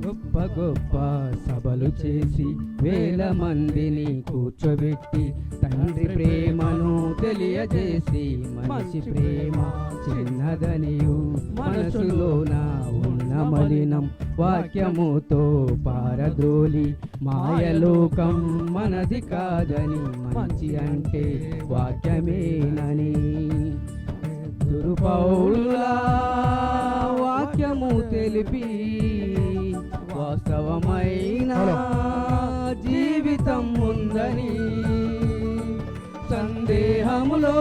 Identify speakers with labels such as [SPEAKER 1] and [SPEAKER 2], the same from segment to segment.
[SPEAKER 1] గొప్ప గొప్ప సభలు చేసి వేల మందిని కూర్చోబెట్టి తండ్రి ప్రేమను తెలియజేసి మనిషి ప్రేమ చిన్నదనియు మనసులోన ఉన్న మలినం వాక్యముతో పారద్రోలి మాయలోకం మనది కాదని మంచి అంటే వాక్యమేనని దురుపౌలులా వాక్యము తెలిపి వాస్తవమైన జీవితం ఉందని సందేహములో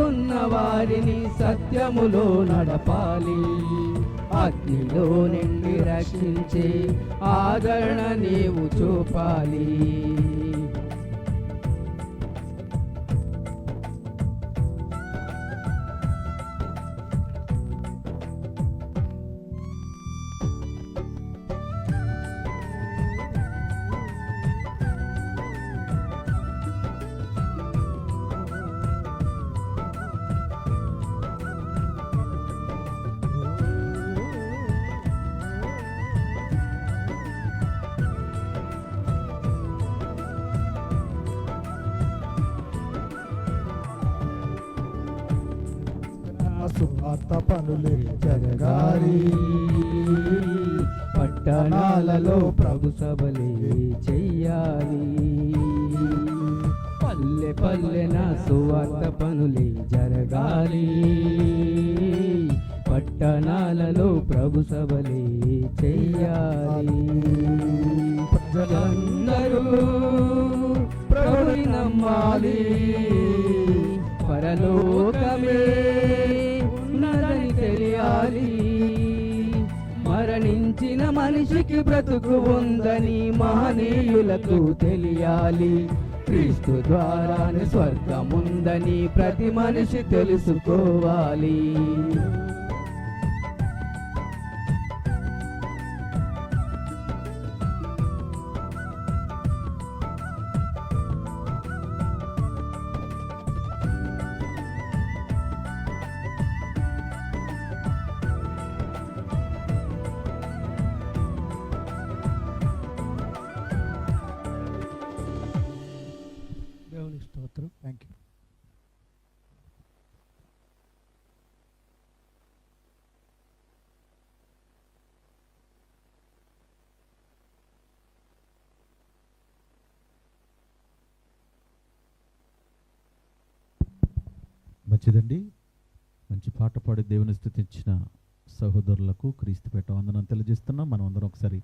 [SPEAKER 1] ఉన్న వారిని సత్యములో నడపాలి అగ్నిలో నిండి రక్షించే ఆదరణ నీవు చూపాలి
[SPEAKER 2] సువార్త పనులే జరగాలి పట్టణాలలో ప్రభు సభలే చెయ్యాలి పల్లె పల్లెన సువార్త పనులే జరగాలి పట్టణాలలో ప్రభు సభలే చెయ్యాలి ప్రజలందరూ ప్రభుని నమ్మాలి పరలోకమే ఉన్నదని తెలియాలి మరణించిన మనిషికి బ్రతుకు ఉందని మహనీయులకు తెలియాలి క్రీస్తు ద్వారానే స్వర్గముందని ప్రతి మనిషి తెలుసుకోవాలి స్తోత్రం. Thank you.
[SPEAKER 3] మంచిదండి. మంచి పాట పాడి దేవుని స్తుతించిన సహోదరులకు క్రీస్తుపేట వందనం తెలియజేస్తున్నాం. మనం అందరం ఒకసారి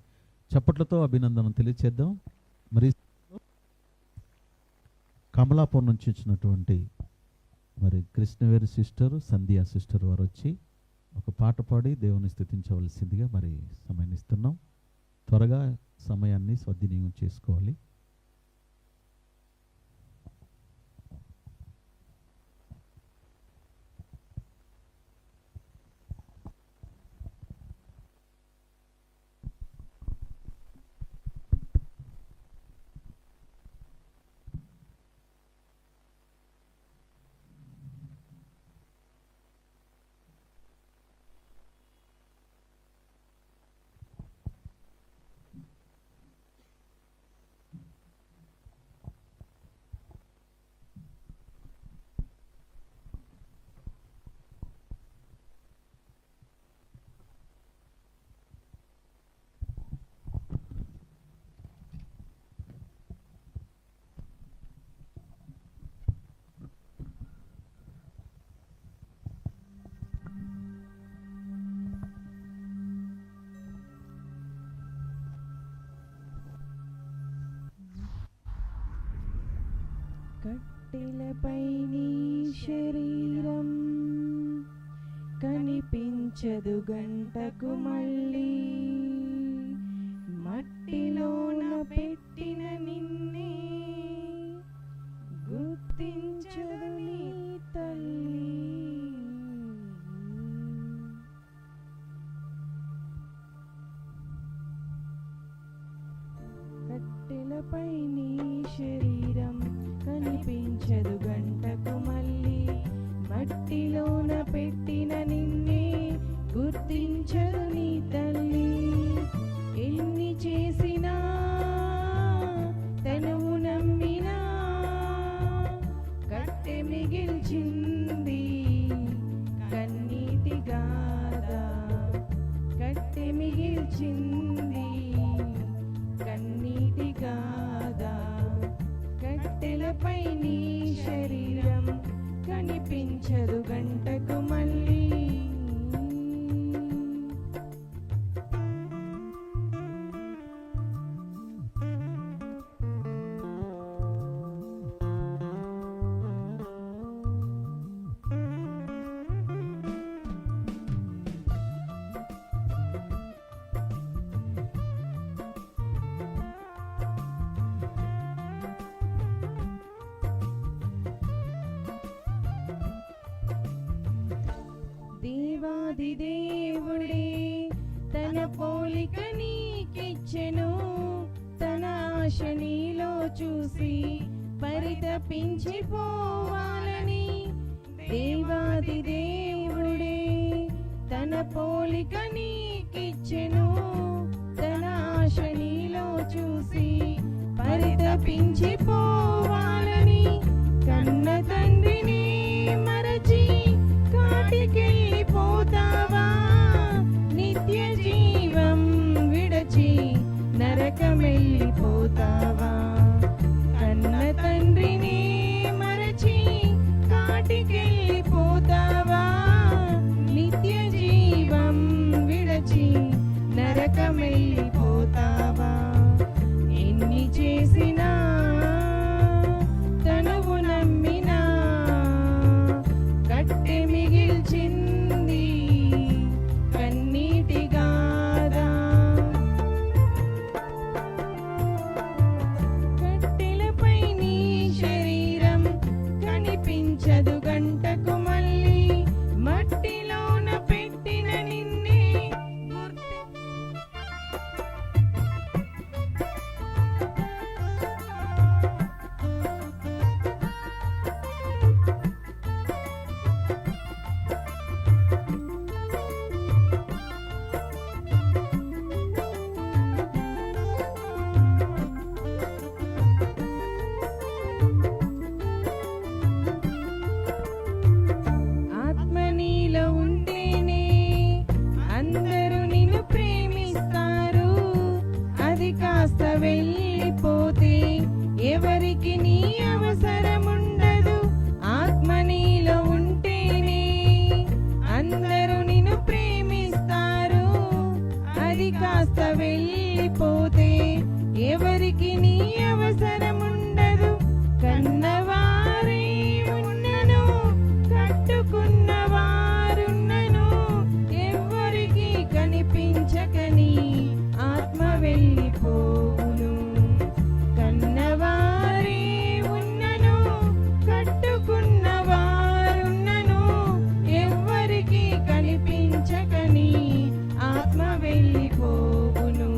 [SPEAKER 3] చప్పట్లతో అభినందనం తెలియచేద్దాం. మరి కమలాపూర్ నుంచి వచ్చినటువంటి మరి కృష్ణవేరి సిస్టర్ సంధ్యా సిస్టర్ వారు వచ్చి ఒక పాట పాడి దేవుని స్తుతించవలసిందిగా మరి సమయాన్ని ఇస్తున్నాం. త్వరగా సమయాన్ని సద్వినియోగం చేసుకోవాలి.
[SPEAKER 4] కట్టెలపై నీ శరీరం కనిపించదు గంటకు మళ్ళీ మట్టిలోన పెట్టిన నిన్నే గుర్తించదు నీ తల్లి కట్టెలపై నీ శరీరం కనిపించదు గంటకు మళ్ళీ మట్టిలోన పెట్టిన నిన్నే గుర్తించదు నీ తల్లి ఎన్ని దేవాది దేవుడే తన పోలిక నీకిచ్చెను, తన ఆశ నీలో చూసి పరితపించిపోవాలని. దేవాది దేవుడే తన పోలిక నీకిచ్చెను, తన ఆశ నీలో చూసి పరితపించిపోవాలని. కన్న తండ్రిని మరచి కాటికెళ్ళిపోతావా, నిత్య జీవం విడచి నరకమెళ్ళిపోతావా. కన్న తండ్రిని మరచి కాటికెళ్ళిపోతావా, నిత్య జీవం విడచి నరకమెళ్ళిపోతావా. ఎన్ని చేసినా తనువు నమ్మినా కట్టె మిగిల్చింది కన్నీటి గాథ. కట్టెలపై నీ శరీరం కనిపించదు గంటకు మళ్ళీ, మట్టిలోన పెట్టిన నిన్నే ఆత్మ నీలో ఉంటేనే అందరూ నిన్ను ప్రేమిస్తారు. అది కాస్త వెళ్ళిపోతే ఎవరికి నీ అవసరముండదు. ఆత్మ నీలో ఉంటేనే అందరూ నిన్ను ప్రేమిస్తారు. అది కాస్త వెళ్ళిపోతే ఎవరికి నీ అవసరముండదు. కన్నవారే ఉన్నను కట్టుకున్న వారున్నను ఎవ్వరికి కనిపించకని ఆత్మ వెళ్ళిపోవును. కన్నవారే ఉన్నను కట్టుకున్న వారున్నను ఎవ్వరికి కనిపించకని ఆత్మ వెళ్ళిపోవును.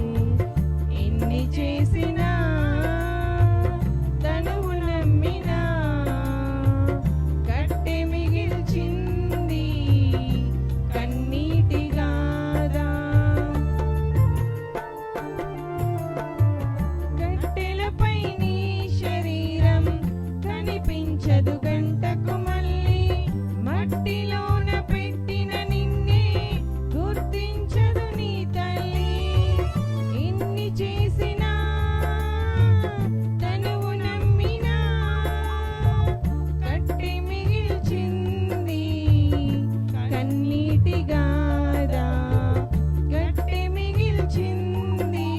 [SPEAKER 4] ఎన్ని చేసినా తనువు నమ్మినా కట్టె మిగిల్చింది కన్నీటి గాథ. కట్టెలపై నీ శరీరం కనిపించదు గంటకు మళ్ళీ, మట్టిలోన పెట్టిన నిన్నే గుర్తించదు నీ తల్లి. ఎన్ని చేసినా తనువు నమ్మినా కట్టె మిగిల్చింది కన్నీటి గాథ. కట్టె మిగిల్చింది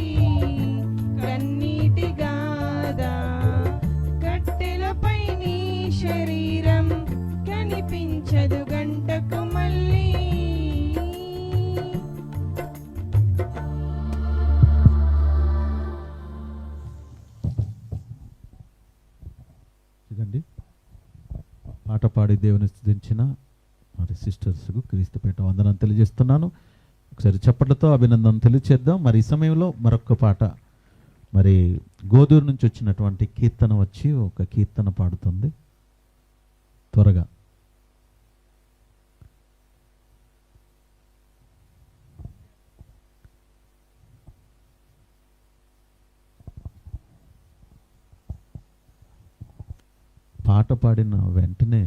[SPEAKER 4] కన్నీటి గాథ. కట్టెలపై నీ శరీరం కనిపించదు గంటకు మళ్ళీ.
[SPEAKER 3] చూడండి, పాట పాడి దేవుని స్తుతించిన మరి సిస్టర్స్కు క్రీస్తుపేట వందనం తెలియజేస్తున్నాను. ఒకసారి చప్పట్లతో అభినందన తెలియచేద్దాం. మరి ఈ సమయంలో మరొక పాట, మరి గోదూరు నుంచి వచ్చినటువంటి కీర్తన వచ్చి ఒక కీర్తన పాడుతుంది. త్వరగా పాట పాడిన వెంటనే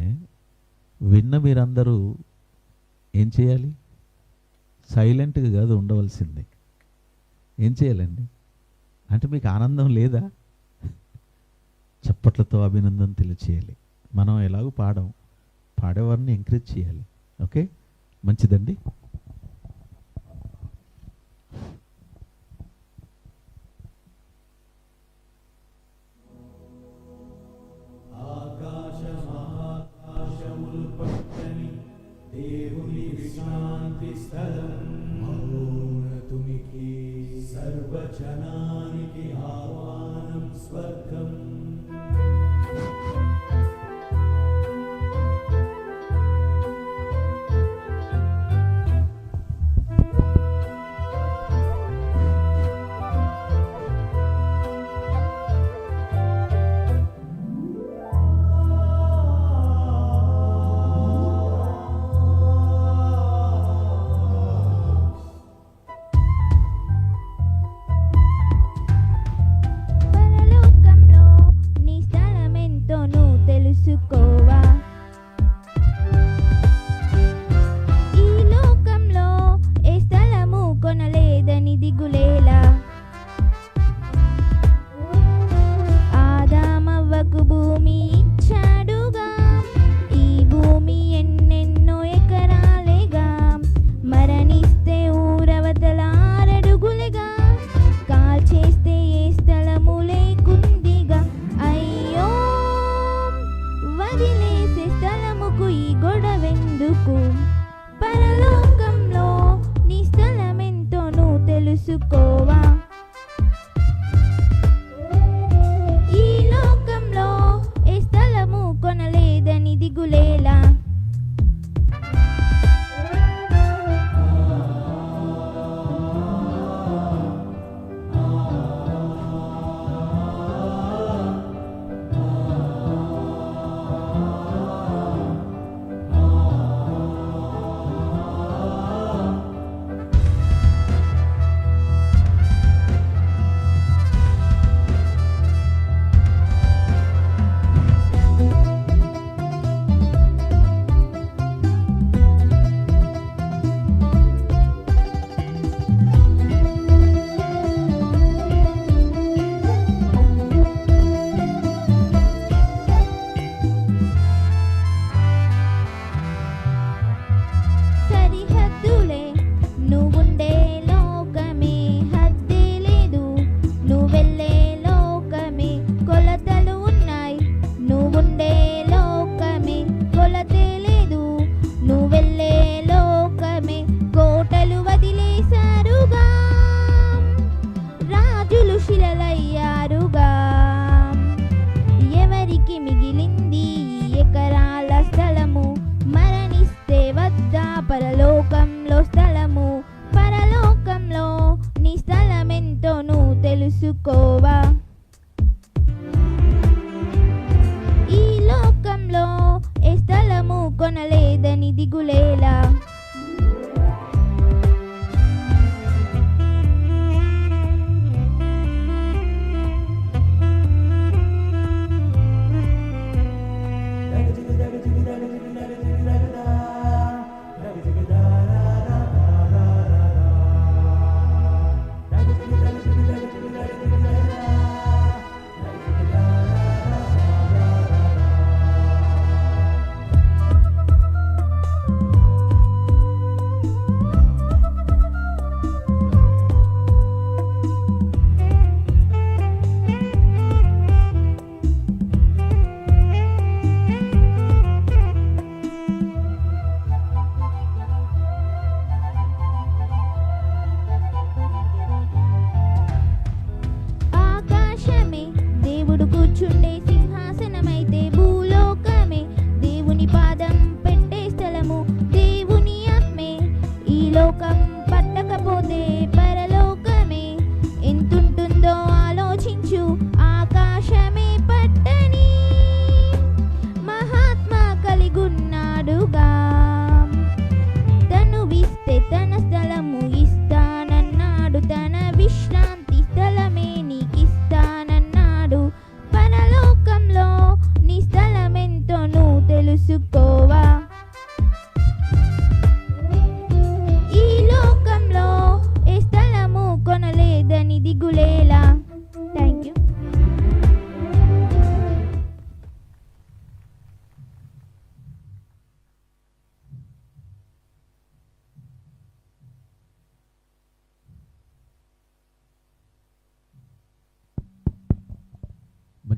[SPEAKER 3] విన్న మీరందరూ ఏం చేయాలి? సైలెంట్గా కాదు ఉండవలసింది. ఏం చేయాలండి? అంటే మీకు ఆనందం లేదా? చప్పట్లతో అభినందన తెలియచేయాలి. మనం ఎలాగో పాడేవారిని ఎంకరేజ్ చేయాలి. ఓకే, మంచిదండి.
[SPEAKER 2] దేవుని విశ్రాంతి స్థలం, మహోన్నతునికి సర్వజనానికి ఆహ్వానం స్వర్గం.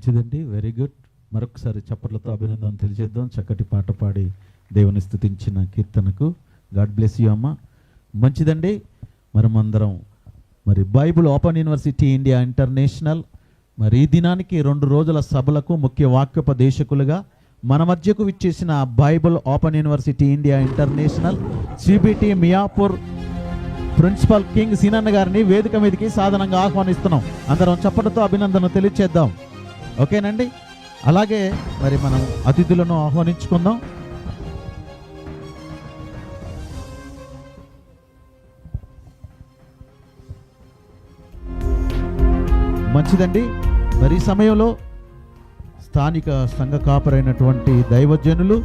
[SPEAKER 3] మంచిదండి, వెరీ గుడ్. మరొకసారి చప్పట్లతో అభినందన తెలియజేద్దాం. చక్కటి పాట పాడి దేవుని స్తుతించిన కీర్తనకు. గాడ్ బ్లెస్ యూ అమ్మ. మంచిదండి. మనమందరం మరి Bible open university India international మరి ఈ దినానికి 2 రోజుల సభలకు ముఖ్య వాక్యోపదేశకులుగా మన మధ్యకు విచ్చేసిన Bible open university India international CBT Miyapur principal King సీనన్న గారిని వేదిక మీదకి సాధనంగా ఆహ్వానిస్తున్నాం. అందరం చప్పటితో అభినందన తెలియచేద్దాం. ఓకేనండి. అలాగే మరి మనం అతిథులను ఆహ్వానించుకుందాం. మంచిదండి. మరి ఈ సమయంలో స్థానిక సంఘ కాపరైనటువంటి దైవజనులు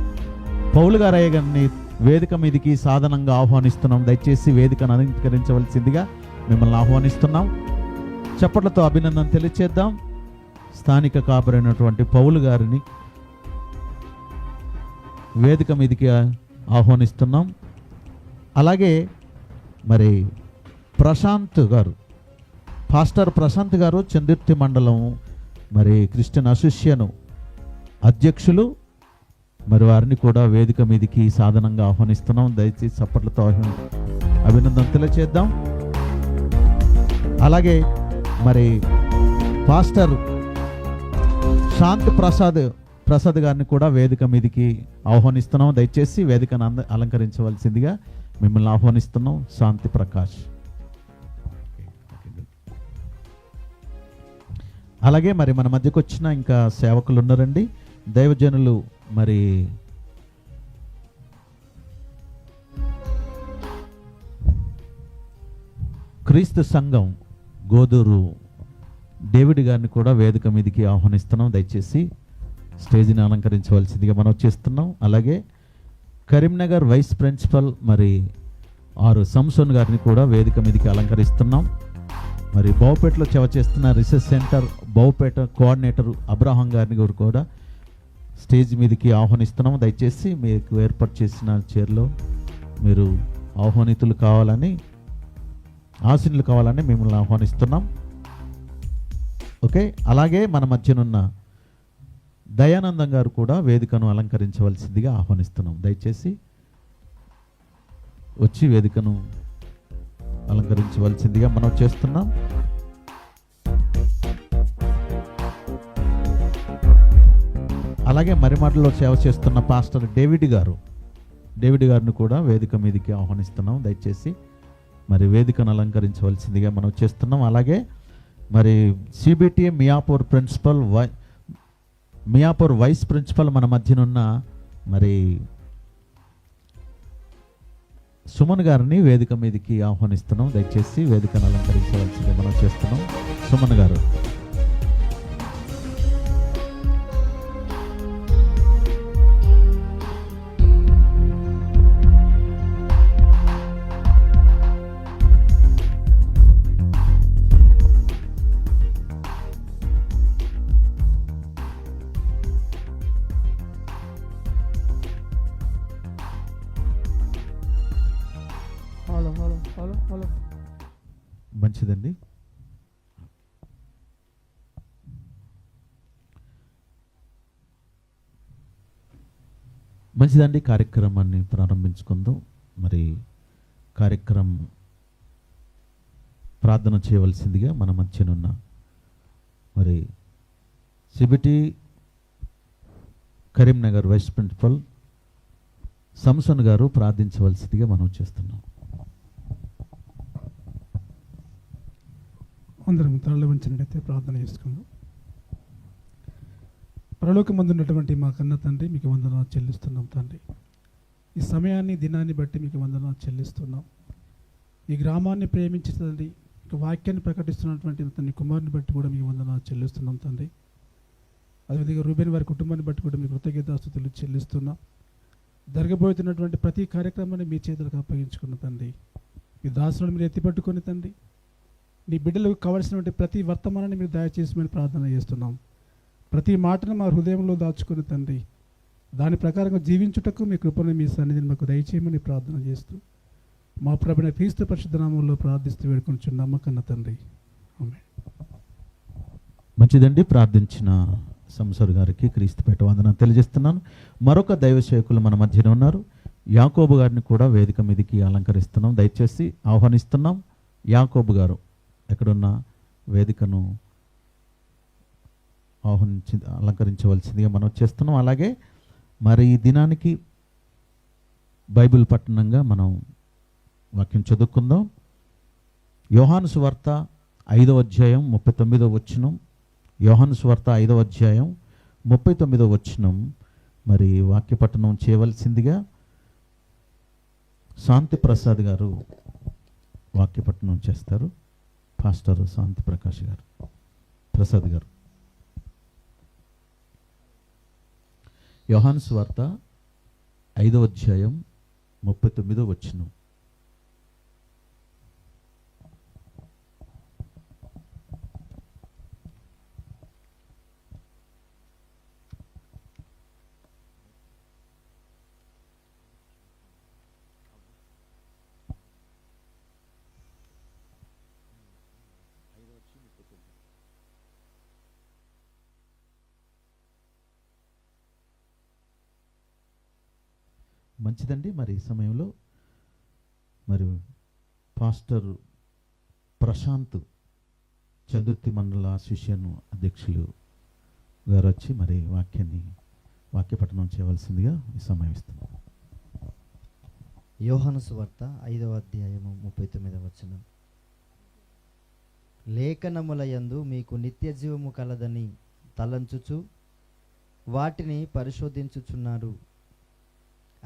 [SPEAKER 3] పౌలు గారయ్య గారిని వేదిక మీదకి సాధనంగా ఆహ్వానిస్తున్నాం. దయచేసి వేదికను అలంకరించవలసిందిగా మిమ్మల్ని ఆహ్వానిస్తున్నాం. చప్పట్లతో అభినందన తెలియచేద్దాం. స్థానిక కాపరైనటువంటి పౌలు గారిని వేదిక మీదకి ఆహ్వానిస్తున్నాం. అలాగే మరి ప్రశాంత్ గారు, పాస్టర్ ప్రశాంత్ గారు చందుర్తి మండలం మరి క్రిస్టియన్ అసోసియేషన్ అధ్యక్షులు, మరి వారిని కూడా వేదిక మీదకి సాధనంగా ఆహ్వానిస్తున్నాం. దయచేసి చప్పట్లతో అభినందన తెలియచేద్దాం. అలాగే మరి పాస్టర్ శాంతి ప్రసాద్ గారిని కూడా వేదిక మీదకి ఆహ్వానిస్తున్నాం. దయచేసి వేదికను అలంకరించవలసిందిగా మిమ్మల్ని ఆహ్వానిస్తున్నాం. శాంతి ప్రకాష్. అలాగే మరి మన మధ్యకు వచ్చిన ఇంకా సేవకులు ఉన్నారండి, దైవజనులు. మరి క్రీస్తు సంఘం గోదూరు డేవిడ్ గారిని కూడా వేదిక మీదకి ఆహ్వానిస్తున్నాం. దయచేసి స్టేజ్ని అలంకరించవలసిందిగా మనం చేస్తున్నాం. అలాగే కరీంనగర్ వైస్ ప్రిన్సిపల్ మరి సంసోన్ గారిని కూడా వేదిక మీదకి అలంకరిస్తున్నాం. మరి బౌపేటలో సేవ చేస్తున్న రీసెర్చ్ సెంటర్ బౌపేట కోఆర్డినేటర్ అబ్రహాం గారిని కూడా స్టేజ్ మీదకి ఆహ్వానిస్తున్నాం. దయచేసి మీకు ఏర్పాటు చేసిన చైర్లో మీరు ఆహ్వానితులు కావాలని, ఆశీనులు కావాలని మిమ్మల్ని ఆహ్వానిస్తున్నాం. ఓకే. అలాగే మన మధ్యనున్న దయానందం గారు కూడా వేదికను అలంకరించవలసిందిగా ఆహ్వానిస్తున్నాం. దయచేసి వచ్చి వేదికను అలంకరించవలసిందిగా మనం చేస్తున్నాం. అలాగే మరిమాటలో సేవ చేస్తున్న పాస్టర్ డేవిడ్ గారిని కూడా వేదిక మీదకి ఆహ్వానిస్తున్నాం. దయచేసి మరి వేదికను అలంకరించవలసిందిగా మనం చేస్తున్నాం. అలాగే మరి సిబిటి మియాపూర్ వైస్ ప్రిన్సిపల్ మన మధ్యనున్న మరి సుమన్ గారిని వేదిక మీదకి ఆహ్వానిస్తున్నాం. దయచేసి వేదికను అలంకరించవలసిందిగా మనం చేస్తున్నాం. సుమన్ గారు. మంచిదండి. మంచిదండి. కార్యక్రమాన్ని ప్రారంభించుకుందాం. మరి కార్యక్రమం ప్రార్థన చేయవలసిందిగా మన మధ్యనున్న మరి CBT Karimnagar vice principal Samson గారు ప్రార్థించవలసిందిగా మనం చేస్తున్నాం.
[SPEAKER 5] అందరం తరలి వంచినట్టయితే ప్రార్థన చేసుకుందాం. పరలోకమందున్నటువంటి మా కన్న తండ్రి, మీకు వందనాలు చెల్లిస్తున్నాం తండ్రి. ఈ సమయాన్ని దినాన్ని బట్టి మీకు వందనాలు చెల్లిస్తున్నాం. ఈ గ్రామాన్ని ప్రేమించి తండ్రి, వాక్యాన్ని ప్రకటిస్తున్నటువంటి తండ్రి కుమారుని బట్టి కూడా మీకు వందనాలు చెల్లిస్తున్నాం తండ్రి. అదేవిధంగా రూబెన్ వారి కుటుంబాన్ని బట్టి కూడా మీకు కృతజ్ఞతాస్తుతులు చెల్లిస్తున్నాం. జరగబోతున్నటువంటి ప్రతి కార్యక్రమాన్ని మీ చేతులకు అప్పగించుకున్న తండ్రి, మీ దాసులను మీరు ఎత్తిపట్టుకొని తండ్రి, నీ బిడ్డలకు కావలసినటువంటి ప్రతి వర్తమానాన్ని మీరు దయచేసి మేము ప్రార్థన చేస్తున్నాం. ప్రతి మాటను మా హృదయంలో దాచుకుని తండ్రి, దాని ప్రకారంగా జీవించుటకు మీ కృపను మీ సన్నిధిని మాకు దయచేయమని ప్రార్థన చేస్తూ మా ప్రభువైన క్రీస్తు పరిశుద్ధ నామములో ప్రార్థిస్తూ వేడుకొనుచున్నాము కన్న తండ్రి. ఆమేన్.
[SPEAKER 3] మంచిదండి. ప్రార్థించిన సంసర్ గారికి క్రీస్తుపేట వందనాలు తెలియజేస్తున్నాను. మరొక దైవ సేవకులు మన మధ్యన ఉన్నారు. యాకోబు గారిని కూడా వేదిక మీదకి అలంకరిస్తున్నాం. దయచేసి ఆహ్వానిస్తున్నాం. యాకోబు గారు ఎక్కడున్న వేదికను అలంకరించవలసిందిగా మనం చేస్తున్నాం. అలాగే మరి ఈ దినానికి బైబిల్ పట్టణంగా మనం వాక్యం చదువుకుందాం. యోహాను సువార్త 5వ అధ్యాయం 39వ వచనం. యోహాను సువార్త 5వ అధ్యాయం 39వ వచనం మరి వాక్య పఠనం చేయవలసిందిగా శాంతి ప్రసాద్ గారు వాక్య పఠనం చేస్తారు. పాస్టర్ శాంతి ప్రకాష్ గారు, ప్రసాద్ గారు. యోహాను సువార్త 5వ అధ్యాయం 39వ వచనం. మంచిదండి. మరి ఈ సమయంలో మరి పాస్టర్ ప్రశాంత్ చతుర్థి మండల అసోసియేషన్ అధ్యక్షులు గారు వచ్చి మరి వాక్య పఠనం చేయవలసిందిగా ఈ సమయం ఇస్తున్నాం.
[SPEAKER 6] యోహాను సువార్త 5వ అధ్యాయము 39వ వచనం. లేఖనములయందు మీకు నిత్య జీవము కలదని తలంచుచు వాటిని పరిశోధించుచున్నారు.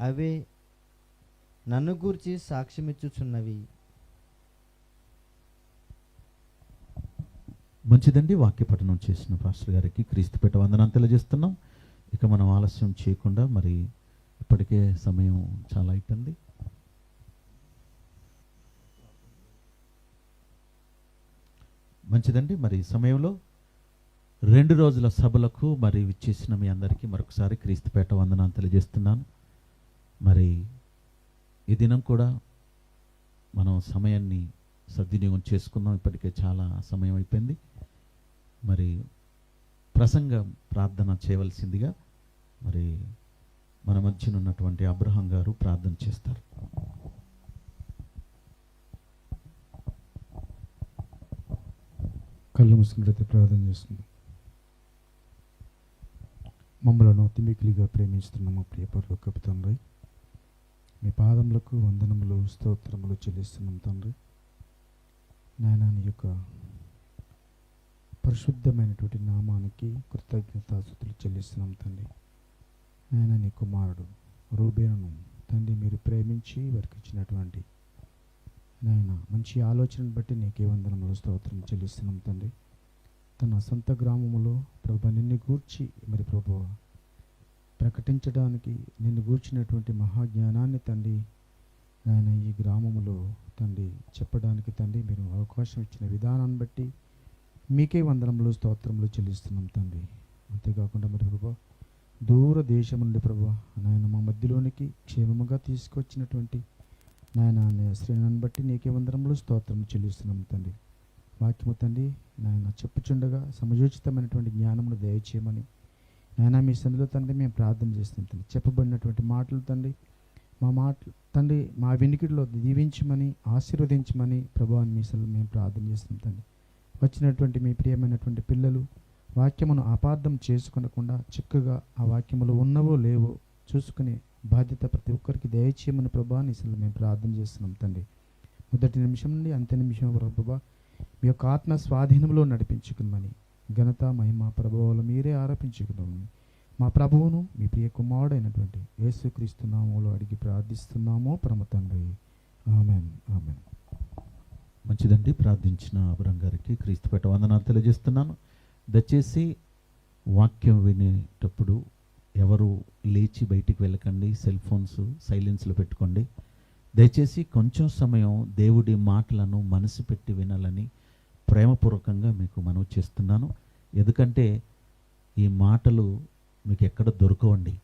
[SPEAKER 6] అవే నన్ను గూర్చి సాక్ష్యమిచ్చుచున్నవి.
[SPEAKER 3] మంచిదండి. వాక్య పఠనం చేసిన పాస్టర్ గారికి క్రీస్తుపేట వందనాలు తెలియజేస్తున్నాం. ఇక మనం ఆలస్యం చేయకుండా మరి ఇప్పటికే సమయం చాలా అయిపోయింది. మంచిదండి. మరి ఈ సమయంలో 2 రోజుల సభలకు మరి విచ్చేసిన మీ అందరికీ మరొకసారి క్రీస్తుపేట వందనాలు తెలియజేస్తున్నాను. మరి ఈ దినం కూడా మనం సమయాన్ని సద్వినియోగం చేసుకుందాం. ఇప్పటికే చాలా సమయం అయిపోయింది. మరి ప్రసంగ ప్రార్థన చేయవలసిందిగా మరి మన మధ్యన ఉన్నటువంటి అబ్రహాం గారు ప్రార్థన చేస్తారు.
[SPEAKER 7] కళ్ళు మూసుకున్నట్లయితే ప్రార్థన చేస్తున్నాం. మమ్మలను తిమికిలిగా ప్రేమిస్తున్నాము ప్రియ పరలోకపు తండ్రి, మీ పాదములకు వందనములు స్తోత్రములు చెల్లిస్తున్నాం తండ్రి. నాయన నీ యొక్క పరిశుద్ధమైనటువంటి నామానికి కృతజ్ఞతాస్తుతులు చెల్లిస్తున్నాం తండ్రి. నాయన నీ కుమారుడు రూబేనును తండ్రి మీరు ప్రేమించి వారికి ఇచ్చినటువంటి నాయన మంచి ఆలోచనను బట్టి నీకే వందనములు స్తోత్రం చెల్లిస్తున్నాం తండ్రి. తన సొంత గ్రామములో ప్రభు నిన్ను గూర్చి మరి ప్రభు ప్రకటించడానికి నిన్ను గూర్చినటువంటి మహాజ్ఞానాన్ని తండ్రి నాయన ఈ గ్రామములో తండ్రి చెప్పడానికి తండ్రి మీరు అవకాశం ఇచ్చిన విధానాన్ని బట్టి మీకే వందనములు స్తోత్రములు చెల్లిస్తున్నాం తండ్రి. అంతేకాకుండా మరి ప్రభు దూర దేశం నుండి ప్రభు నాయన మా మధ్యలోనికి క్షేమముగా తీసుకొచ్చినటువంటి నాయన శ్రేణుని బట్టి నీకే వందనములు స్తోత్రములు చెల్లిస్తున్నాం తండ్రి. వాక్యము తండ్రి నాయన చెప్పుచుండగా సమయోచితమైనటువంటి జ్ఞానమును దయచేయమని నాయన మీ సన్నిధిలో తండ్రి మేము ప్రార్థన చేస్తున్నాం తండ్రి. చెప్పబడినటువంటి మాటలు తండ్రి మా మాటలు తండ్రి మా వెనుకడిలో దీవించమని ఆశీర్వదించమని ప్రభువాన్ని మీ సన్నిధిలో మేము ప్రార్థన చేస్తున్నాం తండ్రి. వచ్చినటువంటి మీ ప్రియమైనటువంటి పిల్లలు వాక్యమును అపార్థం చేసుకొనకుండా చక్కగా ఆ వాక్యములు ఉన్నవో లేవో చూసుకునే బాధ్యత ప్రతి ఒక్కరికి దయచేయమని ప్రభువాన్ని అసలు మేము ప్రార్థన చేస్తున్నాం తండ్రి. మొదటి నిమిషం నుండి అంత్య నిమిషం వరకు ప్రభా మీ యొక్క ఆత్మ స్వాధీనంలో నడిపించుకున్నామని ఘనత మహిమ ప్రభువులు మీరే ఆరోపించుకున్నామని మా ప్రభువును మీ ప్రియ కుమారుడైనటువంటి యేసుక్రీస్తు నామములో అడిగి ప్రార్థిస్తున్నాము పరమ తండ్రి. Amen amen.
[SPEAKER 3] మంచిదండి. ప్రార్థించిన అబ్రహం గారికి క్రీస్తుపేట వందనాలు తెలియజేస్తున్నాను. దయచేసి వాక్యం వినేటప్పుడు ఎవరు లేచి బయటికి వెళ్ళకండి. సెల్ ఫోన్స్ సైలెన్స్లో పెట్టుకోండి. దయచేసి కొంచెం సమయం దేవుడి మాటలను మనసు పెట్టి వినాలని ప్రేమపూర్వకంగా మీకు మనవి చేస్తున్నాను. ఎందుకంటే ఈ మాటలు మీకు ఎక్కడ దొరకవండి.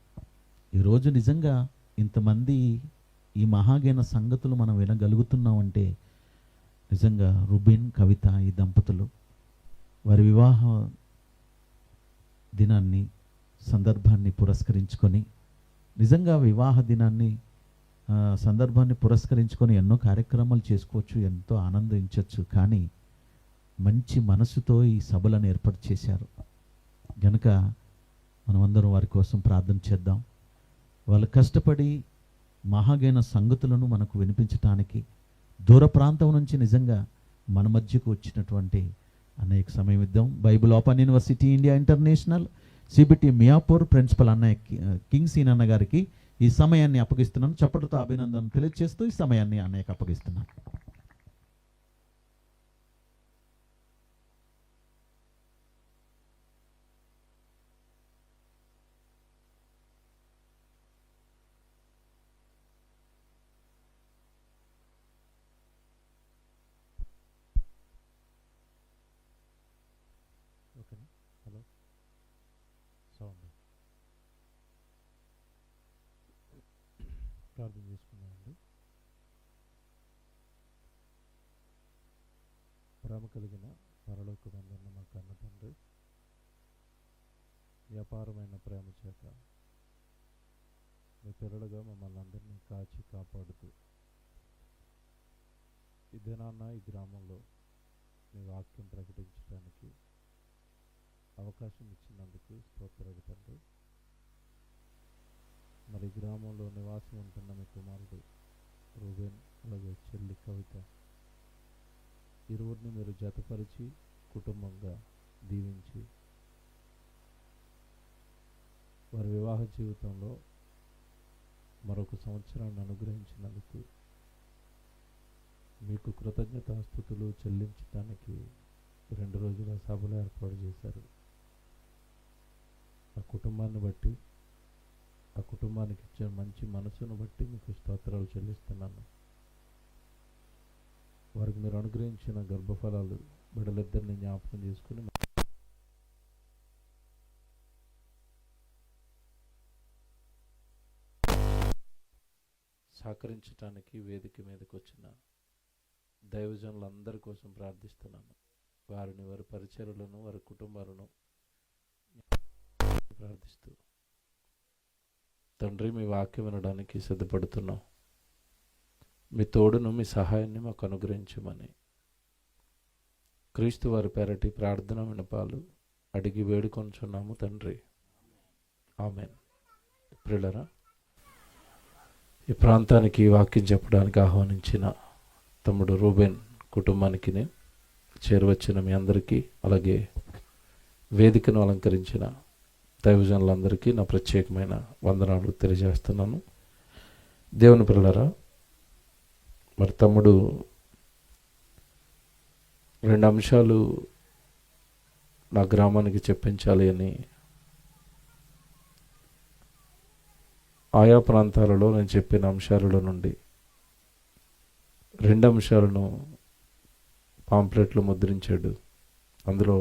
[SPEAKER 3] ఈరోజు నిజంగా ఇంతమంది ఈ మహాగైన సంగతులు మనం వినగలుగుతున్నామంటే నిజంగా రుబిన్ కవిత ఈ దంపతులు వారి వివాహ దినాన్ని సందర్భాన్ని పురస్కరించుకొని, నిజంగా వివాహ దినాన్ని సందర్భాన్ని పురస్కరించుకొని ఎన్నో కార్యక్రమాలు చేసుకోవచ్చు, ఎంతో ఆనందించవచ్చు. కానీ మంచి మనసుతో ఈ సభలను ఏర్పాటు చేశారు గనుక మనమందరం వారి కోసం ప్రార్థన చేద్దాం. వాళ్ళు కష్టపడి మహాగైన సంగతులను మనకు వినిపించటానికి దూర ప్రాంతం నుంచి నిజంగా మన మధ్యకు వచ్చినటువంటి అనేక సమయం ఇద్దాం. Bible open university India international CBT Miyapur principal అన్నయ్య కింగ్ సీన్ అన్న గారికి ఈ సమయాన్ని అప్పగిస్తున్నాను. చప్పటితో అభినందన తెలియజేస్తూ ఈ సమయాన్ని అన్నయ్యకు అప్పగిస్తున్నాను. ఓకేనా? హలో, సౌండ్ ప్రార్థన చేసుకున్నామండి. ప్రేమ కలిగిన పరలోకమందున్న మా కన్న తండ్రి, వ్యాపారమైన ప్రేమ చేత మీ పిల్లలుగా మమ్మల్ని అందరినీ కాచి కాపాడుతూ ఈ దినాన్న ఈ గ్రామంలో మీ వాక్యం ప్రకటించడానికి అవకాశం ఇచ్చినందుకు స్తోత్రాలు తండ్రి. మరి గ్రామంలో నివాసం ఉంటున్న మీ కుమారుడు రూబెన్, అలాగే చెల్లి కవిత, ఇరువురిని మీరు జతపరిచి కుటుంబంగా దీవించి వారి వివాహ జీవితంలో మరొక సంవత్సరాన్ని అనుగ్రహించినందుకు మీకు కృతజ్ఞతాస్తుతులు చెల్లించడానికి 2 రోజుల సభలు ఏర్పాటు చేశారు. ఆ కుటుంబాన్ని బట్టి, ఆ కుటుంబానికి ఇచ్చే మంచి మనసును బట్టి మీకు స్తోత్రాలు చెల్లిస్తున్నాను. వారికి మీరు అనుగ్రహించిన గర్భఫలాలు బిడ్డలిద్దరిని జ్ఞాపకం చేసుకుని సహకరించడానికి వేదిక మీదకి వచ్చిన దైవజనులందరి కోసం ప్రార్థిస్తున్నాను. వారిని, వారి పరిచరులను, వారి కుటుంబాలను ప్రార్థిస్తూ తండ్రి, మీ వాక్యం వినడానికి సిద్ధపడుతున్నాం. మీ తోడును, మీ సహాయాన్ని మాకు అనుగ్రహించమని క్రీస్తు వారి పేరటి ప్రార్థన వినపాలు అడిగి వేడుకొంచున్నాము తండ్రి. ఆమేన్. ప్రియులారా, ఈ ప్రాంతానికి వాక్యం చెప్పడానికి ఆహ్వానించిన తమ్ముడు రూబెన్ కుటుంబానికి చేరువచ్చిన మీ అందరికీ, అలాగే వేదికను అలంకరించిన దైవజనులందరికీ నా ప్రత్యేకమైన వందనాలు తెలియజేస్తున్నాను. దేవుని పిల్లలారా, మరి తమ్ముడు 2 అంశాలు నా గ్రామానికి చెప్పించాలి అని ఆయా ప్రాంతాలలో నేను చెప్పిన అంశాలలో నుండి 2 అంశాలను పాంప్లెట్లు ముద్రించాడు. అందులో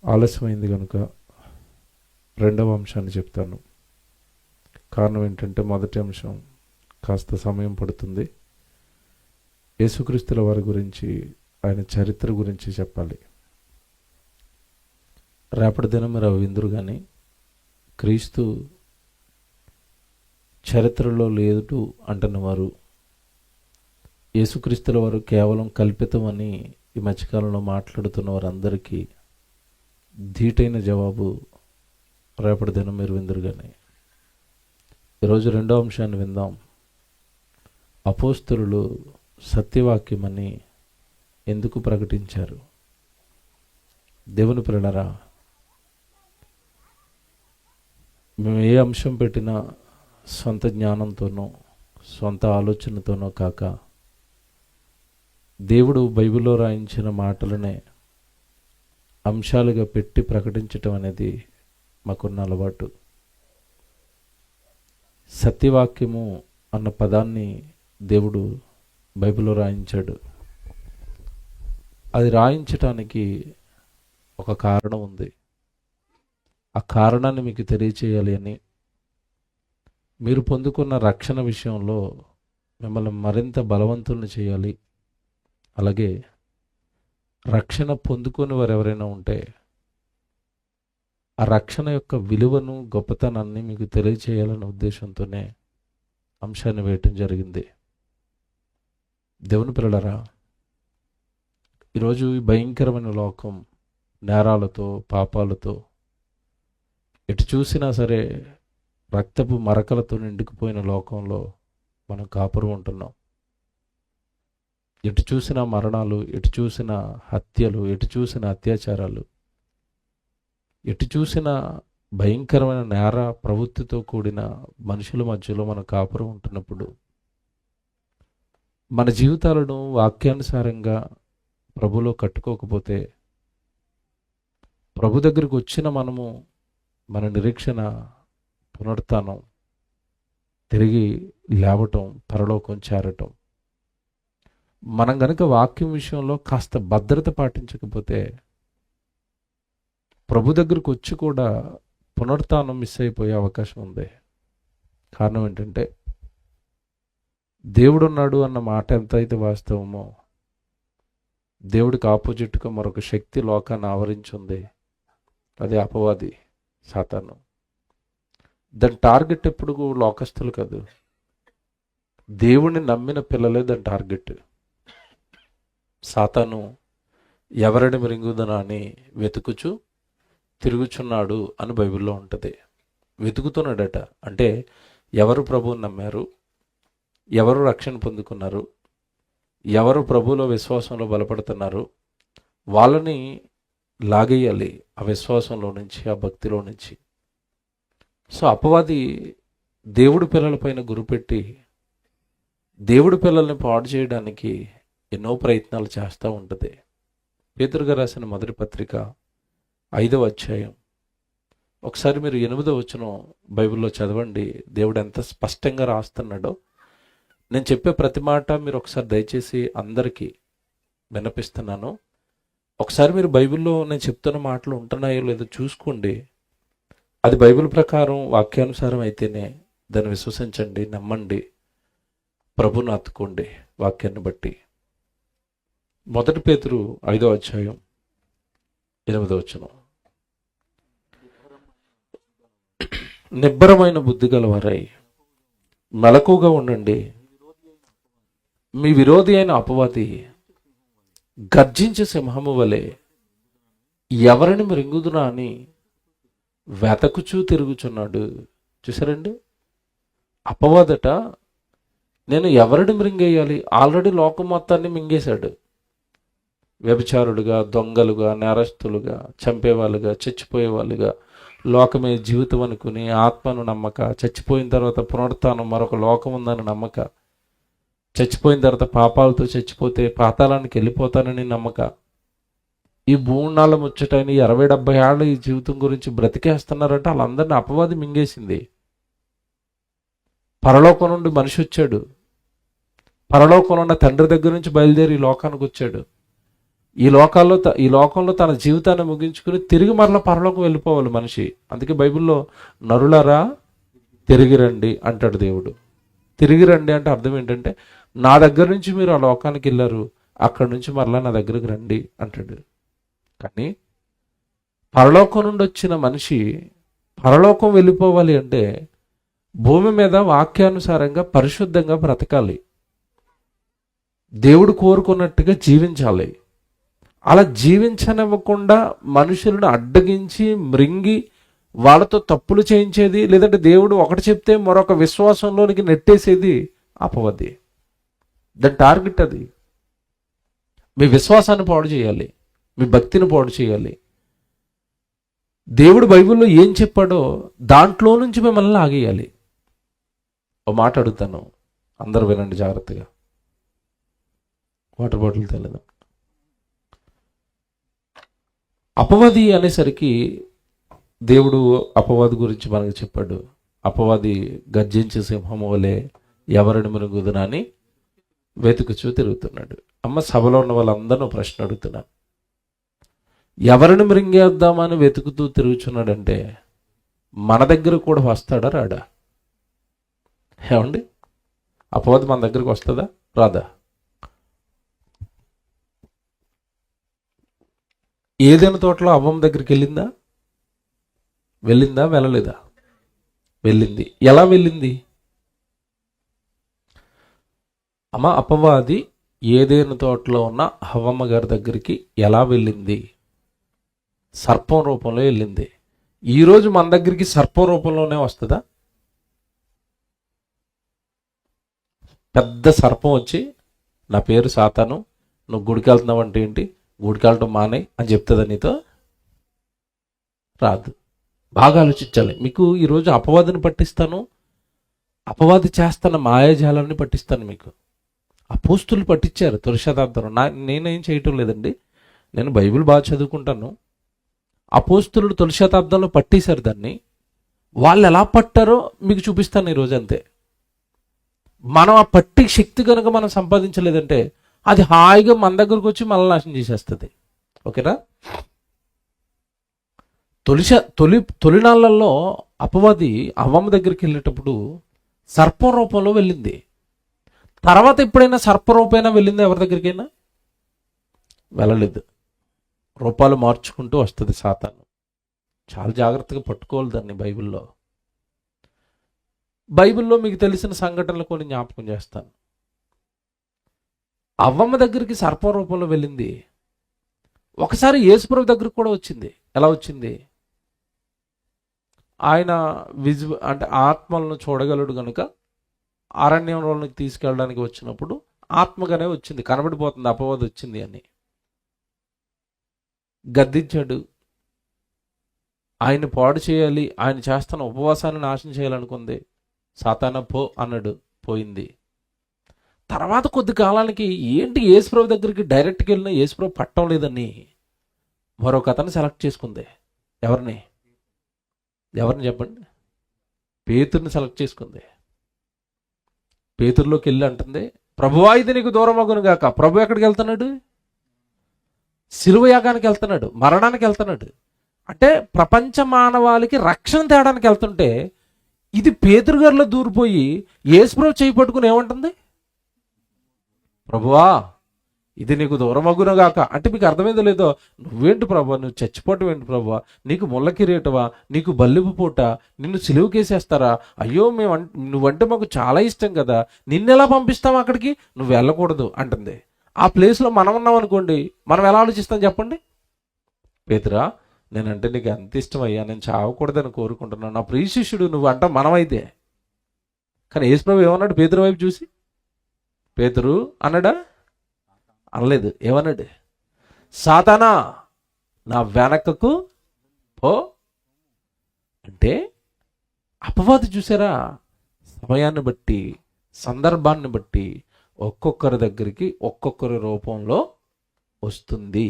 [SPEAKER 3] ఆలస్యమైంది కనుక 2వ అంశాన్ని చెప్తాను. కారణం ఏంటంటే, మొదటి అంశం కాస్త సమయం పడుతుంది. యేసుక్రీస్తుల వారి గురించి, ఆయన చరిత్ర గురించి చెప్పాలి. రేపటి దినం మీరు అవి విందురు. కానీ క్రీస్తు చరిత్రలో లేదు అంటున్నవారు, యేసుక్రీస్తుల వారు కేవలం కల్పితం అని ఈ మధ్యకాలంలో మాట్లాడుతున్న వారందరికీ ధీటైన జవాబు రేపటి దినం మీరు విందురు. కానీ ఈరోజు 2వ అంశాన్ని విందాం. అపోస్తలులు సత్యవాక్యమని ఎందుకు ప్రకటించారు? దేవుని పిల్లలారా, మేము ఏ అంశం పెట్టినా సొంత జ్ఞానంతోనో సొంత ఆలోచనతోనో కాక, దేవుడు బైబిల్లో రాయించిన మాటలనే అంశాలుగా పెట్టి ప్రకటించటం అనేది మాకున్న అలవాటు. సత్యవాక్యము అన్న పదాన్ని దేవుడు బైబిల్లో రాయించాడు. అది రాయించటానికి ఒక కారణం ఉంది. ఆ కారణాన్ని మీకు తెలియచేయాలి అని, మీరు పొందుకున్న రక్షణ విషయంలో మిమ్మల్ని మరింత బలవంతుల్ని చేయాలి, అలాగే
[SPEAKER 8] రక్షణ పొందుకొని వారు ఎవరైనా ఉంటే ఆ రక్షణ యొక్క విలువను గొప్పతనాన్ని మీకు తెలియచేయాలనే ఉద్దేశంతోనే అంశాన్ని వేయటం జరిగింది. దేవుని పిల్లలారా, ఈరోజు ఈ భయంకరమైన లోకం నేరాలతో పాపాలతో ఎటు చూసినా సరే రక్తపు మరకలతో నిండుకుపోయిన లోకంలో మనం కాపురం ఉంటున్నాం. ఎటు చూసిన మరణాలు, ఎటు చూసిన హత్యలు, ఎటు చూసిన అత్యాచారాలు, ఎటు చూసిన భయంకరమైన నేర ప్రవృత్తితో కూడిన మనుషుల మధ్యలో మనం కాపురం ఉంటున్నప్పుడు మన జీవితాలను వాక్యానుసారంగా ప్రభులో కట్టుకోకపోతే, ప్రభు దగ్గరికి వచ్చిన మనము మన నిరీక్షణ పునరుత్థానం, తిరిగి లేవటం, పరలోకం చేరటం. మనం గనక వాక్యం విషయంలో కాస్త భద్రత పాటించకపోతే ప్రభు దగ్గరకు వచ్చి కూడా పునరుత్థానం మిస్ అయిపోయే అవకాశం ఉంది. కారణం ఏంటంటే, దేవుడు ఉన్నాడు అన్న మాట ఎంతైతే వాస్తవమో, దేవుడికి ఆపోజిట్గా మరొక శక్తి లోకాన్ని ఆవరించింది. అది అపవాది, సాతాను. దాని టార్గెట్ ఎప్పుడు లోకస్తులు కాదు, దేవుణ్ణి నమ్మిన పిల్లలే దాని టార్గెట్. సాతాను ఎవరిని మృంగుదనా అని వెతుకుచు తిరుగుచున్నాడు అని బైబిల్లో ఉంటుంది. వెతుకుతున్నాడట అంటే ఎవరు ప్రభువుని నమ్మారు, ఎవరు రక్షణ పొందుకున్నారు, ఎవరు ప్రభువులో విశ్వాసంలో బలపడుతున్నారు, వాళ్ళని లాగేయాలి ఆ విశ్వాసంలో నుంచి, ఆ భక్తిలో నుంచి. సో అపవాది దేవుడి పిల్లలపైన గురిపెట్టి దేవుడి పిల్లల్ని పాడు చేయడానికి ఎన్నో ప్రయత్నాలు చేస్తూ ఉంటుంది. పేతురు గారు రాసిన మొదటి పత్రిక 5వ అధ్యాయం ఒకసారి మీరు 8వ వచనం బైబిల్లో చదవండి. దేవుడు ఎంత స్పష్టంగా రాస్తున్నాడో. నేను చెప్పే ప్రతి మాట మీరు ఒకసారి దయచేసి అందరికీ వినిపిస్తున్నాను. ఒకసారి మీరు బైబిల్లో నేను చెప్తున్న మాటలు ఉంటున్నాయో లేదో చూసుకోండి. అది బైబిల్ ప్రకారం వాక్యానుసారం అయితేనే దాన్ని విశ్వసించండి, నమ్మండి, ప్రభుని హత్తుకోండి వాక్యాన్ని బట్టి. మొదటి పేతురు 5వ అధ్యాయం 8వ వచనం. నిబ్బరమైన బుద్ధి గలవారై మెలకుగా ఉండండి. మీ విరోధి అయిన అపవాది గర్జించే సింహము వలె ఎవరిని మృంగుదునా అని వెతకుచూ తిరుగుచున్నాడు. చూసారండి, అపవాదట నేను ఎవరిని మృంగేయాలి, ఆల్రెడీ లోకం మొత్తాన్ని మింగేశాడు. వ్యభిచారులుగా, దొంగలుగా, నేరస్తులుగా, చంపేవాళ్ళుగా, చచ్చిపోయేవాళ్ళుగా, లోకమే జీవితం అనుకుని ఆత్మను నమ్మక, చచ్చిపోయిన తర్వాత పునరుత్థానం మరొక లోకం ఉందని నమ్మక, చచ్చిపోయిన తర్వాత పాపాలతో చచ్చిపోతే పాతాళానికి వెళ్ళిపోతానని నమ్మక, ఈ భూనాళ్ళ ముచ్చటైన 60-70 ఏళ్ళ ఈ జీవితం గురించి బ్రతికేస్తున్నారంటే వాళ్ళందరినీ అపవాది మింగేసింది. పరలోకం నుండి మనిషి వచ్చాడు, పరలోకంలో ఉన్న తండ్రి దగ్గర నుంచి బయలుదేరి ఈ లోకానికి వచ్చాడు. ఈ లోకంలో తన జీవితాన్ని ముగించుకుని తిరిగి మరలా పరలోకం వెళ్ళిపోవాలి మనిషి. అందుకే బైబిల్లో నరులారా తిరిగి రండి అంటాడు దేవుడు. తిరిగి రండి అంటే అర్థం ఏంటంటే, నా దగ్గర నుంచి మీరు ఆ లోకానికి వెళ్ళారు, అక్కడి నుంచి మరలా నా దగ్గరికి రండి అంటాడు. కానీ పరలోకం నుండి వచ్చిన మనిషి పరలోకం వెళ్ళిపోవాలి అంటే భూమి మీద వాక్యానుసారంగా పరిశుద్ధంగా బ్రతకాలి, దేవుడు కోరుకున్నట్టుగా జీవించాలి. అలా జీవించనివ్వకుండా మనుషులను అడ్డగించి మృంగి వాళ్ళతో తప్పులు చేయించేది, లేదంటే దేవుడు ఒకటి చెప్తే మరొక విశ్వాసంలోనికి నెట్టేసేది అపవాది. దాని టార్గెట్ అది. మీ విశ్వాసాన్ని పాడు చేయాలి, మీ భక్తిని పాడు చేయాలి. దేవుడు బైబిల్లో ఏం చెప్పాడో దాంట్లో నుంచి మిమ్మల్ని ఆగేయాలి. ఓ మాట అడుగుతాను, అందరూ వినండి జాగ్రత్తగా. వాటర్ బాటిల్ తెలదు. అపవాది అనేసరికి దేవుడు అపవాది గురించి మనకు చెప్పాడు. అపవాది గర్జించే సింహము వలె ఎవరిని మృంగుదునా అని వెతుకుచూ తిరుగుతున్నాడు. అమ్మ, సభలో ఉన్న వాళ్ళందరూ ప్రశ్న అడుగుతున్నాను. ఎవరిని మృంగేద్దామని వెతుకుతూ తిరుగుతున్నాడంటే మన దగ్గర కూడా వస్తాడా రాడా? ఏమండి, అపవాది మన దగ్గరకు వస్తుందా రాదా? ఏదైనా తోటలో అవ్వమ్మ దగ్గరికి వెళ్ళిందా? వెళ్ళలేదా? వెళ్ళింది. ఎలా వెళ్ళింది? అమ్మ, అపవాది ఏదైనా తోటలో ఉన్న హవ్వమ్మ గారి దగ్గరికి ఎలా వెళ్ళింది? సర్పం రూపంలో వెళ్ళింది. ఈరోజు మన దగ్గరికి సర్పం రూపంలోనే వస్తుందా? పెద్ద సర్పం వచ్చి, నా పేరు సాతాను, నువ్వు గుడికి వెళ్తున్నావు అంటే ఏంటి, గుడికి వెళ్ళటం మానే అని చెప్తుందా నీతో? రాదు. బాగా ఆలోచించాలి. మీకు ఈరోజు అపవాదిని పట్టిస్తాను, అపవాది చేస్తున్న మాయాజాలాన్ని పట్టిస్తాను. మీకు అపోస్తులు పట్టించారు తొలి శతాబ్దం. నేనేం చేయటం లేదండి, నేను బైబిల్ బాగా చదువుకుంటాను. అపోస్తులు తొలి శతాబ్దంలో పట్టేశారు దాన్ని. వాళ్ళు ఎలా పట్టారో మీకు చూపిస్తాను ఈరోజు. అంతే. మనం ఆ పట్టి శక్తి కనుక మనం సంపాదించలేదంటే అది హాయిగా మన దగ్గరకు వచ్చి మనల్ని నాశనం చేసేస్తుంది. ఓకేనా? తొలినాళ్ళల్లో అపవాది అవ్వమ్మ దగ్గరికి వెళ్ళేటప్పుడు సర్పం రూపంలో వెళ్ళింది. తర్వాత ఎప్పుడైనా సర్పరూపైనా వెళ్ళిందా ఎవరి దగ్గరికైనా? వెళ్ళలేదు. రూపాలు మార్చుకుంటూ వస్తుంది సాతాను. చాలా జాగ్రత్తగా పట్టుకోవాలి దాన్ని. బైబిల్లో మీకు తెలిసిన సంఘటనలు కొన్ని జ్ఞాపకం చేస్తాను. అవ్వమ్మ దగ్గరికి సర్పం రూపంలో వెళ్ళింది. ఒకసారి యేసుప్రభు దగ్గరికి కూడా వచ్చింది. ఎలా వచ్చింది? ఆయన అంటే ఆత్మలను చూడగలడు కనుక అరణ్యంలోనికి తీసుకెళ్ళడానికి వచ్చినప్పుడు ఆత్మగానే వచ్చింది. కనబడిపోతుంది అపవాది వచ్చింది అని. గద్దించాడు. ఆయన పాడు చేయాలి, ఆయన చేస్తున్న ఉపవాసాన్ని నాశనం చేయాలనుకుంది. సాతాన పో అన్నాడు, పోయింది. తర్వాత కొద్ది కాలానికి ఏంటి యేసుప్రభు దగ్గరికి డైరెక్ట్గా వెళ్ళిన యేసుప్రభు పట్టం లేదని మరొక అతను సెలెక్ట్ చేసుకుంది. ఎవరిని చెప్పండి? పేతుర్ని సెలెక్ట్ చేసుకుంది. పేతుర్లోకి వెళ్ళి అంటుంది, ప్రభువా ఇది నీకు దూరం అగును గాక. ప్రభు ఎక్కడికి వెళ్తున్నాడు? శిలువ యాగానికి వెళ్తున్నాడు, మరణానికి వెళ్తున్నాడు. అంటే ప్రపంచ మానవాళికి రక్షణ తేడానికి వెళ్తుంటే ఇది పేతురు గారిలో దూరిపోయి యేసుప్రభు చేయి పట్టుకుని ఏమంటుంది? ప్రభువా ఇది నీకు దూరమగునగాక. అంటే మీకు అర్థమైందో లేదో, నువ్వేంటి ప్రభా, నువ్వు చచ్చిపోవటం ఏంటి ప్రభా, నీకు ముళ్ళ కిరీటమా, నీకు బల్లిపు పూట, నిన్ను సిలువకేసేస్తారా? అయ్యో నువ్వంటే మాకు చాలా ఇష్టం కదా, నిన్నెలా పంపిస్తాం అక్కడికి, నువ్వు వెళ్ళకూడదు అంటుంది. ఆ ప్లేస్లో మనం ఉన్నాం అనుకోండి, మనం ఎలా ఆలోచిస్తాం చెప్పండి? పేతురా, నేనంటే నీకు ఎంత ఇష్టం అయ్యా, నేను చావకూడదని కోరుకుంటున్నాను, నా ప్రియ శిష్యుడు నువ్వు అంట మనమైతే. కానీ యేసుప్రభు ఏమన్నాడు పేతురు వైపు చూసి? పేతురు అన్నాడా? అనలేదు. ఏమన్నాడు? సాతానా నా వెనకకు పో. అంటే అపవాది చూసారా, సమయాన్ని బట్టి సందర్భాన్ని బట్టి ఒక్కొక్కరి దగ్గరికి ఒక్కొక్కరి రూపంలో వస్తుంది.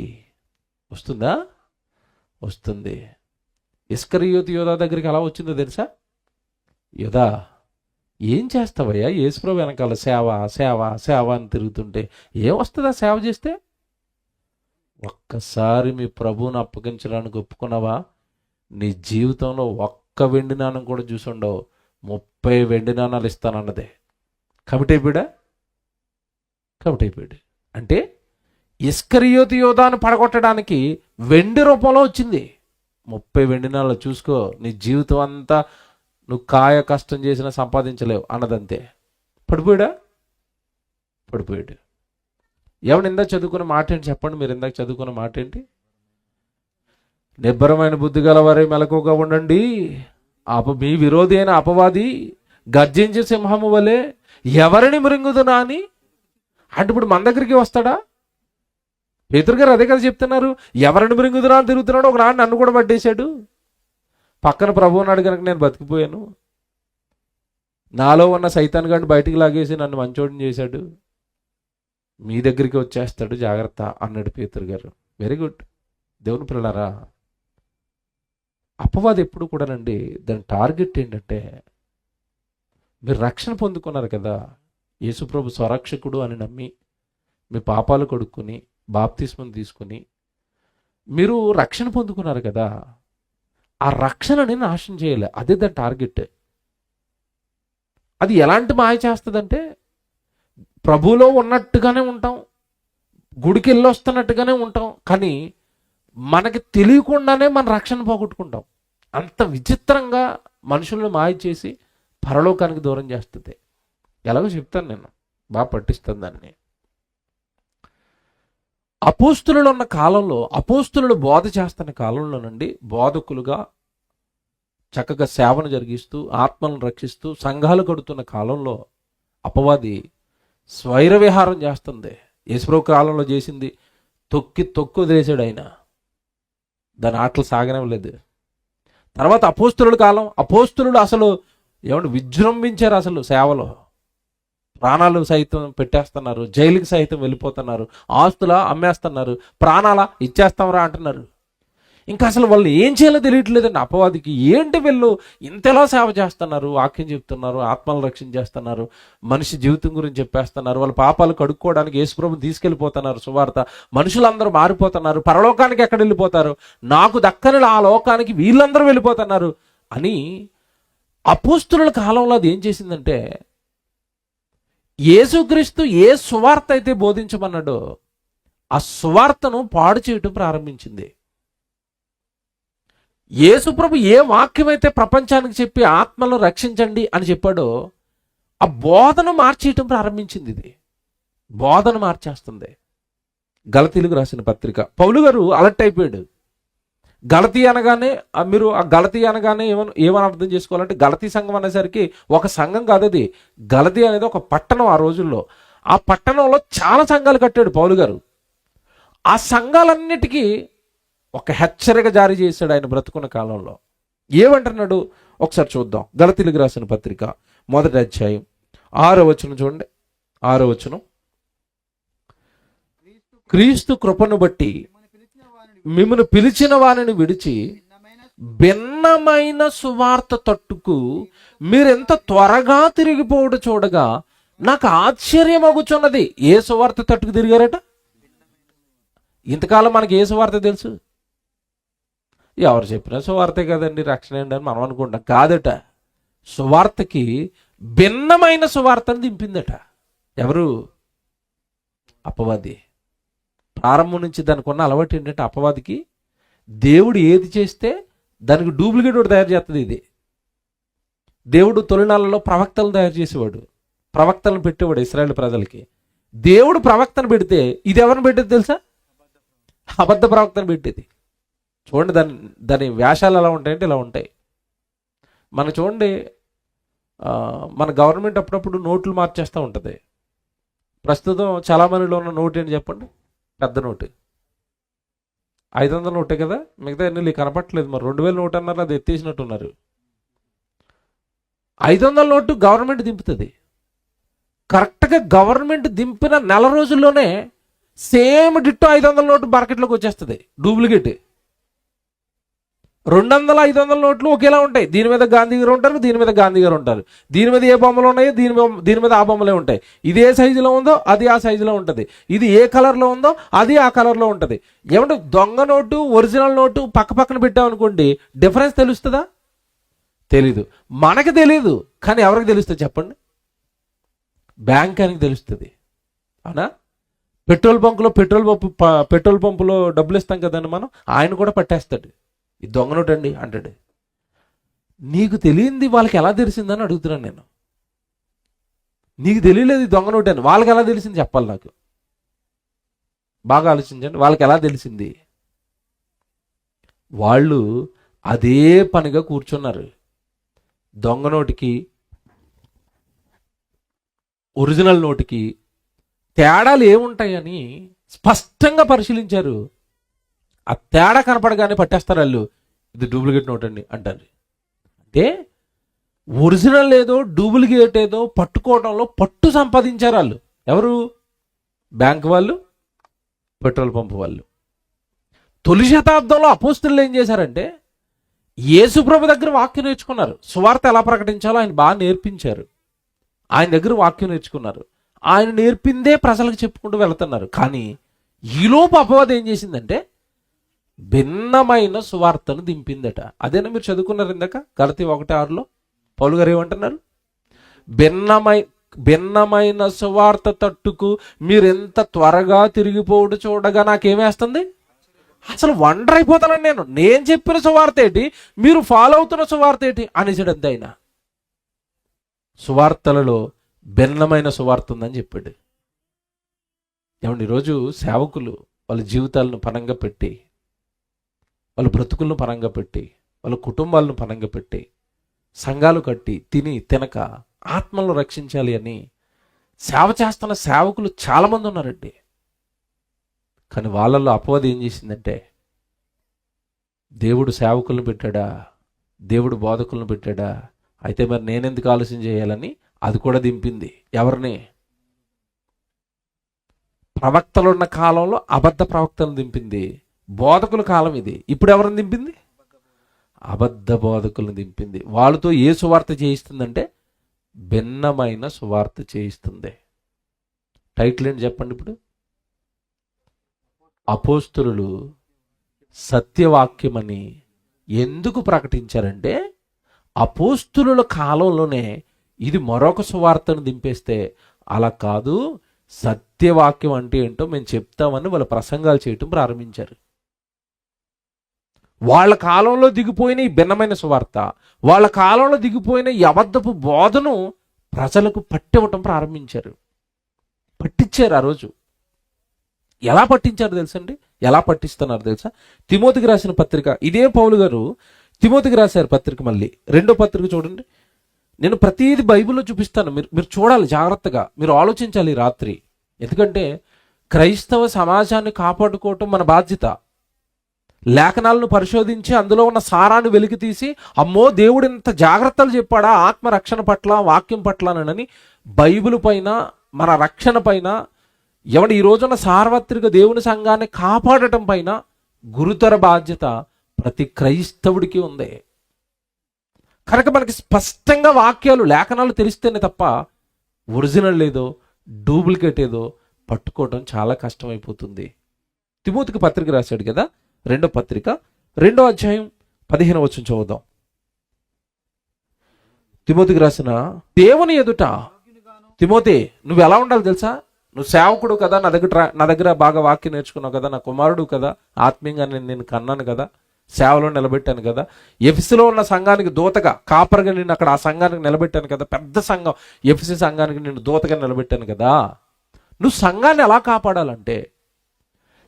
[SPEAKER 8] వస్తుందా? వస్తుంది. ఇస్కరియోతు యోధా దగ్గరికి ఎలా వచ్చిందో తెలుసా? యోధా ఏం చేస్తావయ్యా యేసుప్రభు వెనకాల సేవ సేవ సేవ అని తిరుగుతుంటే ఏమొస్తుందా సేవ చేస్తే? ఒక్కసారి మీ ప్రభువుని అప్పగించడానికి ఒప్పుకున్నావా, నీ జీవితంలో ఒక్క వెండి నాణం కూడా చూసి ఉండవు, 30 వెండి నాణాలు ఇస్తానన్నదే. కమిటీ అయిపోయాడు. అంటే ఇస్కరియోతు యోధాను పడగొట్టడానికి వెండి రూపంలో వచ్చింది. 30 వెండి నాణాలు చూసుకో, నీ జీవితం అంతా నువ్వు కాయ కష్టం చేసినా సంపాదించలేవు అన్నదంతే. పడిపోయాడు. ఎవడు ఇందాక చదువుకున్న మాట ఏంటి చెప్పండి? మీరు ఇందాక చదువుకున్న మాట ఏంటి? నిబ్బరమైన బుద్ధి గల వారే మెలకువగా ఉండండి, మీ విరోధి అయిన అపవాది గర్జించే సింహము వలె ఎవరిని మృంగుదునా అని. అంటే ఇప్పుడు మన దగ్గరికి వస్తాడా? పేతురు గారు అదే కదా చెప్తున్నారు, ఎవరిని మృంగుదునా అని తిరుగుతున్నాడు. ఒక నాడు నన్ను కూడా పట్టేశాడు. పక్కన ప్రభు ఉన్నాడు కనుక నేను బతికిపోయాను. నాలో ఉన్న సైతాన్ గాడిని బయటికి లాగేసి నన్ను మంచోడిని చేశాడు. మీ దగ్గరికి వచ్చేస్తాడు, జాగ్రత్త అన్నాడు పేతురు గారు. Very good. దేవుని పిల్లలారా, అపవాది ఎప్పుడు కూడానండి దాని టార్గెట్ ఏంటంటే, మీరు రక్షణ పొందుకున్నారు కదా, యేసుప్రభు స్వరక్షకుడు అని నమ్మి మీ పాపాలు కడుక్కుని బాప్తిస్మం తీసుకుని మీరు రక్షణ పొందుకున్నారు కదా, ఆ రక్షణని నాశనం చేయాలి. అదే దాని టార్గెట్. అది ఎలాంటి మాయ చేస్తుందంటే, ప్రభువులో ఉన్నట్టుగానే ఉంటాం, గుడికి వెళ్ళి వస్తున్నట్టుగానే ఉంటాం, కానీ మనకి తెలియకుండానే మన రక్షణ పోగొట్టుకుంటాం. అంత విచిత్రంగా మనుషులను మాయ చేసి పరలోకానికి దూరం చేస్తుంది. ఎలాగో చెప్తాను, నేను బాగా పట్టిస్తాను దాన్ని. అపోస్తులు ఉన్న కాలంలో, అపోస్తులు బోధ చేస్తున్న కాలంలో నుండి బోధకులుగా చక్కగా సేవను జరిగిస్తూ ఆత్మలను రక్షిస్తూ సంఘాలు కడుతున్న కాలంలో అపవాది స్వైర విహారం చేస్తుంది. యేసుప్రభు కాలంలో చేసింది తొక్కి వదిలేశాడు ఆయన. దాని ఆటలు సాగనివ్వలేదు. తర్వాత అపోస్తుల కాలం, అపోస్తులు అసలు విజృంభించారు. అసలు సేవలో ప్రాణాలు సైతం పెట్టేస్తున్నారు, జైలుకి సైతం వెళ్ళిపోతున్నారు, ఆస్తుల అమ్మేస్తున్నారు, ప్రాణాల ఇచ్చేస్తాంరా అంటున్నారు. ఇంకా అసలు వాళ్ళు ఏం చేయాలో తెలియట్లేదండి అపవాదికి. ఏంటి వీళ్ళు ఇంతలా సేవ చేస్తున్నారు, వాక్యం చెప్తున్నారు, ఆత్మలను రక్షించేస్తున్నారు, మనిషి జీవితం గురించి చెప్పేస్తున్నారు, వాళ్ళ పాపాలు కడుక్కోవడానికి యేసుప్రభుని తీసుకెళ్ళిపోతున్నారు సువార్త, మనుషులందరూ మారిపోతున్నారు, పరలోకానికి ఎక్కడ వెళ్ళిపోతారు, నాకు దక్కని ఆ లోకానికి వీళ్ళందరూ వెళ్ళిపోతున్నారు అని అపోస్తుల కాలంలో అది ఏం చేసిందంటే, యేసుక్రీస్తు ఏ సువార్త అయితే బోధించమన్నాడో ఆ సువార్తను పాడు చేయటం ప్రారంభించింది. యేసుప్రభు ఏ వాక్యం అయితే ప్రపంచానికి చెప్పి ఆత్మలను రక్షించండి అని చెప్పాడో ఆ బోధను మార్చేయటం ప్రారంభించింది. ఇది బోధన మార్చేస్తుంది. గలతీలకు రాసిన పత్రిక, పౌలు గారు అలర్ట్ అయిపోయాడు. గలతీ అనగానే మీరు ఆ గలతీ అనగానే ఏమని అర్థం చేసుకోవాలంటే, గలతీ సంఘం అనేసరికి ఒక సంఘం కాదు అది. గలతీ అనేది ఒక పట్టణం ఆ రోజుల్లో. ఆ పట్టణంలో చాలా సంఘాలు కట్టాడు పౌలు గారు. ఆ సంఘాలన్నిటికీ ఒక హెచ్చరిక జారీ చేశాడు ఆయన బ్రతుకున్న కాలంలో. ఏమంటున్నాడు ఒకసారి చూద్దాం. గలతీలకు రాసిన పత్రిక 1వ అధ్యాయం 6వ వచనం చూడండి. 6వ వచనం, క్రీస్తు కృపను బట్టి మిమ్మల్ని పిలిచిన వారిని విడిచి భిన్నమైన సువార్త తట్టుకు మీరెంత త్వరగా తిరిగిపోవడం చూడగా నాకు ఆశ్చర్యమగుచున్నది. ఏ సువార్త తట్టుకు తిరిగారట? ఇంతకాలం మనకి ఏ సువార్త తెలుసు? ఎవరు చెప్పినా సువార్తే కదండి రక్షణ ఏంటి అని మనం అనుకుంటాం. కాదట, సువార్తకి భిన్నమైన సువార్తను దింపిందట. ఎవరు? అపవాది. ప్రారంభం నుంచి దానికి ఉన్న అలవాటు ఏంటంటే, అపవాదికి దేవుడు ఏది చేస్తే దానికి డూప్లికేట్ ఒకటి తయారు చేస్తుంది. ఇది దేవుడు తొలినాళ్ళలో ప్రవక్తలను తయారు చేసేవాడు, ప్రవక్తలను పెట్టేవాడు ఇశ్రాయేలు ప్రజలకి. దేవుడు ప్రవక్తను పెడితే ఇది ఎవరిని పెట్టేది తెలుసా? అబద్ధ ప్రవక్తను పెట్టేది. చూడండి దాని వేషాలు ఎలా ఉంటాయంటే ఇలా ఉంటాయి. మన చూడండి, మన గవర్నమెంట్ అప్పుడప్పుడు నోట్లు మార్చేస్తూ ఉంటుంది. ప్రస్తుతం చాలామందిలో ఉన్న నోటు ఏంటి చెప్పండి? పెద్ద నోటు 500 నోటే కదా, మిగతా ఎన్ని కనపట్లేదు. మరి 2000 నోటు అన్నారు, అది ఎత్తేసినట్టున్నారు. 500 నోటు గవర్నమెంట్ దింపుతుంది. కరెక్ట్గా గవర్నమెంట్ దింపిన నెల రోజుల్లోనే సేమ్ డిట్టో 500 నోటు మార్కెట్లోకి వచ్చేస్తుంది, డూప్లికేట్. 200, 500 నోట్లు ఒకేలా ఉంటాయి. దీని మీద గాంధీ గారు ఉంటారు, దీని మీద గాంధీ గారు ఉంటారు. దీని మీద ఏ బొమ్మలు ఉన్నాయో దీని మీద ఆ బొమ్మలే ఉంటాయి. ఇది ఏ సైజులో ఉందో అది ఆ సైజులో ఉంటుంది. ఇది ఏ కలర్లో ఉందో అది ఆ కలర్లో ఉంటుంది. ఏమంటే దొంగ నోటు ఒరిజినల్ నోటు పక్క పక్కన పెట్టామనుకోండి, డిఫరెన్స్ తెలుస్తుందా? తెలీదు. మనకి తెలీదు, కానీ ఎవరికి తెలుస్తుంది చెప్పండి? బ్యాంకానికి తెలుస్తుంది. అవునా? పెట్రోల్ పంపులో డబ్బులు ఇస్తాం కదండి మనం, ఆయన కూడా పట్టేస్తాడు. ఈ దొంగ నోటు అండి అంటాడు. నీకు తెలియంది వాళ్ళకి ఎలా తెలిసిందని అడుగుతున్నాను నేను. నీకు తెలియలేదు ఈ దొంగ నోటు అని, వాళ్ళకి ఎలా తెలిసింది చెప్పాలి నాకు. బాగా ఆలోచించండి, వాళ్ళకి ఎలా తెలిసింది? వాళ్ళు అదే పనిగా కూర్చున్నారు. దొంగ నోటికి ఒరిజినల్ నోటికి తేడాలు ఏముంటాయని స్పష్టంగా పరిశీలించారు. ఆ తేడా కనపడగానే పట్టేస్తారు వాళ్ళు. ఇది డూప్లికేట్ నోట్ అండి అంటారు. అంటే ఒరిజినల్ ఏదో డూప్లికేట్ ఏదో పట్టుకోవడంలో పట్టు సంపాదించారు వాళ్ళు. ఎవరు? బ్యాంక్ వాళ్ళు, పెట్రోల్ పంప్ వాళ్ళు. తొలి శతాబ్దంలో అపోస్తులు ఏం చేశారంటే, యేసుప్రభు దగ్గర వాక్యం నేర్చుకున్నారు. సువార్త ఎలా ప్రకటించాలో ఆయన బాగా నేర్పించారు. ఆయన దగ్గర వాక్యం నేర్చుకున్నారు. ఆయన నేర్పిందే ప్రజలకు చెప్పుకుంటూ వెళుతున్నారు. కానీ ఈలోపు అపవాదం ఏం చేసిందంటే, భిన్నమైన సువార్తను దింపిందట. అదేనా మీరు చదువుకున్నారు ఇందాక గలతీ 1:6లో పౌలు గారు ఏమంటున్నారు? భిన్నమైన సువార్త తట్టుకు మీరెంత త్వరగా తిరిగిపోవడం చూడగా నాకేమేస్తుంది? అసలు వండర్ అయిపోతానండి నేను చెప్పిన సువార్త ఏంటి, మీరు ఫాలో అవుతున్న సువార్త ఏంటి అనేసాడు అంతే. ఆయన సువార్తలలో భిన్నమైన సువార్త ఉందని చెప్పాడు. ఏమండి, ఈరోజు సేవకులు వాళ్ళ జీవితాలను పణంగా పెట్టి, వాళ్ళ బ్రతుకులను పణంగా పెట్టి, వాళ్ళ కుటుంబాలను పణంగా పెట్టి, సంఘాలు కట్టి తిని తినక ఆత్మలను రక్షించాలి అని సేవ చేస్తున్న సేవకులు చాలామంది ఉన్నారండి. కానీ వాళ్ళల్లో అపవాది ఏం చేసిందంటే, దేవుడు సేవకులను పెట్టాడా, దేవుడు బోధకులను పెట్టాడా, అయితే మరి నేనెందుకు ఆలోచన చేయాలని అది కూడా దింపింది. ఎవరిని? ప్రవక్తలున్న కాలంలో అబద్ధ ప్రవక్తలను దింపింది. బోధకుల కాలం ఇది. ఇప్పుడు ఎవరిని దింపింది? అబద్ధ బోధకులను దింపింది. వాళ్ళతో ఏ సువార్త చేయిస్తుందంటే భిన్నమైన సువార్త చేయిస్తుంది. టైటిల్ ఏంటి చెప్పండి ఇప్పుడు? అపోస్తలులు సత్యవాక్యమని ఎందుకు ప్రకటించారంటే, అపోస్తలుల కాలంలోనే ఇది మరొక సువార్తను దింపేస్తే, అలా కాదు, సత్యవాక్యం అంటే ఏంటో మేము చెప్తామని వాళ్ళ ప్రసంగాలు చేయటం ప్రారంభించారు. వాళ్ళ కాలంలో దిగిపోయిన ఈ భిన్నమైన సువార్త, వాళ్ళ కాలంలో దిగిపోయిన ఈ అబద్ధపు బోధను ప్రజలకు పట్టివ్వటం ప్రారంభించారు. పట్టించారు. ఆ రోజు ఎలా పట్టించారు తెలుసండి? ఎలా పట్టిస్తున్నారు తెలుసా? తిమోతికి రాసిన పత్రిక, ఇదే పౌలు గారు తిమోతికి రాశారు పత్రిక. మళ్ళీ 2వ పత్రిక చూడండి. నేను ప్రతిదీ బైబిల్లో చూపిస్తాను, మీరు చూడాలి జాగ్రత్తగా, మీరు ఆలోచించాలి రాత్రి. ఎందుకంటే క్రైస్తవ సమాజాన్ని కాపాడుకోవటం మన బాధ్యత. లేఖనాలను పరిశోధించి అందులో ఉన్న సారాన్ని వెలికి తీసి, అమ్మో దేవుడు ఇంత జాగ్రత్తలు చెప్పాడా ఆత్మరక్షణ పట్ల, వాక్యం పట్లనని బైబిల్ పైన, మన రక్షణ పైన, ఈ రోజున సార్వత్రిక దేవుని సంఘాన్ని కాపాడటం పైన గురుతర బాధ్యత ప్రతి క్రైస్తవుడికి ఉంది. కనుక మనకి స్పష్టంగా వాక్యాలు, లేఖనాలు తెలిస్తేనే తప్ప ఒరిజినల్ ఏదో డూప్లికేట్ ఏదో పట్టుకోవడం చాలా కష్టమైపోతుంది. తిమోతికి పత్రిక రాశాడు కదా, 2వ పత్రిక 2వ అధ్యాయం 15వ వచనం చదువుదాం. తిమోతికి రాసిన, దేవుని ఎదుట తిమోతి నువ్వు ఎలా ఉండాలి తెలుసా? నువ్వు సేవకుడు కదా, నా దగ్గర బాగా వాక్యం నేర్చుకున్నావు కదా, నా కుమారుడు కదా, ఆత్మీయంగా నేను కన్నాను కదా, సేవలో నిలబెట్టాను కదా, ఎఫెసులో ఉన్న సంఘానికి దూతగా, కాపర్గా నేను అక్కడ ఆ సంఘానికి నిలబెట్టాను కదా, పెద్ద సంఘం ఎఫెసు సంఘానికి నేను దూతగా నిలబెట్టాను కదా. నువ్వు సంఘాన్ని ఎలా కాపాడాలంటే,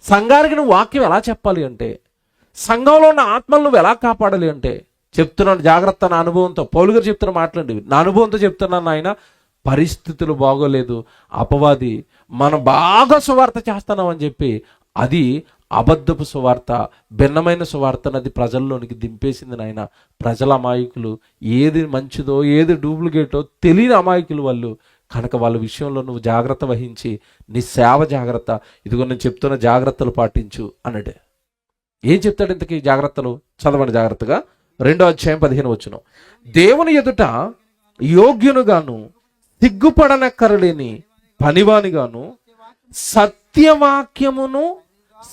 [SPEAKER 8] సంఘానికి నువ్వు వాక్యం ఎలా చెప్పాలి అంటే, సంఘంలో ఉన్న ఆత్మలు నువ్వు ఎలా కాపాడాలి అంటే చెప్తున్నాను జాగ్రత్త. నా అనుభవంతో, పౌలు గారు చెప్తున్న మాట్లాడండి, నా అనుభవంతో చెప్తున్నాను ఆయన. పరిస్థితులు బాగోలేదు, అపవాది మనం బాగా సువార్త చేస్తున్నామని చెప్పి అది అబద్ధపు సువార్త, భిన్నమైన సువార్తను అది ప్రజల్లోనికి దింపేసింది నాయన. ప్రజల అమాయకులు, ఏది మంచిదో ఏది డూప్లికేటో తెలియని అమాయకులు వాళ్ళు. కనుక వాళ్ళ విషయంలో నువ్వు జాగ్రత్త వహించి నీ సేవ జాగ్రత్త, ఇదిగో నేను చెప్తున్న జాగ్రత్తలు పాటించు అన్నాడు. ఏం చెప్తాడు ఇంతకీ జాగ్రత్తలు? చదవండి జాగ్రత్తగా. 2వ అధ్యాయం 15వ వచనం. దేవుని ఎదుట యోగ్యునుగాను, సిగ్గుపడనక్కరలేని పనివానిగాను, సత్యవాక్యమును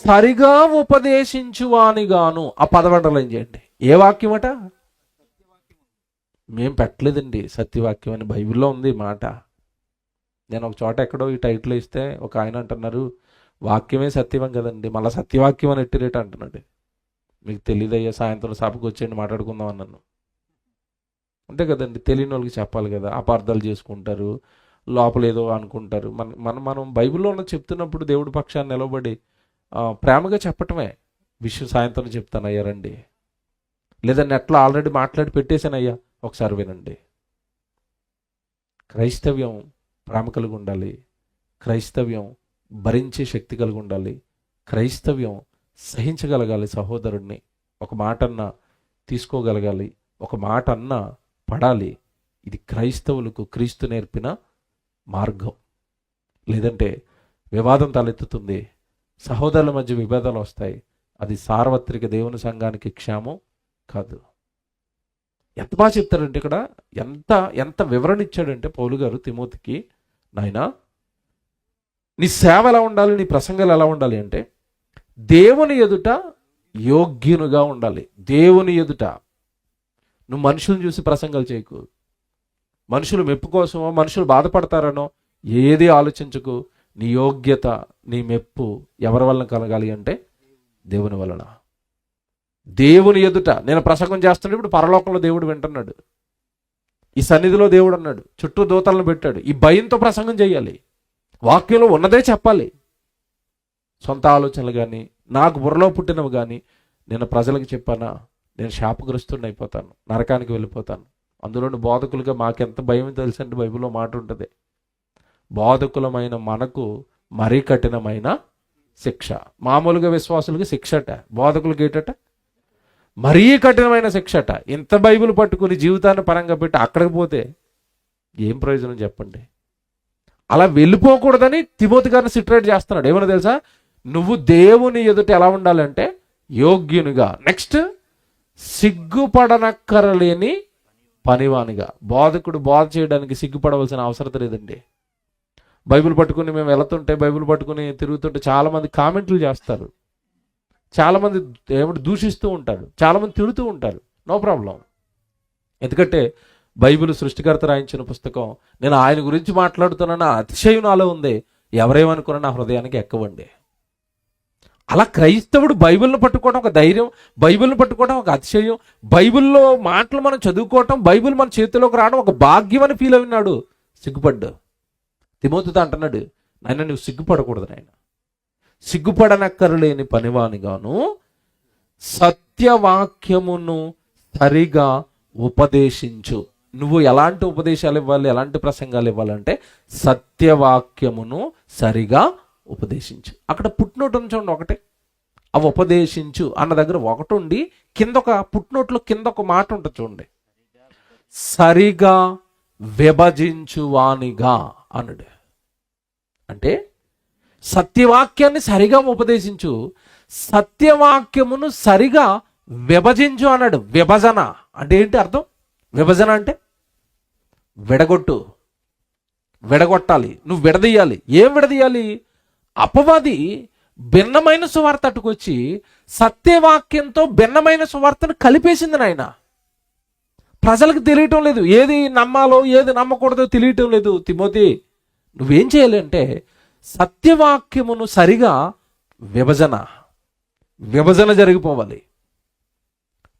[SPEAKER 8] సరిగా ఉపదేశించువానిగాను. ఆ పదవండలం చేయండి. ఏ వాక్యం అట? మేం పెట్టలేదండి, సత్యవాక్యం అని బైబిల్లో ఉంది మాట. నేను ఒక చోట ఎక్కడో ఈ టైటిల్ ఇస్తే ఒక ఆయన అంటున్నారు, వాక్యమే సత్యం కదండి, మళ్ళీ సత్యవాక్యం అని ఎట్టిరేట అంటున్నాడు. మీకు తెలియదయ్యా, సాయంత్రం సభకు వచ్చేయండి మాట్లాడుకుందాం అన్నాను. అంతే కదండి, తెలియని వాళ్ళకి చెప్పాలి కదా. అపార్థాలు చేసుకుంటారు, లోపల ఏదో అనుకుంటారు. మనం బైబిల్లో ఉన్న చెప్తున్నప్పుడు దేవుడి పక్షాన్ని నిలబడి ప్రేమగా చెప్పటమే. విషయం సాయంత్రం చెప్తాను అయ్యా రండి, లేదా నెట్లో ఆల్రెడీ మాట్లాడి పెట్టేశాను అయ్యా ఒకసారి వినండి. క్రైస్తవ్యం ప్రేమ కలిగి ఉండాలి, క్రైస్తవ్యం భరించే శక్తి కలిగి ఉండాలి, క్రైస్తవ్యం సహించగలగాలి. సహోదరుడిని ఒక మాట అన్నా తీసుకోగలగాలి, ఒక మాట అన్నా పడాలి. ఇది క్రైస్తవులకు క్రీస్తు నేర్పిన మార్గం. లేదంటే వివాదం తలెత్తుతుంది, సహోదరుల మధ్య విభేదాలు వస్తాయి. అది సార్వత్రిక దేవుని సంఘానికి క్షేమం కాదు. ఎంత బాగా చెప్తారంటే ఇక్కడ, ఎంత వివరణ ఇచ్చాడంటే పౌలు గారు తిమోతికి, నాయనా నీ సేవ ఎలా ఉండాలి, నీ ప్రసంగాలు ఎలా ఉండాలి అంటే దేవుని ఎదుట యోగ్యునుగా ఉండాలి. దేవుని ఎదుట నువ్వు మనుషులను చూసి ప్రసంగాలు చేయకు, మనుషులు మెప్పు కోసమో మనుషులు బాధపడతారనో ఏది ఆలోచించకు. నీ యోగ్యత, నీ మెప్పు ఎవరి వల్ల కలగాలి అంటే దేవుని వలన. దేవుని ఎదుట నేను ప్రసంగం చేస్తుంటే ఇప్పుడు పరలోకంలో దేవుడు వింటున్నాడు, ఈ సన్నిధిలో దేవుడు అన్నాడు, చుట్టూ దూతలను పెట్టాడు. ఈ భయంతో ప్రసంగం చేయాలి, వాక్యంలో ఉన్నదే చెప్పాలి. సొంత ఆలోచనలు కానీ నాకు బుర్రలో పుట్టినవి కానీ నేను ప్రజలకు చెప్పానా, నేను శాపగ్రస్తుడిని అయిపోతాను, నరకానికి వెళ్ళిపోతాను. అందులోని బోధకులుగా మాకెంత భయం తెలుసండి, బైబిల్లో మాట ఉంటుంది, బోధకులమైన మనకు మరీ కఠినమైన శిక్ష. మామూలుగా విశ్వాసులకి శిక్షట, బోధకులకి ఏంటట మరీ కఠినమైన శిక్షట. ఇంత బైబిల్ పట్టుకుని జీవితాన్ని పరంగా పెట్టి అక్కడికి పోతే ఏం ప్రయోజనం చెప్పండి. అలా వెళ్ళిపోకూడదని తిమోతి గారిని సిట్రేట్ చేస్తున్నాడు. ఏమన్నా తెలుసా, నువ్వు దేవుని ఎదుట ఎలా ఉండాలంటే యోగ్యునిగా, నెక్స్ట్ సిగ్గుపడనక్కరలేని పనివానిగా. బోధకుడు బోధ చేయడానికి సిగ్గుపడవలసిన అవసరం లేదండి. బైబిల్ పట్టుకుని మేము వెళుతుంటే, బైబిల్ పట్టుకుని తిరుగుతుంటే చాలామంది కామెంట్లు చేస్తారు, చాలామంది ఏమిటి దూషిస్తూ ఉంటారు, చాలామంది తిడుతూ ఉంటారు. నో ప్రాబ్లం, ఎందుకంటే బైబిల్ సృష్టికర్త రాయించిన పుస్తకం. నేను ఆయన గురించి మాట్లాడుతున్నా అతిశయం నాలో ఉంది, ఎవరేమనుకున్నా నా హృదయానికి ఎక్కవండి. అలా క్రైస్తవుడు బైబిల్ని పట్టుకోవడం ఒక ధైర్యం, బైబిల్ని పట్టుకోవడం ఒక అతిశయం, బైబిల్లో మాటలు మనం చదువుకోవటం, బైబిల్ మన చేతిలోకి రావడం ఒక భాగ్యం అని ఫీల్ అయినాడు. సిగ్గుపడ్డు. తిమోతితో అంటున్నాడు, నాయన నువ్వు సిగ్గుపడకూడదు, నాయన సిగ్గుపడనక్కరలేని పనివానిగాను సత్యవాక్యమును సరిగా ఉపదేశించు. నువ్వు ఎలాంటి ఉపదేశాలు ఇవ్వాలి, ఎలాంటి ప్రసంగాలు ఇవ్వాలంటే సత్యవాక్యమును సరిగా ఉపదేశించు. అక్కడ పుట్నోట్ చూడండి ఒకటే, అవి ఉపదేశించు అన్న దగ్గర ఒకటి ఉండి కింద ఒక పుట్నోట్లో కింద ఒక మాట ఉంటుంది చూడండి, సరిగా విభజించువానిగా అన్నాడు. అంటే సత్యవాక్యాన్ని సరిగా ఉపదేశించు, సత్యవాక్యమును సరిగా విభజించు అన్నాడు. విభజన అంటే ఏంటి అర్థం? విభజన అంటే విడగొట్టాలి, నువ్వు విడదీయాలి. ఏం విడదీయాలి? అపవాది భిన్నమైన సువార్త అట్టుకొచ్చి సత్యవాక్యంతో భిన్నమైన సువార్తను కలిపేసింది నాయన. ప్రజలకు తెలియటం లేదు, ఏది నమ్మాలో ఏది నమ్మకూడదో తెలియటం లేదు. తిమోతి నువ్వేం చేయాలి అంటే సత్యవాక్యమును సరిగా విభజన జరిగిపోవాలి.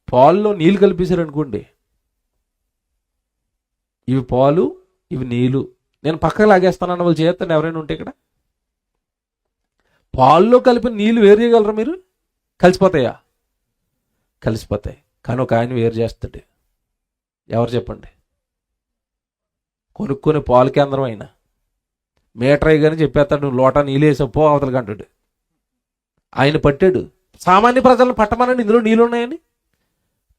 [SPEAKER 8] పాల్లో నీళ్ళు కలిపేశారు అనుకోండి, ఇవి పాలు ఇవి నీళ్ళు, నేను పక్కకు లాగేస్తానన్న వాళ్ళు చేస్తాను ఎవరైనా ఉంటే ఇక్కడ. పాల్లో కలిపిన నీళ్ళు వేరు చేయగలరా మీరు? కలిసిపోతాయా? కలిసిపోతాయి. కానీ ఒక ఆయన వేరు చేస్తాడు. ఎవరు చెప్పండి? కొనుక్కొని పాలు కేంద్రం అయినా మీటర్ అయ్యగానే చెప్పేస్తాడు, నువ్వు లోటా నీళ్ళు వేసావు పో అవతలకి అంటాడు. ఆయన పట్టాడు. సామాన్య ప్రజలను పట్టమనండి, ఇందులో నీళ్ళు ఉన్నాయని.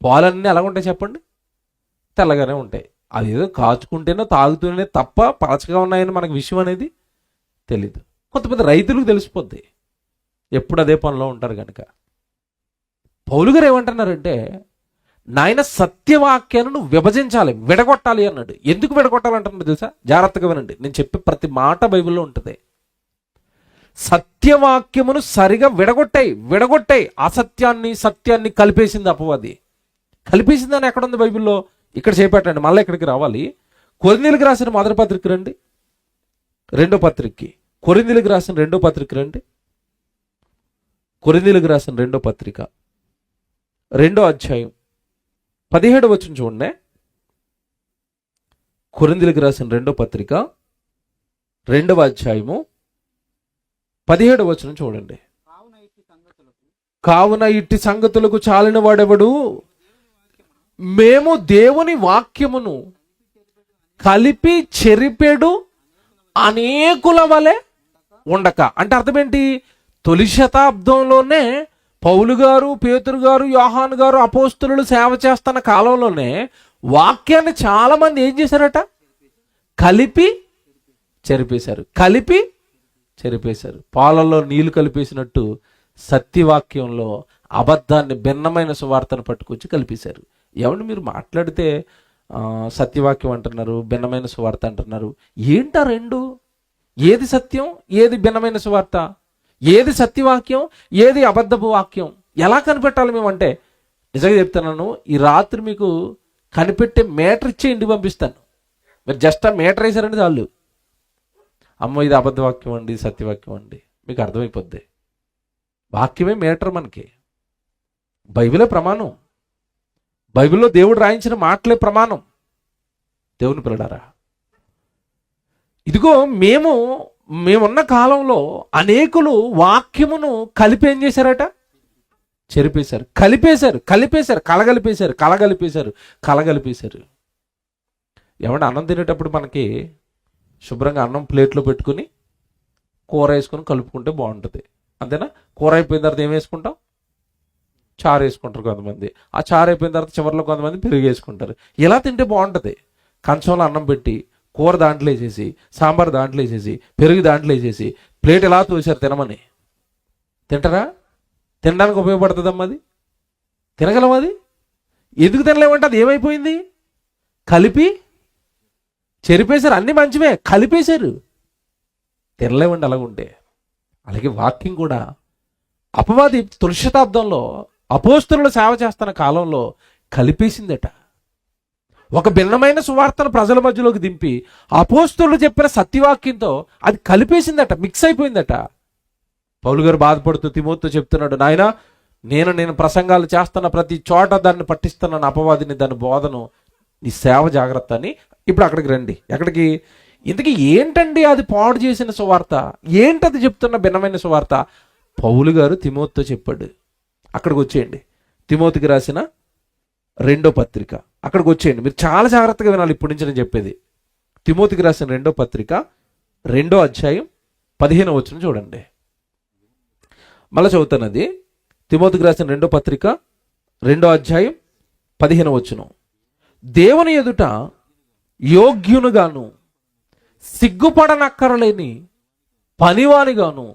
[SPEAKER 8] పాలన్నీ ఎలా ఉంటాయి చెప్పండి? తెల్లగానే ఉంటాయి. అది ఏదో కాచుకుంటేనే తాగుతూనే తప్ప పలచగా ఉన్నాయని మనకు విషయం అనేది తెలీదు. కొంతమంది రైతులకు తెలిసిపోద్ది, ఎప్పుడు అదే పనిలో ఉంటారు కనుక. పౌలు గారు ఏమంటున్నారంటే, నాయన సత్యవాక్యాన్ని విభజించాలి, విడగొట్టాలి అన్నాడు. ఎందుకు విడగొట్టాలంటున్నాడు తెలుసా? జాగ్రత్తగా వినండి, నేను చెప్పే ప్రతి మాట బైబిల్లో ఉంటుంది. సత్యవాక్యమును సరిగా విడగొట్టాయి. అసత్యాన్ని సత్యాన్ని కలిపేసింది అపవాది. కలిపేసిందని ఎక్కడుంది బైబిల్లో? ఇక్కడ చేపట్టండి, మళ్ళీ ఇక్కడికి రావాలి. కొరింథీయులకు రాసిన మొదటి పత్రిక రండి, రెండో పత్రికకి. కొరింథీయులకు రాసిన రెండో పత్రిక రండి. కొరింథీయులకు రాసిన రెండో పత్రిక 2వ అధ్యాయం 17వ వచనం చూడండి. కొరింథీయులకు రాసిన రెండో పత్రిక 2వ అధ్యాయము 17వ వచనం చూడండి. కావున ఇట్టి సంగతులకు చాలిన వాడెవడు? మేము దేవుని వాక్యమును కలిపి చెరిపెడు అనేకుల వలె ఉండక. అంటే అర్థం ఏంటి? తొలి శతాబ్దంలోనే పౌలు గారు, పేతురు గారు, యోహాను గారు అపోస్తులు సేవ చేస్తున్న కాలంలోనే వాక్యాన్ని చాలా మంది ఏం చేశారట? కలిపి చెరిపేశారు. పాలల్లో నీళ్లు కలిపేసినట్టు సత్యవాక్యంలో అబద్ధాన్ని, భిన్నమైన సువార్తను పట్టుకొచ్చి కలిపేశారు. ఏమంటే మీరు మాట్లాడితే సత్యవాక్యం అంటున్నారు, భిన్నమైన సువార్త అంటున్నారు. ఏంటా రెండు? ఏది సత్యం, ఏది భిన్నమైన సువార్త? ఏది సత్యవాక్యం, ఏది అబద్ధపు వాక్యం? ఎలా కనిపెట్టాలి మేమంటే? నిజంగా చెప్తున్నాను, ఈ రాత్రి మీకు కనిపెట్టే మీటర్ ఇచ్చి ఇంటికి పంపిస్తాను. మీరు జస్ట్ ఆ మీటర్ వేసారండి చాలు. అమ్మ ఇది అబద్ధవాక్యం అండి, సత్యవాక్యం అండి, మీకు అర్థమైపోద్ది. వాక్యమే మీటర్ మనకి. బైబిలే ప్రమాణం. బైబిల్లో దేవుడు రాయించిన మాటలే ప్రమాణం. దేవుని పిల్లలారా, ఇదిగో మేమున్న కాలంలో అనేకులు వాక్యమును కలిపి ఏం చేశారట? చెరిపేశారు, కలగలిపేశారు. ఏమంటే అన్నం తినేటప్పుడు మనకి శుభ్రంగా అన్నం ప్లేట్లో పెట్టుకుని కూర వేసుకొని కలుపుకుంటే బాగుంటుంది, అంతేనా? కూర అయిపోయిన తర్వాత ఏం వేసుకుంటాం? చారు వేసుకుంటారు కొంతమంది. ఆ చారు అయిపోయిన తర్వాత చివరిలో కొంతమంది పెరుగు వేసుకుంటారు. ఇలా తింటే బాగుంటుంది. కంచంలో అన్నం పెట్టి కూర దాంట్లో వేసేసి, సాంబార్ దాంట్లో వేసేసి, పెరుగు దాంట్లో వేసేసి ప్లేట్ ఎలా తోసారు తినమని. తింటారా? తినడానికి ఉపయోగపడుతుందమ్మా అది? తినగలం అది? ఎందుకు తినలేమంటే అది ఏమైపోయింది? కలిపి చెరిపేశారు. అన్ని మంచివే, కలిపేశారు. తినలేమండి అలాగుంటే. అలాగే వాక్యం కూడా అపవాది తొలి శతాబ్దంలో అపోస్తలుల సేవ చేస్తున్న కాలంలో కలిపేసిందట. ఒక భిన్నమైన సువార్తను ప్రజల మధ్యలోకి దింపి అపోస్తలులు చెప్పిన సత్యవాక్యంతో అది కలిపేసిందట, మిక్స్ అయిపోయిందట. పౌలు గారు బాధపడుతూ తిమోతితో చెప్తున్నాడు, నాయనా నేను ప్రసంగాలు చేస్తున్న ప్రతి చోట దాన్ని పట్టిస్తున్నాను, అపవాదిని, దాని బోధను, నీ సేవ జాగ్రత్త అని. ఇప్పుడు అక్కడికి రండి. ఎక్కడికి? ఇంతకీ ఏంటండి అది పాడు చేసిన సువార్త? ఏంటది చెప్తున్న భిన్నమైన సువార్త? పౌలు గారు తిమోతితో చెప్పాడు. అక్కడికి వచ్చేయండి. తిమోతికి రాసిన 2వ పత్రిక, అక్కడికి వచ్చేయండి. మీరు చాలా జాగ్రత్తగా వినాలి ఇప్పటి నుంచి నేను చెప్పేది. తిమోతికి రాసిన 2వ పత్రిక 2వ అధ్యాయం 15వ వచనం చూడండి. మళ్ళీ చదువుతానది. తిమోతికి రాసిన 2వ పత్రిక 2వ అధ్యాయం 15వ వచనం. దేవుని ఎదుట యోగ్యునుగాను సిగ్గుపడనక్కరలేని పనివానిగాను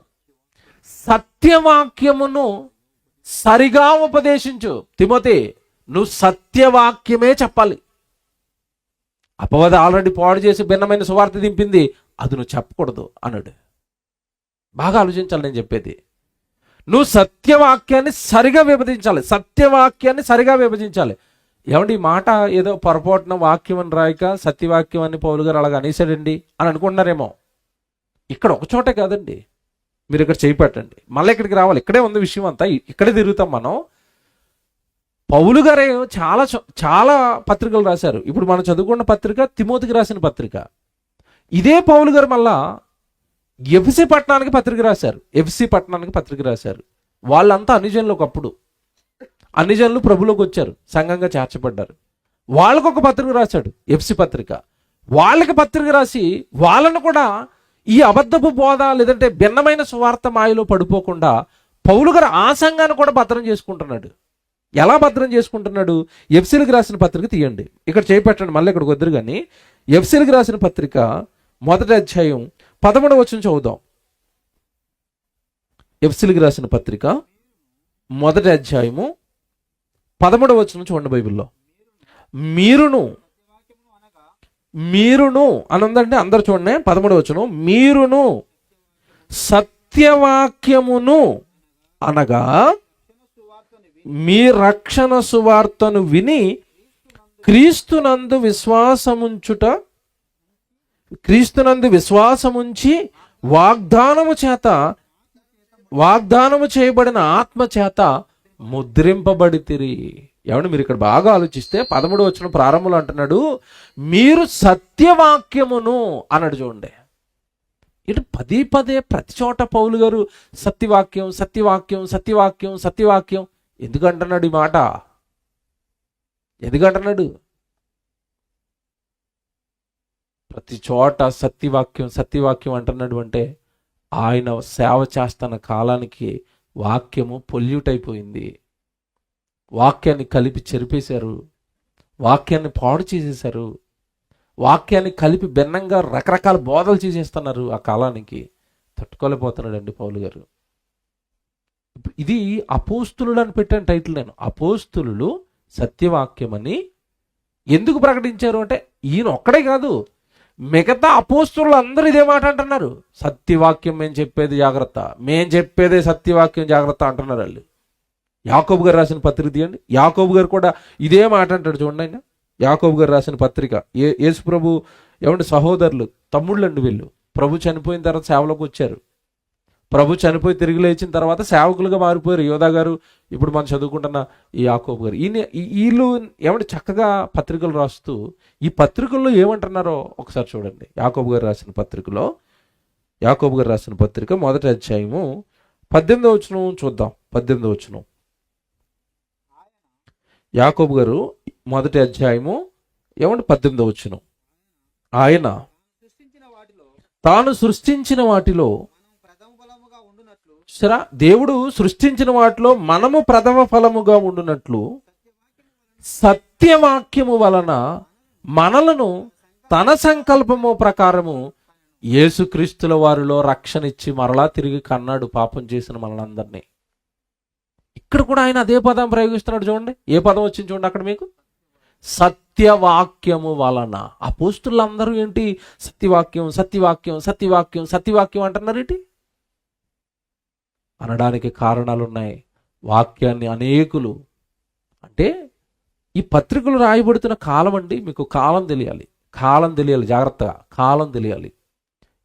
[SPEAKER 8] సత్యవాక్యమును సరిగా ఉపదేశించు. తిమోతి, నువ్వు సత్యవాక్యమే చెప్పాలి. అపవాద ఆల్రెడీ పాడు చేసి భిన్నమైన సువార్త దింపింది, అది నువ్వు చెప్పకూడదు అన్నాడు. బాగా ఆలోచించాలి నేను చెప్పేది. నువ్వు సత్యవాక్యాన్ని సరిగా విభజించాలి. ఏమండి ఈ మాట ఏదో పొరపాటున వాక్యం అని రాయక సత్యవాక్యం అని పౌలు గారు అలాగ అనేసాడండి అని అనుకుంటున్నారేమో. ఇక్కడ ఒక చోటే కాదండి, మీరు ఇక్కడ చేయిపెట్టండి, మళ్ళీ ఇక్కడికి రావాలి. ఇక్కడే ఉంది విషయం అంతా, ఇక్కడే తిరుగుతాం మనం. పౌలు గారే చాలా పత్రికలు రాశారు. ఇప్పుడు మనం చదువుకున్న పత్రిక తిమోతికి రాసిన పత్రిక. ఇదే పౌలు గారు మళ్ళా ఎఫ్సి పట్టణానికి పత్రిక రాశారు. వాళ్ళంతా అన్యజనులు. ఒకప్పుడు అన్యజనులు ప్రభులోకి వచ్చారు, సంఘంగా చేర్చబడ్డారు. వాళ్ళకు ఒక పత్రిక రాశాడు, ఎఫ్సి పత్రిక. వాళ్ళకి పత్రిక రాసి వాళ్ళను కూడా ఈ అబద్ధపు బోధ లేదంటే భిన్నమైన సువార్త మాయలో పడిపోకుండా పౌలు గారు ఆ సంఘాన్ని కూడా భద్రం చేసుకుంటున్నాడు. ఎలా భద్రం చేసుకుంటున్నాడు? ఎఫ్సీలకు రాసిన పత్రిక తీయండి, ఇక్కడ చేపెట్టండి, మళ్ళీ ఇక్కడికి వద్దరు. కానీ ఎఫ్సీలకు రాసిన పత్రిక 1వ అధ్యాయం 13వ వచనం చదువుదాం. ఎఫ్సీలకు రాసిన పత్రిక 1వ అధ్యాయము 13వ వచనం చూడండి బైబిల్లో. మీరును అని ఉందంటే అందరు చూడండి. 13వ వచనం, మీరును సత్యవాక్యమును అనగా మీ రక్షణ సువార్తను విని క్రీస్తునందు విశ్వాసముంచి వాగ్దానము చేయబడిన ఆత్మ చేత ముద్రింపబడితిరి. ఏమంటే మీరు ఇక్కడ బాగా ఆలోచిస్తే 13వ వచనం ప్రారంభంలో అంటున్నాడు, మీరు సత్యవాక్యమును అన్నాడు. చూడండి, ఇటు పదే ప్రతి చోట పౌలు గారు సత్యవాక్యం ఎందుకంటున్నాడు? ఈ మాట ఎందుకంటున్నాడు? ప్రతి చోట సత్యవాక్యం అంటున్నాడు అంటే ఆయన సేవ చేస్తున్న కాలానికి వాక్యము పొల్యూట్ అయిపోయింది. వాక్యాన్ని కలిపి చెరిపేశారు, వాక్యాన్ని పాడు చేసేశారు, వాక్యాన్ని కలిపి భిన్నంగా రకరకాల బోధలు చేసేస్తున్నారు. ఆ కాలానికి తట్టుకోలేకపోతున్నాడండి పౌలు గారు. ఇది అపోస్తులుడు అని పెట్టాను టైటిల్ నేను. అపోస్తులు సత్యవాక్యం అని ఎందుకు ప్రకటించారు అంటే ఈయన ఒక్కడే కాదు, మిగతా అపోస్తులు అందరూ ఇదే మాట అంటున్నారు. సత్యవాక్యం మేము చెప్పేది జాగ్రత్త, మేము చెప్పేదే సత్యవాక్యం జాగ్రత్త అంటున్నారు వాళ్ళు. యాకోబు గారు రాసిన పత్రిక తీయండి. యాకోబు గారు కూడా ఇదే మాట అంటాడు. చూడండి, ఆయన యాకోబు గారు రాసిన పత్రిక. యేసు ప్రభు ఏమంటే సహోదరులు, తమ్ముళ్ళండి వీళ్ళు. ప్రభు చనిపోయిన తర్వాత సేవలోకి వచ్చారు. ప్రభు చనిపోయి తిరిగి లేచిన తర్వాత సేవకులుగా మారిపోయారు యోధా గారు, ఇప్పుడు మనం చదువుకుంటున్న ఈ యాకోబు గారు. వీళ్ళు ఏమంటే చక్కగా పత్రికలు రాస్తూ ఈ పత్రికల్లో ఏమంటున్నారో ఒకసారి చూడండి. యాకోబు గారు రాసిన పత్రిక మొదటి అధ్యాయము 18వ వచనం చూద్దాం. 18వ వచనం, యాకోబు గారు మొదటి అధ్యాయము ఏమంటే 18వ వచనం, ఆయన తాను సృష్టించిన వాటిలో దేవుడు సృష్టించిన వాటిలో మనము ప్రథమ ఫలముగా ఉండునట్లు సత్యవాక్యము వలన మనలను తన సంకల్పము ప్రకారము యేసుక్రీస్తుల వారిలో రక్షణ ఇచ్చి మరలా తిరిగి కన్నాడు పాపం చేసిన మనలందరినీ. ఇక్కడ కూడా ఆయన అదే పదం ప్రయోగిస్తున్నాడు. చూడండి ఏ పదం వచ్చింది చూడండి అక్కడ మీకు, సత్యవాక్యము వలన. అపోస్తులందరూ ఏంటి సత్యవాక్యం సత్యవాక్యం సత్యవాక్యం సత్యవాక్యం అంటున్నారు ఏంటి అనడానికి కారణాలు ఉన్నాయి. వాక్యాన్ని అనేకులు అంటే ఈ పత్రికలు రాయబడుతున్న కాలం అండి, మీకు కాలం తెలియాలి, జాగ్రత్తగా కాలం తెలియాలి.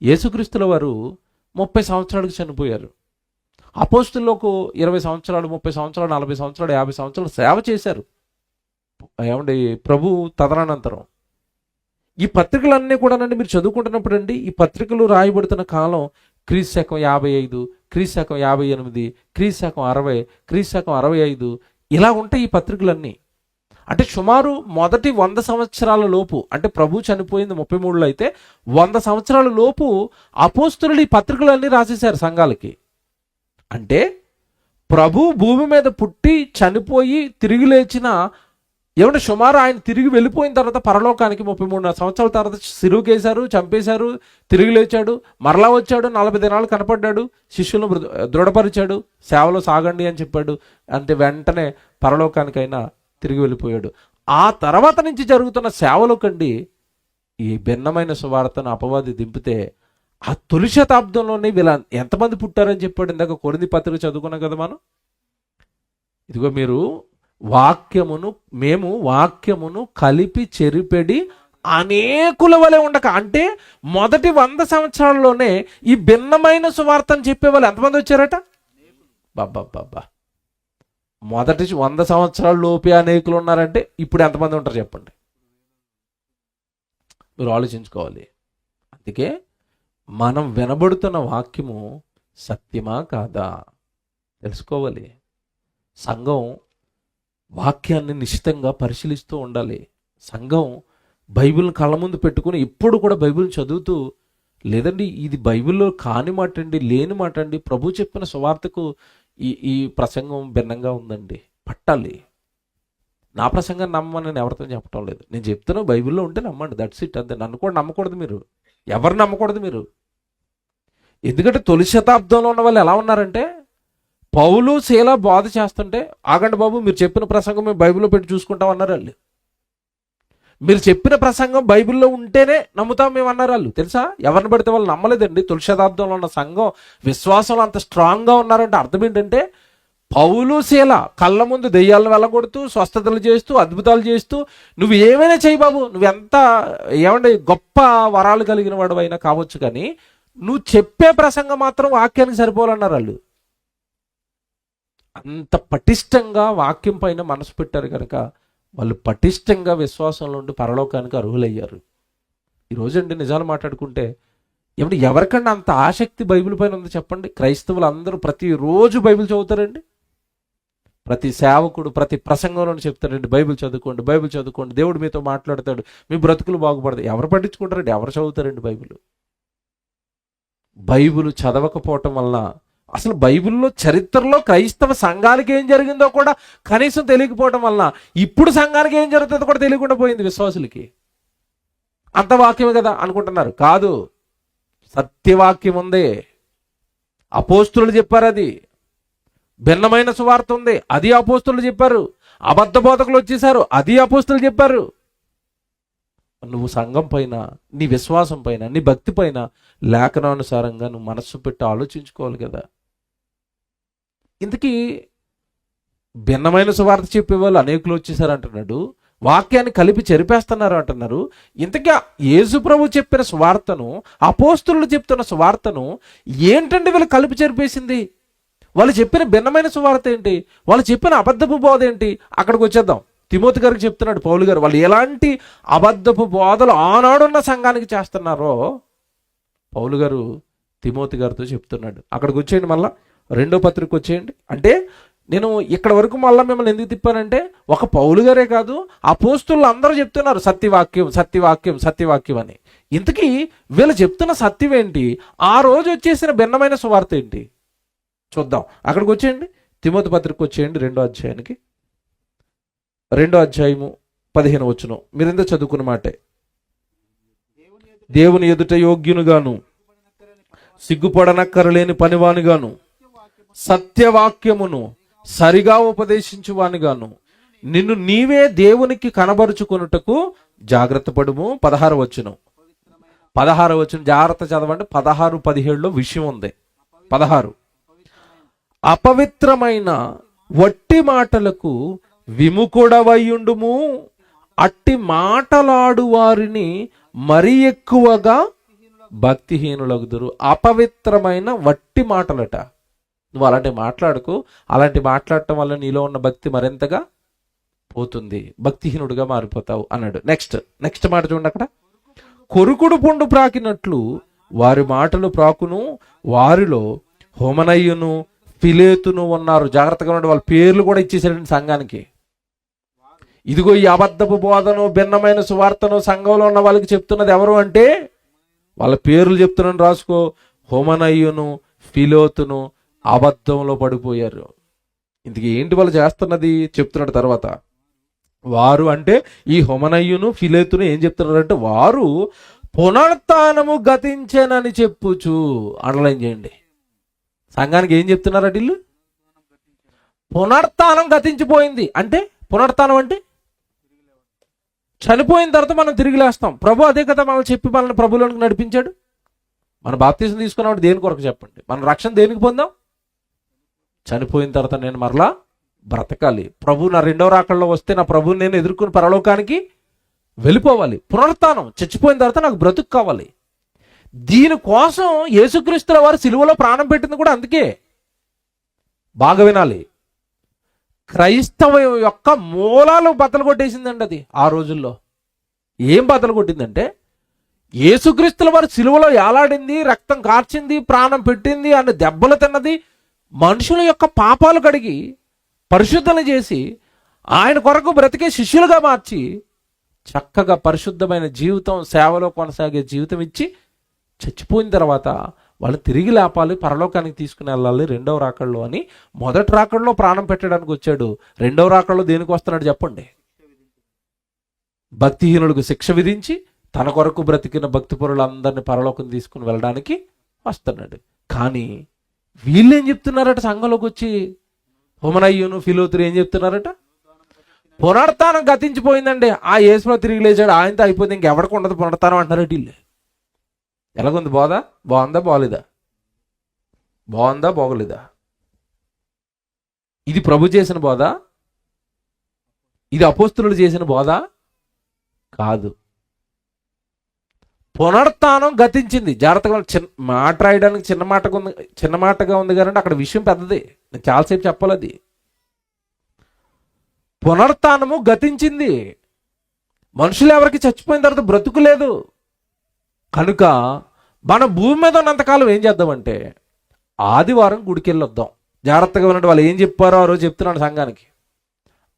[SPEAKER 8] యేసుక్రీస్తుల వారు 30 సంవత్సరాలకు చనిపోయారు. అపోస్తులకు 20 సంవత్సరాలు 30 సంవత్సరాలు 40 సంవత్సరాలు 50 సంవత్సరాలు సేవ చేశారు ఏమండి ప్రభు తదనంతరం. ఈ పత్రికలన్నీ కూడానండి మీరు చదువుకుంటున్నప్పుడు అండి, ఈ పత్రికలు రాయబడుతున్న కాలం క్రీస్తు శకం 55, క్రీస్తు శకం 58, క్రీస్తు శకం 60, క్రీస్తు శకం 65 ఇలా ఉంటాయి ఈ పత్రికలన్నీ. అంటే సుమారు మొదటి 100 సంవత్సరాల లోపు, అంటే ప్రభు చనిపోయింది 33లో అయితే 100 సంవత్సరాల లోపు అపోస్తులు ఈ పత్రికలన్నీ రాసేశారు సంఘాలకి. అంటే ప్రభు భూమి మీద పుట్టి చనిపోయి తిరిగి లేచిన ఏమంటే సుమారు ఆయన తిరిగి వెళ్ళిపోయిన తర్వాత పరలోకానికి 33 సంవత్సరాల తర్వాత సిరువుకేశారు, చంపేశారు, తిరిగి లేచాడు, మరలా వచ్చాడు, 40 దినాలు కనపడ్డాడు, శిష్యులను దృఢపరిచాడు, సేవలో సాగండి అని చెప్పాడు. అంటే వెంటనే పరలోకానికైనా తిరిగి వెళ్ళిపోయాడు. ఆ తర్వాత నుంచి జరుగుతున్న సేవలోకండి ఈ భిన్నమైన సువార్తను అపవాది దింపితే ఆ తొలి శతాబ్దంలోనే వీళ్ళ ఎంతమంది పుట్టారని చెప్పాడు. ఇందాక కొరింథీ పత్రిక చదువుకున్నాం కదా మనం. ఇదిగో మీరు మేము వాక్యమును కలిపి చెరిపెడి అనేకుల వలె ఉండక, అంటే మొదటి 100 సంవత్సరాల్లోనే ఈ భిన్నమైన సువార్తను చెప్పేవాళ్ళు ఎంతమంది వచ్చారట? బాబా మొదటి 100 సంవత్సరాల లోపే అనేకులు ఉన్నారంటే ఇప్పుడు ఎంతమంది ఉంటారు చెప్పండి, మీరు ఆలోచించుకోవాలి. అందుకే మనం వినబడుతున్న వాక్యము సత్యమా కాదా తెలుసుకోవాలి. సంఘం వాక్యాన్ని నిశ్చితంగా పరిశీలిస్తూ ఉండాలి. సంఘం బైబిల్ని కళ్ళ ముందు పెట్టుకుని ఎప్పుడు కూడా బైబిల్ని చదువుతూ, లేదండి ఇది బైబిల్లో కాని మాట అండి, లేని మాట అండి, ప్రభు చెప్పిన సువార్తకు ఈ ప్రసంగం భిన్నంగా ఉందండి, పట్టాలి. నా ప్రసంగాన్ని నమ్మని నేను ఎవరితో చెప్పటం లేదు, నేను చెప్తున్నా బైబిల్లో ఉంటే నమ్మండి, దట్స్ ఇట్. అంతే. నన్ను కూడా నమ్మకూడదు మీరు, ఎవరు నమ్మకూడదు మీరు. ఎందుకంటే తొలి శతాబ్దంలో ఉన్న వాళ్ళు ఎలా ఉన్నారంటే, పౌలు శీల బోధ చేస్తుంటే ఆగండి బాబు మీరు చెప్పిన ప్రసంగం మేము బైబిల్లో పెట్టి చూసుకుంటాం అన్నారు వాళ్ళు. మీరు చెప్పిన ప్రసంగం బైబిల్లో ఉంటేనే నమ్ముతాం మేము అన్నారు వాళ్ళు. తెలుసా, ఎవరిని పడితే వాళ్ళు నమ్మలేదండి. తొలి శతాబ్దంలో ఉన్న సంఘం విశ్వాసంలో అంత స్ట్రాంగ్గా ఉన్నారంటే అర్థం ఏంటంటే, పౌలు శీల కళ్ళ ముందు దెయ్యాలను వెళ్ళగొడుతూ స్వస్థతలు చేస్తూ అద్భుతాలు చేస్తూ, నువ్వు ఏమైనా చేయి బాబు, నువ్వెంత ఏమంటే గొప్ప వరాలు కలిగిన వాడు అయినా కావచ్చు, కానీ నువ్వు చెప్పే ప్రసంగం మాత్రం వాక్యానికి సరిపోవాలన్నారు వాళ్ళు. అంత పటిష్టంగా వాక్యం పైన మనసు పెట్టారు కనుక వాళ్ళు పటిష్టంగా విశ్వాసంలో ఉండి పరలోకానికి అర్హులయ్యారు. ఈరోజండి నిజాలు మాట్లాడుకుంటే ఎవరికన్నా అంత ఆసక్తి బైబిల్ పైన ఉంది చెప్పండి? క్రైస్తవులు అందరూ ప్రతిరోజు బైబిల్ చదువుతారండి. ప్రతి సేవకుడు ప్రతి ప్రసంగంలో చెప్తారండి, బైబిల్ చదువుకోండి, దేవుడు మీతో మాట్లాడతాడు, మీ బ్రతుకులు బాగుపడతాయి. ఎవరు పట్టించుకుంటారండి? ఎవరు చదువుతారండి బైబిల్ చదవకపోవటం వల్ల అసలు బైబిల్లో చరిత్రలో క్రైస్తవ సంఘానికి ఏం జరిగిందో కూడా కనీసం తెలియకపోవడం వల్ల ఇప్పుడు సంఘానికి ఏం జరుగుతుందో కూడా తెలియకుండా పోయింది విశ్వాసులకి. అంత వాక్యమే కదా అనుకుంటున్నారు. కాదు, సత్యవాక్యం ఉంది, అపోస్తులు చెప్పారు, అది భిన్నమైన సువార్త ఉంది, అది అపోస్తులు చెప్పారు, అబద్ధ బోధకులు వచ్చేసారు, అది అపోస్తులు చెప్పారు. నువ్వు సంఘం పైన, నీ విశ్వాసం పైన, నీ భక్తి పైన లేఖనానుసారంగా నువ్వు మనస్సు పెట్టి ఆలోచించుకోవాలి కదా. ఇంతకీ భిన్నమైన సువార్త చెప్పేవాళ్ళు అనేకులు వచ్చేసారు అంటున్నాడు. వాక్యాన్ని కలిపి చెరిపేస్తున్నారు అంటున్నారు. ఇంతకీ యేసు ప్రభు చెప్పిన స్వార్థను, అపోస్తులు చెప్తున్న స్వార్థను ఏంటంటే వీళ్ళు కలిపి చెరిపేసింది? వాళ్ళు చెప్పిన భిన్నమైన సువార్త ఏంటి? వాళ్ళు చెప్పిన అబద్ధపు బోధ ఏంటి? అక్కడికి వచ్చేద్దాం. తిమోతి గారికి చెప్తున్నాడు పౌలు గారు, వాళ్ళు ఎలాంటి అబద్ధపు బోధలు ఆనాడున్న సంఘానికి చేస్తున్నారో పౌలు గారు తిమోతి గారితో చెప్తున్నాడు. అక్కడికి వచ్చేయండి, మళ్ళా 2వ పత్రిక వచ్చేయండి. అంటే నేను ఇక్కడ వరకు మళ్ళీ మిమ్మల్ని ఎందుకు తిప్పానంటే, ఒక పౌలు గారే కాదు, అపోస్తులు అందరూ చెప్తున్నారు సత్యవాక్యం సత్యవాక్యం సత్యవాక్యం అని. ఇంతకీ వీళ్ళు చెప్తున్న సత్యం ఏంటి? ఆ రోజు వచ్చేసిన భిన్నమైన సువార్త ఏంటి? చూద్దాం. అక్కడికి వచ్చేయండి, తిమోతి పత్రిక వచ్చేయండి 2వ అధ్యాయానికి. 2వ అధ్యాయము 15 వచనం. మీరెందుకు చదువుకున్న మాటే. దేవుని ఎదుట యోగ్యునుగాను, సిగ్గుపడనక్కరలేని పనివానిగాను, సత్యవాక్యమును సరిగా ఉపదేశించువానిగాను, నిన్ను నీవే దేవునికి కనబరుచుకొనుటకు జాగ్రత్త పడుము. 16వ వచనం. 16వ వచనం జాగ్రత్త చదవండి. 16, 17లో విషయం ఉంది. 16, అపవిత్రమైన వట్టి మాటలకు విముఖుడవయ్యుండుము, అట్టి మాటలాడు వారిని మరి ఎక్కువగా భక్తిహీనులగుదురు. అపవిత్రమైన వట్టి మాటలట. నువ్వు అలాంటి మాట్లాడుకో. అలాంటి మాట్లాడటం వల్ల నీలో ఉన్న భక్తి మరింతగా పోతుంది, భక్తిహీనుడిగా మారిపోతావు అన్నాడు. నెక్స్ట్ మాట చూడండి అక్కడ. కొరుకుడు పుండు ప్రాకినట్లు వారి మాటలు ప్రాకును, వారిలో హోమనయ్యును ఫిలేతును ఉన్నారు. జాగ్రత్తగా ఉండి వాళ్ళ పేర్లు కూడా ఇచ్చేసాడండి సంఘానికి. ఇదిగో ఈ అబద్ధపు బోధను, భిన్నమైన సువార్తను సంఘంలో ఉన్న వాళ్ళకి చెప్తున్నది ఎవరు అంటే, వాళ్ళ పేర్లు చెప్తున్నాను రాసుకో. హోమనయ్యును ఫిలోతును అబద్ధంలో పడిపోయారు. ఇందుకు ఏంటి వాళ్ళు చేస్తున్నది చెప్తున్నాడు తర్వాత. వారు అంటే ఈ హోమనయ్యును ఫిలేతును ఏం చెప్తున్నారంటే, వారు పునరుత్థానము గతించేనని చెప్పుచు. అండర్లైన్ చేయండి. సంఘానికి ఏం చెప్తున్నారట వీళ్ళు? పునరుత్థానం గతించిపోయింది. అంటే పునరుత్థానం అంటే చనిపోయిన తర్వాత మనం తిరిగి లేస్తాం. ప్రభు అదే కదా మనల్ని చెప్పి మనల్ని ప్రభులోనికి నడిపించాడు. మన బాప్తిజం తీసుకున్నప్పుడు దేని కొరకు చెప్పండి? మన రక్షణ దేనికి పొందాం? చనిపోయిన తర్వాత నేను మరలా బ్రతకాలి. ప్రభు నా 2వ రాకడలో వస్తే నా ప్రభుని నేను ఎదుర్కొని పరలోకానికి వెళ్ళిపోవాలి. పునరుత్థానం, చచ్చిపోయిన తర్వాత నాకు బ్రతుకు కావాలి. దీనికోసం యేసుక్రీస్తుల వారు సిలువలో ప్రాణం పెట్టింది కూడా అందుకే. బాగా వినాలి. క్రైస్తవ యొక్క మూలాలు బద్దలు కొట్టేసిందండి అది ఆ రోజుల్లో. ఏం బద్దలు కొట్టిందంటే, యేసుక్రీస్తుల వారు సిలువలో ఏలాడింది, రక్తం కార్చింది, ప్రాణం పెట్టింది, అని దెబ్బలు తిన్నది, మనుషుల యొక్క పాపాలు కడిగి పరిశుద్ధన చేసి ఆయన కొరకు బ్రతికే శిష్యులుగా మార్చి చక్కగా పరిశుద్ధమైన జీవితం, సేవలో కొనసాగే జీవితం ఇచ్చి చచ్చిపోయిన తర్వాత వాళ్ళు తిరిగి లేపాలి, పరలోకానికి తీసుకుని వెళ్ళాలి 2వ రాకడలో అని. మొదటి రాకడలో ప్రాణం పెట్టడానికి వచ్చాడు. 2వ రాకడలో దేనికి వస్తున్నాడు చెప్పండి? భక్తిహీనులకు శిక్ష విధించి తన కొరకు బ్రతికిన భక్తి పరులందరినీ పరలోకం తీసుకుని వెళ్ళడానికి వస్తున్నాడు. కానీ వీళ్ళేం చెప్తున్నారట? సంఘంలోకి వచ్చి హోమనయ్యును ఫిలోతురు ఏం చెప్తున్నారట? పునరుత్థానం గతించిపోయిందండి, ఆ యేసులో తిరిగి లేచాడు, ఆయనతో అయిపోయింది, ఇంకెవరికి ఉండదు పునరుత్థానం అంటారట వీళ్ళు. ఎలాగుంది బోధ? బాగుందా బాగోలేదా? బాగుందా బాగోలేదా? ఇది ప్రభు చేసిన బోధ? ఇది అపోస్తులుడు చేసిన బోధ కాదు. పునరుత్థానం గతించింది. జాగ్రత్తగా మాట రాయడానికి చిన్న మాటగా ఉంది కానీ అక్కడ విషయం పెద్దది. నేను చాలాసేపు చెప్పాలి. అది పునరుత్థానము గతించింది. మనుషులు ఎవరికి చచ్చిపోయిన తర్వాత బ్రతుకు లేదు. కనుక మన భూమి మీద ఉన్నంతకాలం ఏం చేద్దామంటే ఆదివారం గుడికి వెళ్ళొద్దాం. జాగ్రత్తగా ఉన్నట్టు వాళ్ళు ఏం చెప్పారో ఆ రోజు చెప్తున్నాడు సంఘానికి.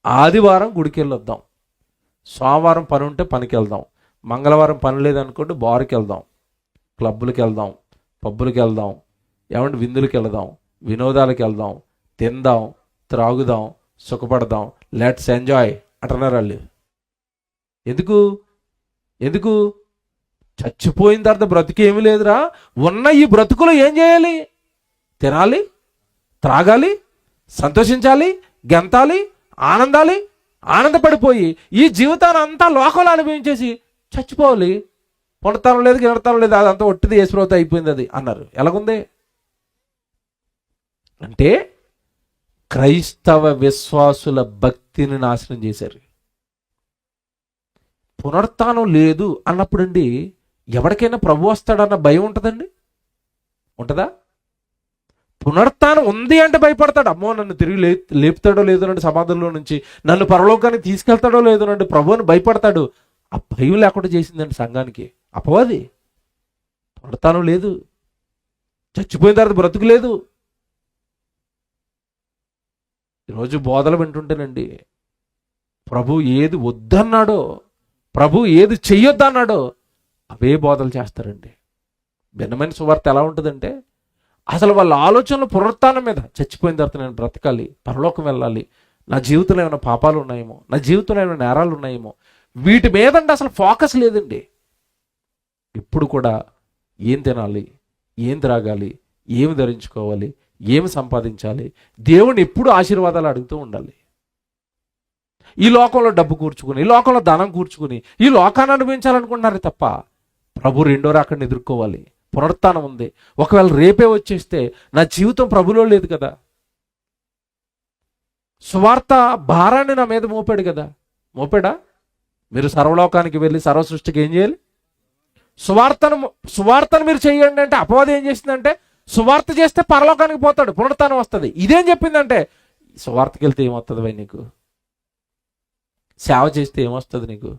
[SPEAKER 8] ఆదివారం గుడికి వెళ్ళొద్దాం, సోమవారం పని ఉంటే పనికి వెళ్దాం, మంగళవారం పని లేదనుకోండి బార్కి వెళ్దాం, క్లబ్బులకి వెళ్దాం, పబ్బులకి వెళ్దాం, ఏమంటే విందులకి వెళ్దాం, వినోదాలకు వెళ్దాం, తిందాం, త్రాగుదాం, సుఖపడదాం, లెట్స్ ఎంజాయ్ అంటున్నారు వాళ్ళు. ఎందుకు చచ్చిపోయిన తర్వాత బ్రతుకేమీ లేదురా. ఉన్న ఈ బ్రతుకులో ఏం చేయాలి? తినాలి, త్రాగాలి, సంతోషించాలి, గెంతాలి, ఆనందపడిపోయి ఈ జీవితాన్ని అంతా లోకంలో అనుభవించేసి చచ్చిపోవాలి. పునరుత్థానం లేదు, గినరుత్థానం లేదు, అదంతా ఒట్టిది, యేసుప్రభుతో అయిపోయింది అది అన్నారు. ఎలాగుంది అంటే క్రైస్తవ విశ్వాసుల భక్తిని నాశనం చేశారు. పునరుత్థానం లేదు అన్నప్పుడండి ఎవరికైనా ప్రభు వస్తాడన్న భయం ఉంటుందండి? ఉంటుందా? పునరుత్థానం ఉంది అంటే భయపడతాడు. అమ్మో నన్ను తిరిగి లేపుతాడో లేదో అంటే సమాధుల్లో నుంచి, నన్ను పరలోకానికి తీసుకెళ్తాడో లేదో అంటే ప్రభు అని భయపడతాడు. ఆ భయం లేకుండా చేసిందండి సంఘానికి అపవాది. పునరుత్థానం లేదు, చచ్చిపోయిన తర్వాత బ్రతుకు లేదు. ఈరోజు బోధలు వింటుంటేనండి ప్రభు ఏది వద్దన్నాడో, ప్రభు ఏది చెయ్యొద్దన్నాడో అవే బోధలు చేస్తారండి. భిన్నమైన సువార్త ఎలా ఉంటుందంటే అసలు వాళ్ళ ఆలోచనలు పునరుత్థానం మీద, చచ్చిపోయిన తర్వాత నేను బ్రతకాలి, పరలోకం వెళ్ళాలి, నా జీవితంలో ఏమైనా పాపాలు ఉన్నాయేమో, నా జీవితంలో ఏమైనా నేరాలు ఉన్నాయేమో, వీటి మీదండి అసలు ఫోకస్ లేదండి. ఇప్పుడు కూడా ఏం తినాలి, ఏం త్రాగాలి, ఏమి ధరించుకోవాలి, ఏమి సంపాదించాలి, దేవుని ఎప్పుడు ఆశీర్వాదాలు అడుగుతూ ఉండాలి. ఈ లోకంలో డబ్బు కూర్చుకుని, ఈ లోకంలో ధనం కూర్చుకుని ఈ లోకాన్ని అనుభవించాలనుకుంటున్నారే తప్ప ప్రభు రెండో రాకడిని ఎదుర్కోవాలి. పునరుత్థానం ఉంది. ఒకవేళ రేపే వచ్చేస్తే నా జీవితం ప్రభులో లేదు కదా. సువార్త భారాన్ని నా మీద మోపాడు కదా. మోపాడా? మీరు సర్వలోకానికి వెళ్ళి సర్వ సృష్టికి ఏం చేయాలి? సువార్తను మీరు చేయండి అంటే అపవాదం ఏం చేసిందంటే సువార్త చేస్తే పరలోకానికి పోతాడు, పునరుత్థానం వస్తుంది. ఇదేం చెప్పిందంటే సువార్తకి వెళ్తే ఏమొస్తుంది భయ్ నీకు, సేవ చేస్తే ఏమొస్తుంది నీకు,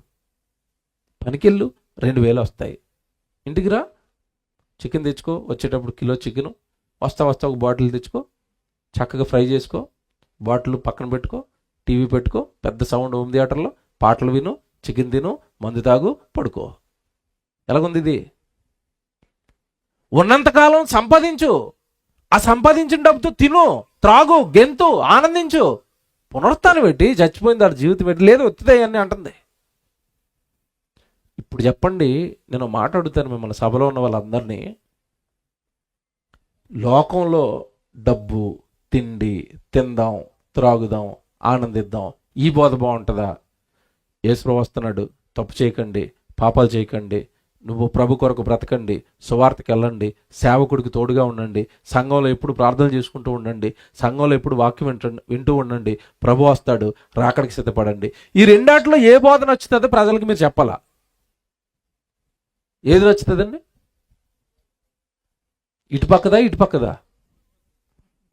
[SPEAKER 8] పనికెళ్ళు 2000 వస్తాయి, ఇంటికి రా చికెన్ తెచ్చుకో, వచ్చేటప్పుడు కిలో చికెను, వస్తా ఒక బాటిల్ తెచ్చుకో, చక్కగా ఫ్రై చేసుకో, బాటిల్ పక్కన పెట్టుకో, టీవీ పెట్టుకో, పెద్ద సౌండ్ హోమ్ థియేటర్లో, పాటలు విను, చికెన్ తిను, మందు తాగు, పడుకో. ఎలాగుంది ఇది? ఉన్నంతకాలం సంపాదించు, ఆ సంపాదించిన డబ్బుతో తిను, త్రాగు, గెంతు, ఆనందించు. పునరుత్థానం పెట్టి చచ్చిపోయింది వాడి జీవితం పెట్టి లేదు వస్తుంది అని అంటుంది. ఇప్పుడు చెప్పండి, నేను మాట్లాడుతాను మిమ్మల్ని, సభలో ఉన్న వాళ్ళందరినీ. లోకంలో డబ్బు, తిండి, తిందాం, త్రాగుదాం, ఆనందిద్దాం, ఈ బోధ బాగుంటుందా? యేసు వస్తున్నాడు, తప్పు చేయకండి, పాపాలు చేయకండి, నువ్వు ప్రభు కొరకు బ్రతకండి, సువార్తకి వెళ్ళండి, సేవకుడికి తోడుగా ఉండండి, సంఘంలో ఎప్పుడు ప్రార్థన చేసుకుంటూ ఉండండి, సంఘంలో ఎప్పుడు వాక్యం వింటూ ఉండండి, ప్రభు వస్తాడు, రాకడికి సిద్ధపడండి. ఈ రెండాట్లో ఏ బోధ నచ్చుతుందో ప్రజలకు మీరు చెప్పాలా? ఏది నచ్చుతుందండి? ఇటు పక్కదా?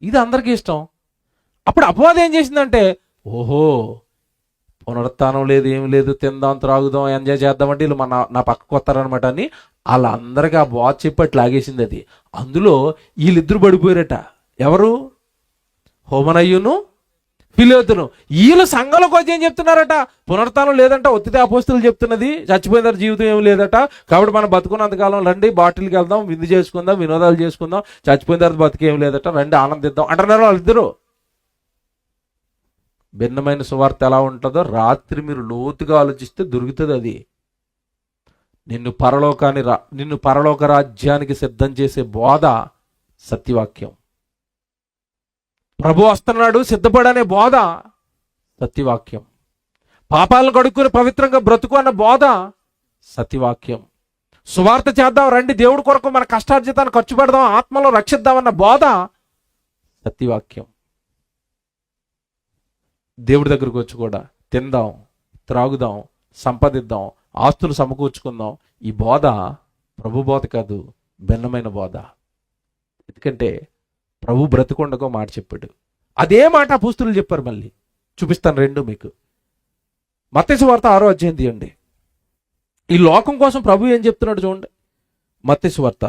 [SPEAKER 8] ఇది అందరికీ ఇష్టం. అప్పుడు అపవాదం ఏం చేసిందంటే, ఓహో పునరుత్థానం లేదు, ఏమి లేదు, తిందాం, త్రాగుదాం, ఎంజాయ్ చేద్దామంటే వీళ్ళు నా పక్కకు వస్తారనమాట అని వాళ్ళందరికీ ఆ బాధ చెప్పి లాగేసింది. అది అందులో వీళ్ళిద్దరు పడిపోయారట. ఎవరు? హోమనయ్యును ఫిలోతును. వీళ్ళు సంఘంలోకి వచ్చి ఏం చెప్తున్నారట? పునరుత్థానం లేదంట, ఒత్తిడి అపోస్తులు చెప్తున్నది, చచ్చిపోయిన తర్వాత జీవితం ఏమి లేదట, కాబట్టి మనం బతుకున్నంతకాలం రండి, బాటిల్కి వెళ్దాం, విందు చేసుకుందాం, వినోదాలు చేసుకుందాం, చచ్చిపోయిన తర్వాత బతికేం లేదట, రండి ఆనందిద్దాం అంటున్నారు వాళ్ళిద్దరు. భిన్నమైన సువార్త ఎలా ఉంటుందో రాత్రి మీరు లోతుగా ఆలోచిస్తే దొరుకుతుంది. అది నిన్ను పరలోక రాజ్యానికి సిద్ధం చేసే బోధ సత్యవాక్యం. ప్రభు వస్తున్నాడు, సిద్ధపడనే బోధ సత్యవాక్యం. పాపాలను కడుక్కుని పవిత్రంగా బ్రతుకు అన్న బోధ సత్యవాక్యం. సువార్త చేద్దాం రండి, దేవుడి కొరకు మన కష్టార్జితాన్ని ఖర్చు పెడదాం, ఆత్మలో రక్షిద్దామన్న బోధ సత్యవాక్యం. దేవుడి దగ్గరకు వచ్చి కూడా తిందాం, త్రాగుదాం, సంపాదిద్దాం, ఆస్తులు సమకూర్చుకుందాం, ఈ బోధ ప్రభు బోధ కాదు, భిన్నమైన బోధ. ఎందుకంటే ప్రభు బ్రతికొండకో మాట చెప్పాడు, అదే మాట అపోస్తులు చెప్పారు. మళ్ళీ చూపిస్తాను రెండు మీకు. మత్తయి సువార్త 6వ అధ్యాయం తీయండి. ఈ లోకం కోసం ప్రభు ఏం చెప్తున్నాడు చూడండి. మత్తయి సువార్త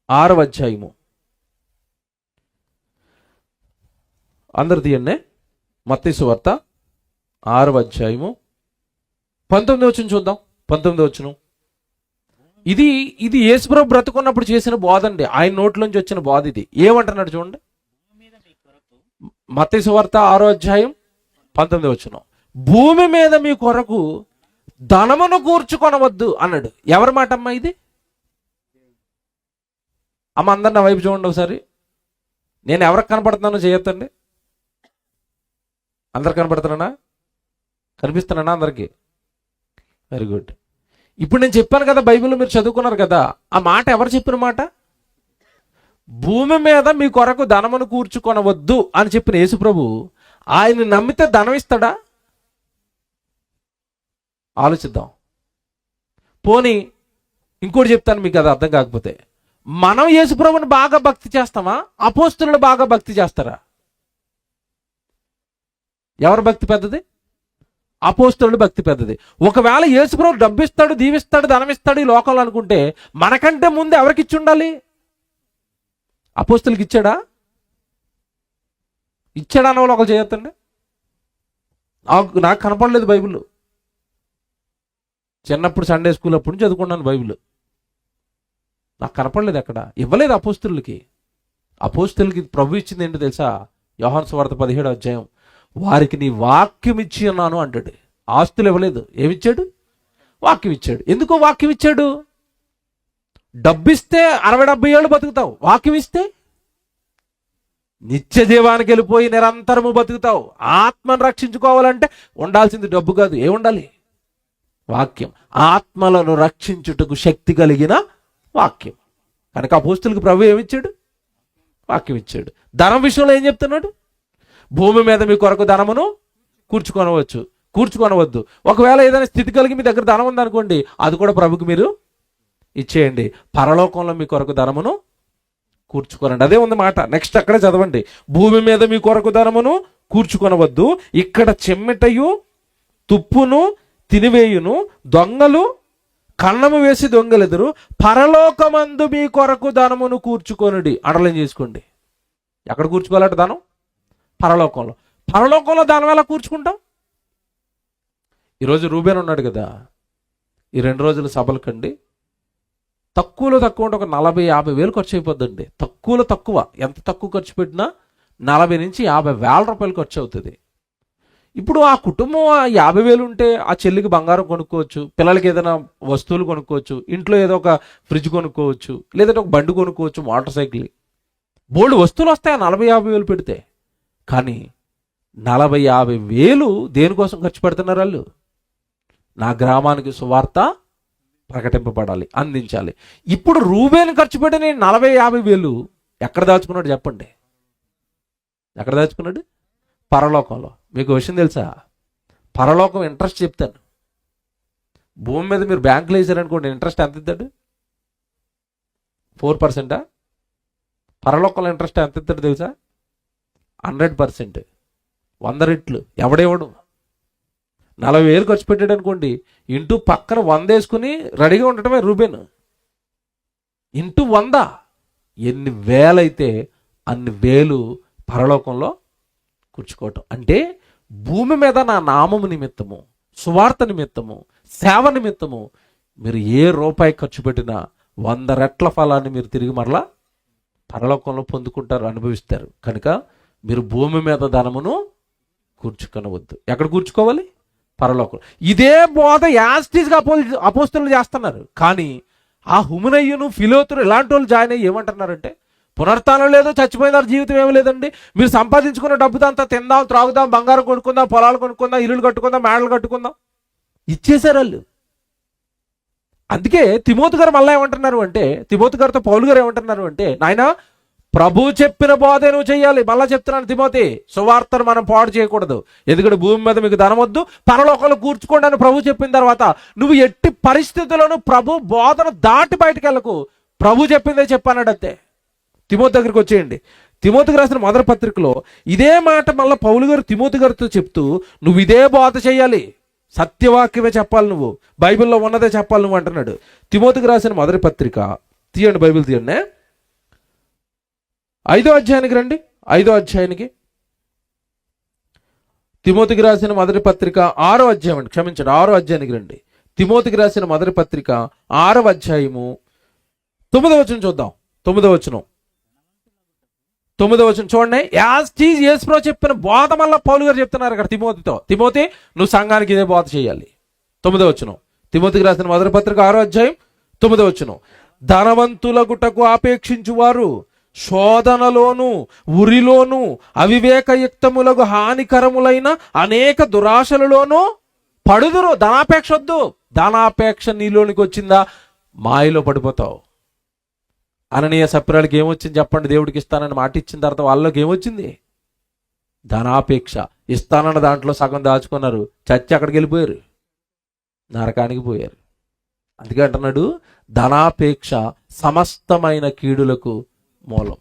[SPEAKER 8] 6వ అధ్యాయము, అందరు తీయండి. మత్తయి సువార్త 6వ అధ్యాయము 19వ వచనం చూద్దాం. 19వ వచనం. ఇది యేసుప్రభు బ్రతుకున్నప్పుడు చేసిన బోధ అండి, ఆయన నోట్లోంచి వచ్చిన బోధ. ఇది ఏమంటున్నాడు చూడండి. మత్తయి సువార్త 6వ అధ్యాయం 19వ వచనం. భూమి మీద మీ కొరకు ధనమును కూర్చుకొనవద్దు అన్నాడు. ఎవరి మాట అమ్మా ఇది? అమ్మ అందరు నా వైపు చూడండి ఒకసారి. నేను ఎవరికి కనపడుతున్నానో చేయొద్దండి. అందరు కనపడుతున్నానా? కనిపిస్తున్నానా అందరికీ? Very good. ఇప్పుడు నేను చెప్పాను కదా, బైబిల్లో మీరు చదువుకున్నారు కదా, ఆ మాట ఎవరు చెప్పిన మాట? భూమి మీద మీ కొరకు ధనమును కూర్చుకొనవద్దు అని చెప్పిన యేసు ప్రభు ఆయన నమ్మితే ధనం ఇస్తాడా? ఆలోచిద్దాం. పోనీ ఇంకోటి చెప్తాను మీకు అది అర్థం కాకపోతే, మనం యేసుప్రభుని బాగా భక్తి చేస్తామా, అపోస్తులను బాగా భక్తి చేస్తారా? ఎవరి భక్తి పెద్దది? అపోస్తులుడి భక్తి పెద్దది. ఒకవేళ యేసుప్రభు డబ్బిస్తాడు, దీవిస్తాడు, ధనమిస్తాడు ఈ లోకంలో అనుకుంటే మనకంటే ముందు ఎవరికి ఇచ్చి ఉండాలి? అపోస్తులకి ఇచ్చాడా? ఇచ్చాడా అన్న వాళ్ళు ఒకరు చేయొద్దండి. నాకు కనపడలేదు బైబిల్. చిన్నప్పుడు సండే స్కూల్ అప్పుడు నుంచి చదువుకున్నాను బైబిల్. నాకు కనపడలేదు ఎక్కడ. ఇవ్వలేదు అపోస్తులకి. అపోస్తులకి ప్రభు ఇచ్చింది ఏంటో తెలుసా? యోహాను సువార్త 17వ అధ్యాయం, వారికి నీ వాక్యం ఇచ్చి ఉన్నాను అంటాడు. ఆస్తులు ఇవ్వలేదు. ఏమిచ్చాడు? వాక్యం ఇచ్చాడు. ఎందుకో వాక్యం ఇచ్చాడు? డబ్బిస్తే 60-70 ఏళ్ళు బతుకుతావు, వాక్యం ఇస్తే నిత్య జీవానికి వెళ్ళిపోయి నిరంతరము బతుకుతావు. ఆత్మను రక్షించుకోవాలంటే ఉండాల్సింది డబ్బు కాదు, ఏముండాలి? వాక్యం. ఆత్మలను రక్షించుటకు శక్తి కలిగిన వాక్యం. కనుక అపోస్తులకు ప్రభు ఏమిచ్చాడు? వాక్యం ఇచ్చాడు. ధనం విషయంలో ఏం చెప్తున్నాడు? భూమి మీద మీ కొరకు ధనమును కూర్చుకొనవద్దు. ఒకవేళ ఏదైనా స్థితి కలిగి మీ దగ్గర ధనం ఉందనుకోండి, అది కూడా ప్రభుకి మీరు ఇచ్చేయండి. పరలోకంలో మీ కొరకు ధనమును కూర్చుకోనండి. అదే ఉంది మాట. నెక్స్ట్ అక్కడే చదవండి. భూమి మీద మీ కొరకు ధనమును కూర్చుకొనవద్దు, ఇక్కడ చెమ్మెటయు తుప్పును తినివేయును, దొంగలు కన్నము వేసి దొంగలెదురు, పరలోకమందు మీ కొరకు ధనమును కూర్చుకొనుడి. అండర్లైన్ చేసుకోండి. ఎక్కడ కూర్చుకోవాలంటే ధనం? పరలోకంలో. పరలోకంలో ధనం ఎలా కూర్చుకుంటాం? ఈరోజు రూబేన్ ఉన్నాడు కదా, ఈ 2 రోజుల సభలకండి తక్కువలో తక్కువ అంటే ఒక 40-50 వేలు ఖర్చు అయిపోద్దండి. తక్కువలో తక్కువ, ఎంత తక్కువ ఖర్చు పెట్టినా 40 నుంచి 50 వేల రూపాయలు ఖర్చు అవుతుంది. ఇప్పుడు ఆ కుటుంబం 50 వేలు ఉంటే ఆ చెల్లికి బంగారం కొనుక్కోవచ్చు, పిల్లలకి ఏదైనా వస్తువులు కొనుక్కోవచ్చు, ఇంట్లో ఏదో ఒక ఫ్రిడ్జ్ కొనుక్కోవచ్చు, లేదంటే ఒక బండి కొనుక్కోవచ్చు, మోటార్ సైకిల్, బోల్డ్ వస్తువులు వస్తాయి 40-50 వేలు పెడితే. కానీ 40-50 వేలు దేనికోసం ఖర్చు పెడుతున్నారు వాళ్ళు? నా గ్రామానికి సువార్త ప్రకటింపబడాలి, అందించాలి. ఇప్పుడు రూబేను ఖర్చు పెట్టిన 40-50 వేలు ఎక్కడ దాచుకున్నాడు చెప్పండి? ఎక్కడ దాచుకున్నాడు? పరలోకంలో. మీకు విషయం తెలుసా? పరలోకం ఇంట్రెస్ట్ చెప్తాను. భూమి మీద మీరు బ్యాంకులో వేసారనుకోండి, ఇంట్రెస్ట్ ఎంత ఇస్తాడు? 4%. పరలోకంలో ఇంట్రెస్ట్ ఎంత ఇస్తాడు తెలుసా? 100%, 100 రెట్లు. ఎవడేవాడు? 40 వేలు ఖర్చు పెట్టాడు అనుకోండి, ఇంటూ పక్కన 100 వేసుకుని రెడీగా ఉండటమే రూబేన్. ఇంటూ 100, ఎన్ని వేలైతే అన్ని వేలు పరలోకంలో కూర్చుకోవటం. అంటే భూమి మీద నా నామము నిమిత్తము, సువార్త నిమిత్తము, సేవ నిమిత్తము మీరు ఏ రూపాయి ఖర్చు పెట్టినా 100 రెట్ల ఫలాన్ని మీరు తిరిగి మరలా పరలోకంలో పొందుకుంటారు, అనుభవిస్తారు. కనుక మీరు భూమి మీద ధనమును కూర్చుకొనవద్దు. ఎక్కడ కూర్చుకోవాలి? పరలోకం. ఇదే బోధ యాస్టీస్గా అపోస్తులు చేస్తున్నారు. కానీ ఆ హుమనయ్యను, ఫిలోతును ఇలాంటి వాళ్ళు జాయిన్ అయ్యి ఏమంటున్నారంటే, పునరుత్థానం లేదు, చచ్చిపోయినారు, జీవితం ఏమి లేదండి, మీరు సంపాదించుకున్న డబ్బుతో అంతా తిందాం, త్రాగుదాం, బంగారం కొనుక్కుందాం, పొలాలు కొనుక్కుందాం, ఇల్లులు కట్టుకుందాం, మేడలు కట్టుకుందాం, ఇచ్చేశారు వాళ్ళు. అందుకే తిమోతి గారు మళ్ళీ ఏమంటున్నారు అంటే, తిమోతి గారితో పౌలు గారు ఏమంటున్నారు అంటే, నాయనా ప్రభు చెప్పిన బోధే నువ్వు చెయ్యాలి. మళ్ళా చెప్తున్నాను తిమోతి, సువార్తను మనం పాడు చేయకూడదు. ఎందుకంటే భూమి మీద మీకు ధనం వద్దు, పరలోకంలో కూర్చుకోండి అని ప్రభు చెప్పిన తర్వాత నువ్వు ఎట్టి పరిస్థితుల్లోనూ ప్రభు బోధన దాటి బయటకు వెళ్ళకు. ప్రభు చెప్పిందే చెప్పానాడు అంతే. తిమోతి దగ్గరికి వచ్చేయండి. తిమోతికి రాసిన మొదటి పత్రికలో ఇదే మాట మళ్ళీ పౌలు గారు తిమోతి గారితో చెప్తూ, నువ్వు ఇదే బోధ చేయాలి, సత్యవాక్యమే చెప్పాలి, నువ్వు బైబిల్లో ఉన్నదే చెప్పాలి నువ్వు అంటున్నాడు. తిమోతికి రాసిన మొదటి పత్రిక తీయండి, బైబిల్ తీయండి, 5వ అధ్యాయానికి రండి. 5వ అధ్యాయానికి, తిమోతికి రాసిన మొదటి పత్రిక 6వ అధ్యాయం అండి, క్షమించండి, 6వ అధ్యాయానికి రండి. తిమోతికి రాసిన మొదటి పత్రిక 6వ అధ్యాయము 9వ వచనం చూద్దాం. 9వ వచనం చూడండి. యేసుప్రభు చెప్పిన బోధ మళ్ళా పౌలు గారు చెప్తున్నారు అక్కడ తిమోతితో, తిమోతి నువ్వు సంఘానికి ఇదే బోధ చేయాలి. 9వ వచనం, తిమోతికి రాసిన మొదటి పత్రిక 6వ అధ్యాయం 9వ వచనం. ధనవంతులగుటకు ఆపేక్షించువారు శోధనలోను ఉరిలోను అవివేకయుక్తములకు హానికరములైన అనేక దురాశలలోనూ పడుదురు. ధనాపేక్ష వద్దు. ధనాపేక్ష నీలోనికి వచ్చిందా మాయలో పడిపోతావు. అననీయ సప్రాలకి ఏమొచ్చింది చెప్పండి? దేవుడికి ఇస్తానని మాట ఇచ్చిన తర్వాత వాళ్ళకి ఏమొచ్చింది? ధనాపేక్ష. ఇస్తానన్న దాంట్లో సగం దాచుకున్నారు, చచ్చి అక్కడికి వెళ్ళిపోయారు. నరకానికి పోయారు. అందుకే అంటున్నాడు, ధనాపేక్ష సమస్తమైన కీడులకు మూలం.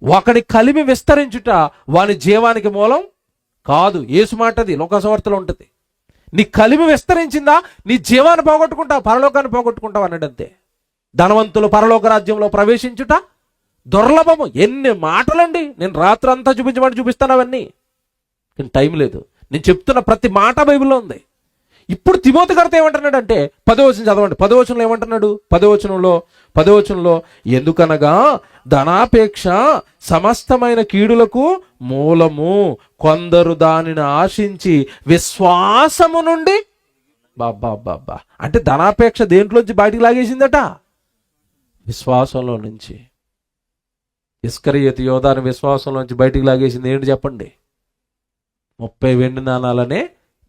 [SPEAKER 8] ఒకడి కలిమి విస్తరించుట వాని జీవానికి మూలం కాదు. యేసు మాటది లోకసువార్తలో ఉంటుంది. నీ కలిమి విస్తరించిందా, నీ జీవాన్ని పోగొట్టుకుంటావు, పరలోకాన్ని పోగొట్టుకుంటావు అన్నాడు. అంతే. ధనవంతులు పరలోక రాజ్యంలో ప్రవేశించుట దుర్లభము. ఎన్ని మాటలండి! నేను రాత్రంతా చూపిస్తాను అవన్నీ, కానీ టైం లేదు. నేను చెప్తున్న ప్రతి మాట బైబిల్లో ఉంది. ఇప్పుడు తిమోతి గారితో ఏమంటున్నాడంటే 10వ వచనం చదవండి. 10వ వచనంలో ఏమంటున్నాడు? 10వ వచనంలో ఎందుకనగా ధనాపేక్ష సమస్తమైన కీడులకు మూలము, కొందరు దానిని ఆశించి విశ్వాసము నుండి బాబా అంటే ధనాపేక్ష దేంట్లోంచి బయటికి లాగేసిందట? విశ్వాసంలో నుంచి. ఇస్కరియోతు యోధాను విశ్వాసంలోంచి బయటికి లాగేసింది ఏంటి చెప్పండి? 30 వెండి నాణాలనే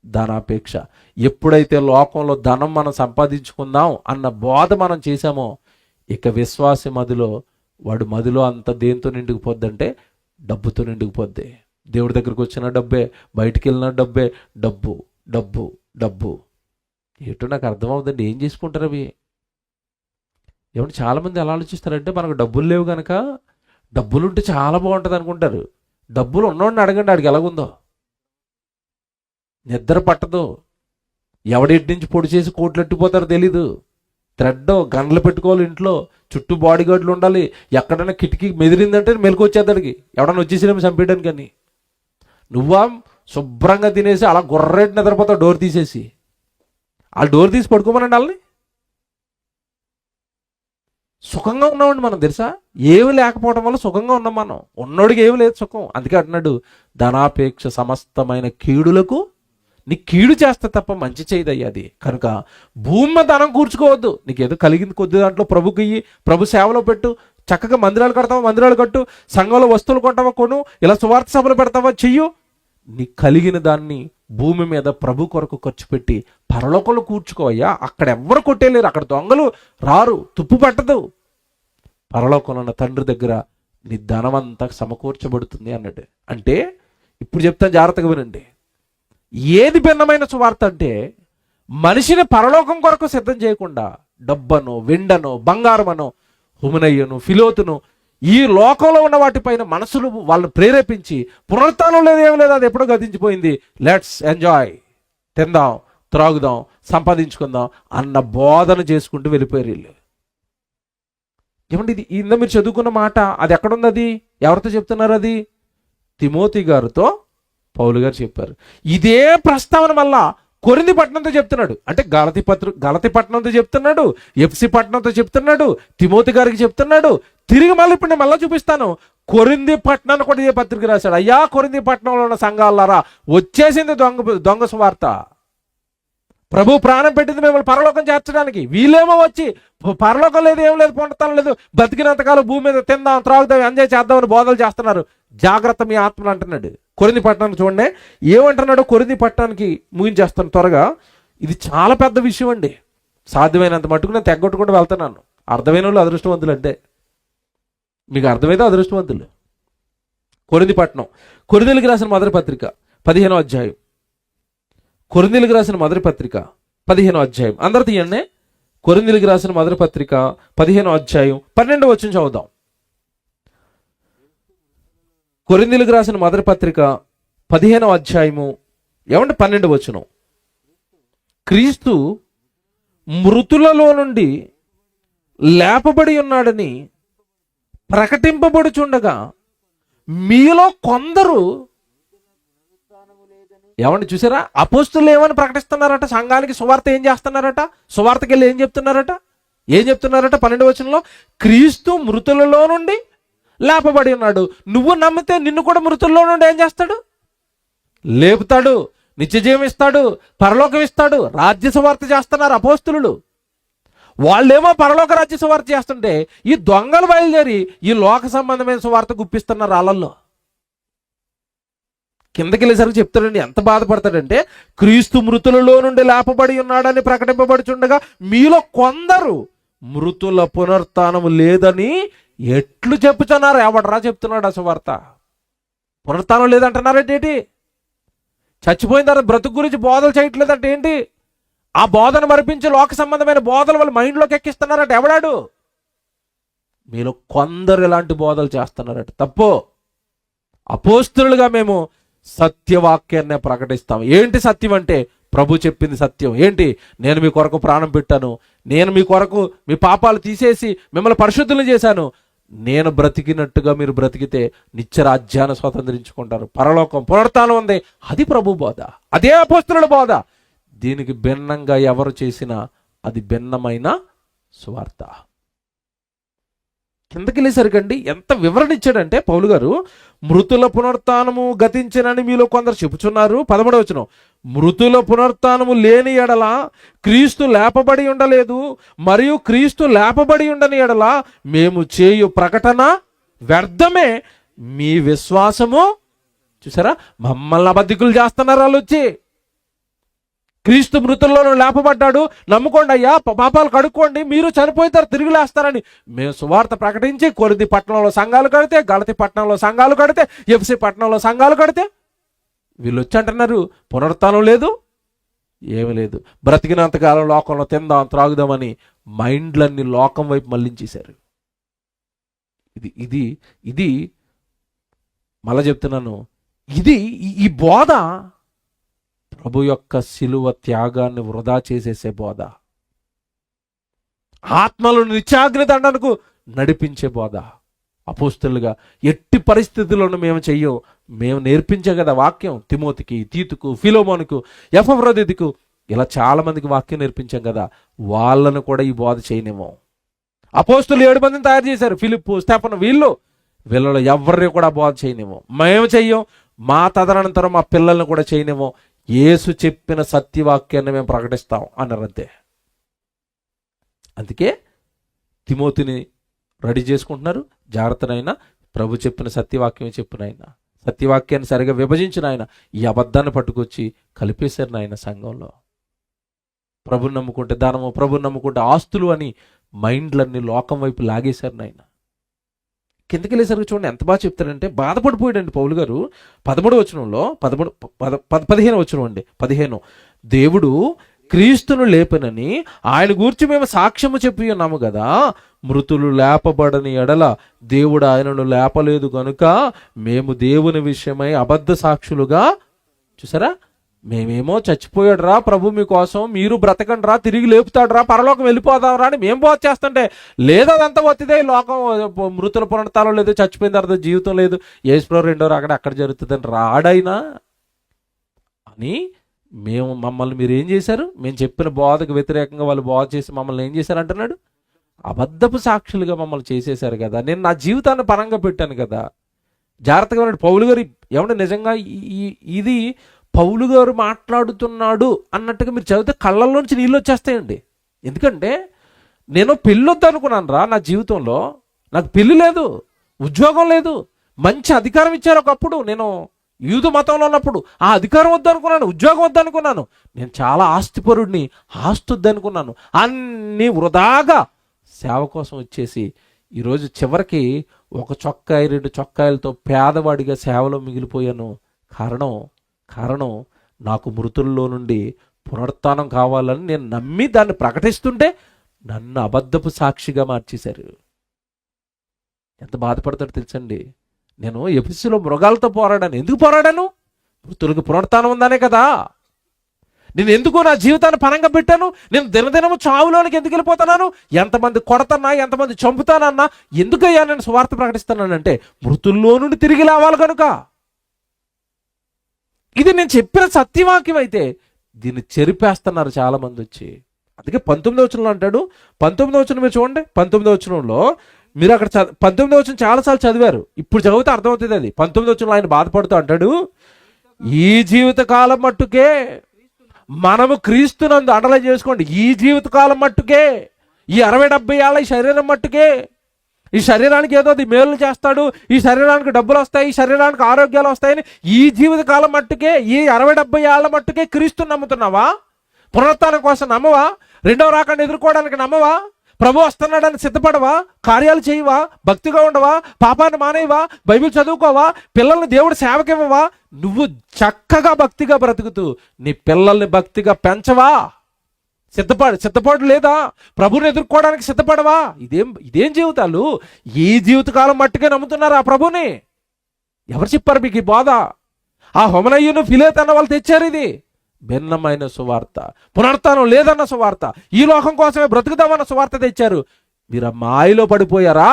[SPEAKER 8] ధనాపేక్ష. ఎప్పుడైతే లోకంలో ధనం మనం సంపాదించుకుందాం అన్న బోధ మనం చేశామో, ఇక విశ్వాసి వాడు మదిలో అంత దేంతో నిండుకుపోద్దంటే డబ్బుతో నిండుకుపోద్ది. దేవుడి దగ్గరకు వచ్చిన డబ్బే, బయటికి వెళ్ళిన డబ్బే, డబ్బు డబ్బు డబ్బు. ఏటో నాకు అర్థమవుతుందండి. ఏం చేసుకుంటారు అవి? ఏమంటే చాలామంది ఎలా ఆలోచిస్తారంటే, మనకు డబ్బులు లేవు కనుక డబ్బులుంటే చాలా బాగుంటుంది అనుకుంటారు. డబ్బులు ఉన్నవాడిని అడగండి, ఆడికి ఎలాగుందో. నిద్ర పట్టదు. ఎవడింటి నుంచి పొడి చేసి కోట్లు ఎట్టిపోతారో తెలీదు. థ్రెడ్ గన్లు పెట్టుకోవాలి ఇంట్లో, చుట్టూ బాడీ గార్డులు ఉండాలి. ఎక్కడైనా కిటికీ మెదిరిందంటే మెలకు వచ్చేద్దడికి, ఎవడన్నా వచ్చేసినేమో చంపేయడానికి. అని నువ్వా శుభ్రంగా తినేసి అలా గుర్రెట్టి నిద్రపోతావు డోర్ తీసేసి. వాళ్ళు డోర్ తీసి పడుకోమనండి వాళ్ళని. సుఖంగా ఉన్నామండి మనం, తెలుసా? ఏమి లేకపోవడం వల్ల సుఖంగా ఉన్నాం మనం. ఉన్నోడికి ఏమి లేదు సుఖం. అందుకే అంటున్నాడు, ధనాపేక్ష సమస్తమైన కీడులకు, నీ కీడు చేస్తే తప్ప మంచి చేయదయ్యా అది. కనుక భూమి ధనం కూర్చుకోవద్దు. నీకు ఏదో కలిగింది కొద్ది దాంట్లో ప్రభుకి ఇయ్యి, ప్రభు సేవలో పెట్టు. చక్కగా మందిరాలు కడతావా, మందిరాలు కట్టు. సంఘంలో వస్తువులు కొంటావా, కొను. ఇలా సువార్త సభలు పెడతావా, చెయ్యు. నీ కలిగిన దాన్ని భూమి మీద ప్రభు కొరకు ఖర్చు పెట్టి పరలోకంలో కూర్చుకోవయ్యా. అక్కడ ఎవ్వరు కొట్టేలేరు, అక్కడ దొంగలు రారు, తుప్పు పట్టదు. పరలోకంలో ఉన్న తండ్రి దగ్గర నీ ధనం అంతా సమకూర్చబడుతుంది అన్నాడు. అంటే ఇప్పుడు చెప్తాను, జాగ్రత్తగా వినండి. ఏది భిన్నమైన సువార్త అంటే, మనిషిని పరలోకం కొరకు సిద్ధం చేయకుండా డబ్బను, వెండను, బంగారమను, హుమనయ్యను, ఫిలోతును, ఈ లోకంలో ఉన్న వాటిపైన మనసులు వాళ్ళని ప్రేరేపించి, పునరుత్థానం లేదు, ఏం లేదు, అది ఎప్పుడో గతించిపోయింది, లెట్స్ ఎంజాయ్, తిందాం, త్రాగుదాం, సంపాదించుకుందాం అన్న బోధన చేసుకుంటూ వెళ్ళిపోయారు వీళ్ళు. ఏమంటే ఇది ఇందా మీరు చదువుకున్న మాట, అది ఎక్కడుంది? అది ఎవరితో చెప్తున్నారు? అది తిమోతి గారితో పౌలు గారు చెప్పారు. ఇదే ప్రస్తావన వల్ల కొరింథీ పట్టణంతో చెప్తున్నాడు. అంటే గలతీ పట్టణంతో చెప్తున్నాడు, ఎఫ్సి పట్టణంతో చెప్తున్నాడు, తిమోతి గారికి చెప్తున్నాడు. తిరిగి మళ్ళీ ఇప్పుడు నేను మళ్ళీ చూపిస్తాను. కొరింథీ పట్టణాన్ని కూడా ఇదే పత్రిక రాశాడు. అయ్యా కొరింథీ పట్టణంలో ఉన్న సంఘాలారా, వచ్చేసింది దొంగ సువార్త. ప్రభు ప్రాణం పెట్టింది మిమ్మల్ని పరలోకం చేర్చడానికి. వీళ్ళేమో వచ్చి పరలోకం లేదు, ఏం లేదు, పొందుతాను లేదు, బతికినంతకాలం భూమి మీద తిందాం, త్రాగుదాం, ఎంజాయ్ చేద్దామని బోధలు చేస్తున్నారు. జాగ్రత్త మీ ఆత్మలు అంటున్నాడు. కొరింథీ పట్టణానికి చూడండి ఏమంటున్నాడు. కొరింథీ పట్టణానికి ముగించేస్తాను త్వరగా. ఇది చాలా పెద్ద విషయం అండి. సాధ్యమైనంత మట్టుకు నేను తెగ్గొట్టుకుంటూ వెళ్తున్నాను. అర్థమైన వాళ్ళు అదృష్టవంతులు. అంటే మీకు అర్థమైతే అదృష్టవంతులు. కొరింథీ పట్టణం, కొరింథీలకు రాసిన మొదటి పత్రిక 15వ అధ్యాయం. కొరింథీలకు రాసిన మొదటి పత్రిక 15వ అధ్యాయం. అందరు తీయండి. కొరింథీలకు రాసిన మొదటి పత్రిక 15వ అధ్యాయం 12వ వచనం చదువుదాం. కొరింథీలకు రాసిన మొదటి పత్రిక 15వ అధ్యాయము ఏమంటే 12వ వచనం. క్రీస్తు మృతులలో నుండి లేపబడి ఉన్నాడని ప్రకటింపబడుచుండగా మీలో కొందరు, ఏమండి చూసారా, అపోస్తులు ఏమని ప్రకటిస్తున్నారట? సంఘానికి సువార్త ఏం చేస్తున్నారట? సువార్తకి వెళ్ళి ఏం చెప్తున్నారట? 12వ వచనంలో క్రీస్తు మృతులలో నుండి లేపబడి ఉన్నాడు. నువ్వు నమ్మితే నిన్ను కూడా మృతుల్లో నుండి ఏం చేస్తాడు? లేపుతాడు, నిత్యజీవం ఇస్తాడు, పరలోకం ఇస్తాడు. రాజ్య సువార్త చేస్తున్నారు అపోస్తులు. వాళ్ళేమో పరలోక రాజ్య సువార్త చేస్తుంటే ఈ దొంగలు బయలుదేరి ఈ లోక సంబంధమైన సువార్త గుప్పిస్తున్నారు వాళ్ళల్లో. కిందకి వెళ్ళేసరికి చెప్తాడండి, ఎంత బాధపడతాడంటే, క్రీస్తు మృతులలో నుండి లేపబడి ఉన్నాడని ప్రకటింపబడుచుండగా మీలో కొందరు మృతుల పునరుత్థానము లేదని ఎట్లు చెప్పుతున్నారు? ఎవడరా చెప్తున్నాడు ఆ సువార్త? పునరుత్థానం లేదంటున్నారంటే ఏంటి? చచ్చిపోయిన తర్వాత బ్రతుకు గురించి బోధలు చేయట్లేదంటే ఏంటి? ఆ బోధన మరిపించి లోక సంబంధమైన బోధలు వాళ్ళు మైండ్లోకి ఎక్కిస్తున్నారట. ఎవడాడు? మీలో కొందరు ఇలాంటి బోధలు చేస్తున్నారట. తప్పు. అపోస్తలులుగా మేము సత్యవాక్యాన్ని ప్రకటిస్తాం. ఏంటి సత్యం అంటే? ప్రభు చెప్పింది సత్యం. ఏంటి? నేను మీ కొరకు ప్రాణం పెట్టాను, నేను మీ కొరకు మీ పాపాలు తీసేసి మిమ్మల్ని పరిశుద్ధులు చేశాను, నేను బ్రతికినట్టుగా మీరు బ్రతికితే నిత్యరాజ్యాన్ని స్వతంత్రించుకుంటారు, పరలోకం పునరుత్థానం ఉంది. అది ప్రభు బోధ, అదే అపోస్తలుల బోధ. దీనికి భిన్నంగా ఎవరు చేసినా అది భిన్నమైన సువార్త. కిందకి వెళ్ళేసరికండి ఎంత వివరణ ఇచ్చాడంటే పౌలు గారు, మృతుల పునరుత్థానము గతించినని మీలో కొందరు చెప్పుచున్నారు. 11వ వచనం, మృతుల పునరుత్థానము లేని ఎడల క్రీస్తు లేపబడి ఉండలేదు, మరియు క్రీస్తు లేపబడి ఉండని ఎడల మేము చేయు ప్రకటన వ్యర్థమే, మీ విశ్వాసము. చూసారా, మమ్మల్ని అబద్ధికులు చేస్తున్నారు వాళ్ళు వచ్చి. క్రీస్తు మృతుల్లోనూ లేపబడ్డాడు, నమ్ముకోండి అయ్యా, పాపాలు కడుక్కోండి, మీరు చనిపోతారు, తిరిగి లేస్తారని మేము సువార్త ప్రకటించి కొరిది పట్టణంలో సంఘాలు కడితే, గలతి పట్టణంలో సంఘాలు కడితే, ఎఫ్సి పట్టణంలో సంఘాలు కడితే వీళ్ళు వచ్చి అంటున్నారు పునరుత్థానం లేదు, ఏమీ లేదు, బ్రతికినంతకాలం లోకంలో తిందాం త్రాగుదామని మైండ్లన్నీ లోకం వైపు మళ్ళించేశారు. ఇది ఇది ఇది మళ్ళా చెప్తున్నాను, ఇది ఈ బోధ ప్రభు యొక్క శిలువ త్యాగాన్ని వృధా చేసేసే బోధ, ఆత్మలను నిత్యాగ్ని దండనకు నడిపించే బోధ. అపోస్తలుగా ఎట్టి పరిస్థితుల్లోనూ మేము చెయ్యం, మేము నేర్పించే కదా వాక్యం. తిమోతికి, తీతుకు, ఫిలోమోనుకు, ఎపఫ్రోదితుకు, ఇలా చాలా మందికి వాక్యం నేర్పించాం కదా, వాళ్ళను కూడా ఈ బోధ చేయనివ్వం. అపోస్తలు 7 మందిని తయారు చేశారు, ఫిలిప్పు, స్టెఫను, వీళ్ళలో ఎవరిని కూడా బోధ చేయనివ్వం. మేము చెయ్యం, మా తదనంతరం మా పిల్లల్ని కూడా చేయనివ్వం. యేసు చెప్పిన సత్యవాక్యాన్ని మేము ప్రకటిస్తాం అన్నారంతే. అందుకే తిమోతిని రెడీ చేసుకుంటున్నారు. జాగ్రత్తనైనా ప్రభు చెప్పిన సత్యవాక్యం చెప్పిన ఆయన, సత్యవాక్యాన్ని సరిగా విభజించిన ఆయన ఈ అబద్ధాన్ని పట్టుకొచ్చి కలిపేశారు నాయన సంఘంలో. ప్రభుని నమ్ముకుంటే ధనము, ప్రభుని నమ్ముకుంటే ఆస్తులు అని మైండ్లన్నీ లోకం వైపు లాగేశారు నాయన. కిందకి వెళ్ళేసరికి చూడండి ఎంత బాగా చెప్తారంటే, బాధపడిపోయాడండి పౌలు గారు. 13వ వచనంలో 15వ వచనం అండి, 15, దేవుడు క్రీస్తును లేపనని ఆయన గూర్చి మేము సాక్ష్యము చెప్పి ఉన్నాము కదా, మృతులు లేపబడని ఎడల దేవుడు ఆయనను లేపలేదు గనుక మేము దేవుని విషయమై అబద్ధ సాక్షులుగా. చూసారా, మేమేమో చచ్చిపోయాడు రా ప్రభు మీకోసం, మీరు బ్రతకండి రా, తిరిగి లేపుతాడు రా, పరలోకం వెళ్ళిపోదాం రా అని మేము బోధ చేస్తుంటే, లేదు అదంతా వత్తిదే, లోకం మృతుల పునరుత్థానం లేదు, చచ్చిపోయిన తర్వాత జీవితం లేదు, యేసుప్రభు రెండో అక్కడ జరుగుతుందని రాడైనా అని మమ్మల్ని మీరు ఏం చేశారు? మేము చెప్పిన బోధకు వ్యతిరేకంగా వాళ్ళు బోధ చేసి మమ్మల్ని ఏం చేశారు అంటున్నాడు? అబద్ధపు సాక్షులుగా మమ్మల్ని చేసేశారు కదా. నేను నా జీవితాన్ని పరంగా పెట్టాను కదా. జాగ్రత్తగా ఉన్నాడు పౌలు గారు. ఏమంటే నిజంగా ఇది పౌలు గారు మాట్లాడుతున్నాడు అన్నట్టుగా మీరు చదివితే కళ్ళల్లోంచి నీళ్ళు వచ్చేస్తాయండి. ఎందుకంటే నేను పెళ్ళొద్దు అనుకున్నాను రా నా జీవితంలో, నాకు పెళ్ళి లేదు, ఉద్యోగం లేదు, మంచి అధికారం ఇచ్చారు ఒకప్పుడు, నేను యూదు మతంలో ఉన్నప్పుడు ఆ అధికారం వద్దనుకున్నాను, ఉద్యోగం వద్దనుకున్నాను, నేను చాలా ఆస్తిపరుడిని, ఆస్తి వద్దనుకున్నాను, అన్నీ వృధాగా సేవ కోసం వచ్చేసి ఈరోజు చివరికి ఒక చొక్కాయి 2 చొక్కాయలతో పేదవాడిగా సేవలో మిగిలిపోయాను. కారణం నాకు మృతుల్లో నుండి పునరుత్థానం కావాలని నేను నమ్మి దాన్ని ప్రకటిస్తుంటే నన్ను అబద్ధపు సాక్షిగా మార్చేశారు. ఎంత బాధపడతాడో తెలుసండి. నేను ఎఫెసులో మృగాలతో పోరాడాను. ఎందుకు పోరాడాను? మృతులకు పునరుత్థానం ఉందనే కదా. నేను ఎందుకు నా జీవితాన్ని పరంగా పెట్టాను? నేను దినదినము చావులోనికి ఎందుకు వెళ్ళిపోతున్నాను? ఎంతమంది కొడతానా, ఎంతమంది చంపుతానన్నా ఎందుకయ్యా నేను సువార్త ప్రకటిస్తున్నానంటే మృతుల్లో నుండి తిరిగి లేవాలి కనుక. ఇది నేను చెప్పిన సత్యవాక్యం అయితే దీన్ని చెరిపేస్తున్నారు చాలా మంది వచ్చి. అందుకే 19వ వచనంలో అంటాడు, 19వ వచనం మీరు చూడండి, 19వ వచనంలో మీరు అక్కడ 19వ వచనం చాలాసార్లు చదివారు, ఇప్పుడు చదివితే అర్థమవుతుంది అది. 19వ వచనంలో ఆయన బాధపడుతూ అంటాడు, ఈ జీవితకాలం మట్టుకే మనము క్రీస్తునందు అండర్లైన్ చేసుకోండి, ఈ జీవితకాలం మట్టుకే, ఈ 60-70 ఏళ్ళ ఈ శరీరం మట్టుకే, ఈ శరీరానికి ఏదో అది మేలు చేస్తాడు, ఈ శరీరానికి డబ్బులు వస్తాయి, ఈ శరీరానికి ఆరోగ్యాలు వస్తాయని ఈ జీవితకాలం మట్టుకే, ఈ 60-70 ఏళ్ళ మట్టుకే క్రీస్తుని నమ్ముతున్నావా? పునరుత్థానం కోసం నమ్మవా? రెండవ రాకడను ఎదుర్కోవడానికి నమ్మవా? ప్రభు వస్తున్నాడని సిద్ధపడవా? కార్యాలు చేయవా? భక్తిగా ఉండవా? పాపాన్ని మానేవా? బైబిల్ చదువుకోవా? పిల్లల్ని దేవుడు సేవకివ్వవా? నువ్వు చక్కగా భక్తిగా బ్రతుకుతూ నీ పిల్లల్ని భక్తిగా పెంచవా? సిద్ధపాటు లేదా? ప్రభుని ఎదుర్కోవడానికి సిద్ధపడవా? ఇదేం జీవితాలు? ఈ జీవితకాలం మట్టుకే నమ్ముతున్నారు ఆ ప్రభుని. ఎవరు చెప్పారు మీకు ఈ బాధ? ఆ హోమనయ్యను ఫిలేత్ అన్న వాళ్ళు తెచ్చారు ఇది. భిన్నమైన సువార్త, పునరుత్థానం లేదన్న సువార్త, ఈ లోకం కోసమే బ్రతుకుదామన్న సువార్త తెచ్చారు. మీరు ఆ మాయలో పడిపోయారా?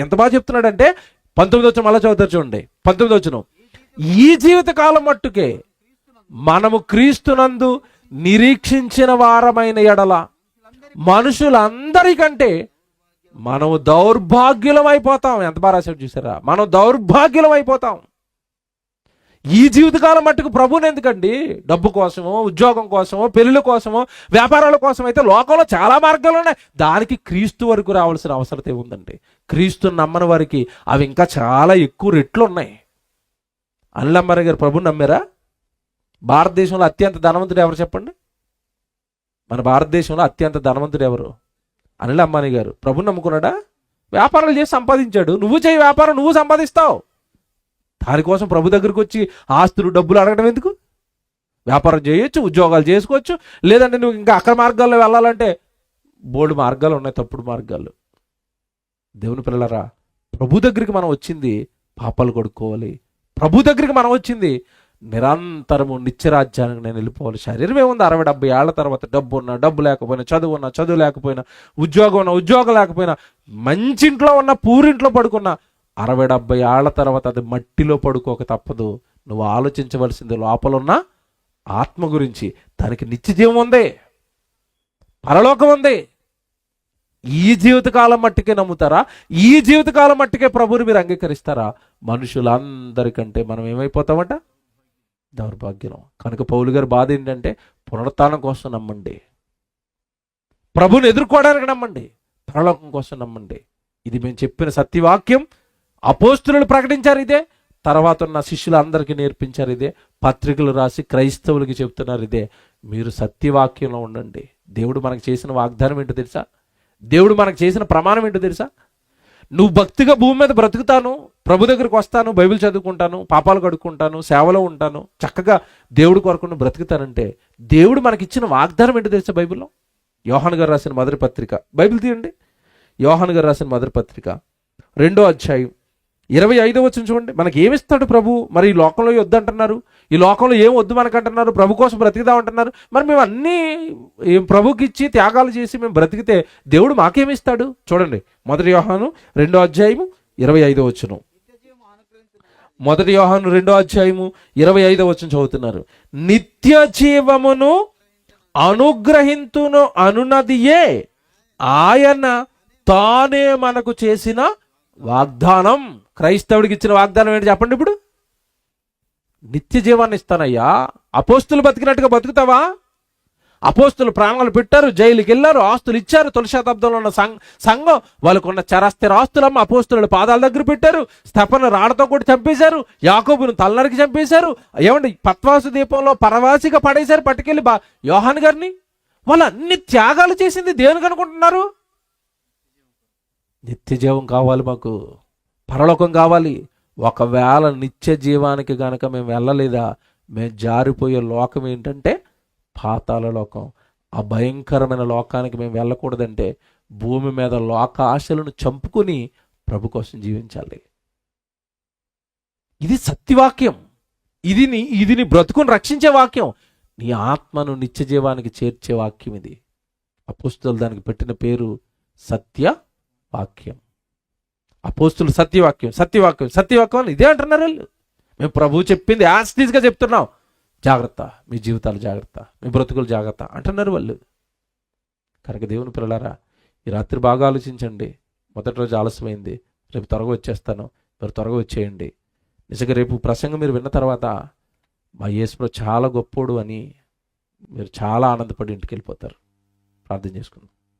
[SPEAKER 8] ఎంత బాగా చెప్తున్నాడంటే 19 మళ్ళా చదువుతారు చూడండి. 19 ఈ జీవితకాలం మట్టుకే మనము క్రీస్తునందు నిరీక్షించిన వారమైన ఎడల మనుషులందరికంటే మనము దౌర్భాగ్యులం అయిపోతాం. ఎంత బాగా రాశాడు చూసారా? మనం దౌర్భాగ్యులం అయిపోతాం. ఈ జీవితకాలం మట్టుకు ప్రభుని ఎందుకండి? డబ్బు కోసమో, ఉద్యోగం కోసమో, పెళ్లిళ్ళ కోసమో, వ్యాపారాల కోసం అయితే లోకంలో చాలా మార్గాలు ఉన్నాయి. దానికి క్రీస్తు వరకు రావాల్సిన అవసరత ఉందండి. క్రీస్తుని నమ్మని వారికి అవి ఇంకా చాలా ఎక్కువ రెట్లు ఉన్నాయి. అనిల్ అంబానీ గారు ప్రభుని నమ్మారా? భారతదేశంలో అత్యంత ధనవంతుడు ఎవరు చెప్పండి? మన భారతదేశంలో అత్యంత ధనవంతుడు ఎవరు? అనిల్ అంబానీ గారు. ప్రభుని నమ్ముకున్నాడా? వ్యాపారాలు చేసి సంపాదించాడు. నువ్వు చేయి వ్యాపారం, నువ్వు సంపాదిస్తావు. దానికోసం ప్రభు దగ్గరికి వచ్చి ఆస్తులు డబ్బులు అడగడం ఎందుకు? వ్యాపారం చేయొచ్చు, ఉద్యోగాలు చేసుకోవచ్చు. లేదంటే నువ్వు ఇంకా అక్కడ మార్గాల్లో వెళ్ళాలంటే బోల్డ్ మార్గాలు ఉన్నాయి, తప్పుడు మార్గాలు. దేవుని పిల్లలారా, ప్రభు దగ్గరికి మనం వచ్చింది పాపాలు కొడుకోవాలి. ప్రభు దగ్గరికి మనం వచ్చింది నిరంతరము నిత్యరాజ్యానికి నేను వెళ్ళిపోవాలి. శరీరం ఏముంది? 60-70 ఏళ్ల తర్వాత డబ్బు ఉన్నా, డబ్బు లేకపోయినా, చదువు ఉన్నా, చదువు లేకపోయినా, ఉద్యోగం ఉన్నా, ఉద్యోగం లేకపోయినా, మంచి ఇంట్లో ఉన్న, పూరింట్లో పడుకున్నా, 60-70 ఏళ్ల తర్వాత అది మట్టిలో పడుకోక తప్పదు. నువ్వు ఆలోచించవలసింది లోపలున్న ఆత్మ గురించి. దానికి నిత్యజీవం ఉంది, పరలోకం ఉంది. ఈ జీవితకాలం మట్టికే నమ్ముతారా? ఈ జీవితకాలం మట్టికే ప్రభుని మీరు అంగీకరిస్తారా? మనుషులందరికంటే మనం ఏమైపోతామంట? దౌర్భాగ్యం. కనుక పౌలు గారి బాధ ఏంటంటే పునరుత్థానం కోసం నమ్మండి, ప్రభుని ఎదుర్కోవడానికి నమ్మండి, పరలోకం కోసం నమ్మండి. ఇది మేము చెప్పిన సత్యవాక్యం. అపోస్తులు ప్రకటించారు ఇదే, తర్వాత ఉన్న శిష్యులందరికీ నేర్పించారు ఇదే, పత్రికలు రాసి క్రైస్తవులకి చెప్తున్నారు ఇదే. మీరు సత్యవాక్యంలో ఉండండి. దేవుడు మనకు చేసిన వాగ్దానం ఏంటో తెలుసా? దేవుడు మనకు చేసిన ప్రమాణం ఏంటో తెలుసా? నువ్వు భక్తిగా భూమి మీద బ్రతుకుతాను, ప్రభు దగ్గరికి వస్తాను, బైబిల్ చదువుకుంటాను, పాపాలు కడుక్కుంటాను, సేవలో ఉంటాను, చక్కగా దేవుడి కొరకు బ్రతుకుతానంటే దేవుడు మనకిచ్చిన వాగ్దానం ఏంటో తెలుసా? బైబిల్లో యోహాను గారు రాసిన మొదటి పత్రిక, బైబిల్ తీయండి. యోహాను గారు రాసిన మొదటి పత్రిక 2వ అధ్యాయం 25వ వచనం చూడండి. మనకి ఏమిస్తాడు ప్రభు? మరి ఈ లోకంలో వద్దు అంటున్నారు, ఈ లోకంలో ఏం వద్దు మనకు అంటున్నారు, ప్రభు కోసం బ్రతికిదాం అంటున్నారు. మరి మేము అన్నీ ప్రభుకి ఇచ్చి త్యాగాలు చేసి మేము బ్రతికితే దేవుడు మాకేమిస్తాడు? చూడండి, 1 యోహాను 2వ అధ్యాయము 25వ వచనం. 1 యోహాను 2వ అధ్యాయము 25వ వచనం చదువుతున్నారు. నిత్య జీవమును అనుగ్రహింతును అనున్నదియే ఆయన తానే మనకు చేసిన వాగ్దానం. క్రైస్తవుడికి ఇచ్చిన వాగ్దానం ఏంటి చెప్పండి? ఇప్పుడు నిత్య జీవాన్ని ఇస్తానయ్యా. అపోస్తులు బతికినట్టుగా బతుకుతావా? అపోస్తులు ప్రాణాలు పెట్టారు, జైలుకి వెళ్ళారు, ఆస్తులు ఇచ్చారు. 9వ శతాబ్దంలో ఉన్న సంఘం వాళ్ళకున్న చరాస్తిర ఆస్తులమ్మ అపోస్తుల పాదాల దగ్గర పెట్టారు. స్తెఫను రాళ్లతో కూడా చంపేశారు, యాకోబును తలనరికి చంపేశారు. ఏమండి, పత్వాసు దీపంలో పరవాసిగా పడేశారు పట్టుకెళ్ళి యోహాను గారిని. వాళ్ళు అన్ని త్యాగాలు చేసింది దేనికి అనుకుంటున్నారు? నిత్య జీవం కావాలి, మాకు పరలోకం కావాలి. ఒకవేళ నిత్య జీవానికి గనక మేము వెళ్ళలేదా, మేము జారిపోయే లోకం ఏంటంటే పాతాళ లోకం. ఆ భయంకరమైన లోకానికి మేము వెళ్ళకూడదంటే భూమి మీద లోక ఆశలను చంపుకుని ప్రభు కోసం జీవించాలి. ఇది సత్యవాక్యం. ఇది నీ బ్రతుకుని రక్షించే వాక్యం, నీ ఆత్మను నిత్య జీవానికి చేర్చే వాక్యం. ఇది అపోస్తులు దానికి పెట్టిన పేరు సత్యవాక్యం. అపోస్తులు సత్యవాక్యం సత్యవాక్యం సత్యవాక్యం ఇదే అంటున్నారు వాళ్ళు. మేము ప్రభు చెప్పింది యాస్టీస్గా చెప్తున్నాం. జాగ్రత్త, మీ జీవితాలు జాగ్రత్త, మీ బ్రతుకులు జాగ్రత్త అంటున్నారు వాళ్ళు. కనుక దేవుని పిల్లలారా, ఈ రాత్రి బాగా ఆలోచించండి. మొదటి రోజు ఆలస్యమైంది, రేపు త్వరగా వచ్చేస్తాను, మీరు త్వరగా వచ్చేయండి. నిజంగా రేపు ప్రసంగం మీరు విన్న తర్వాత మా యేసు చాలా గొప్పోడు అని మీరు చాలా ఆనందపడి ఇంటికి వెళ్ళిపోతారు. ప్రార్థన చేసుకుందాం.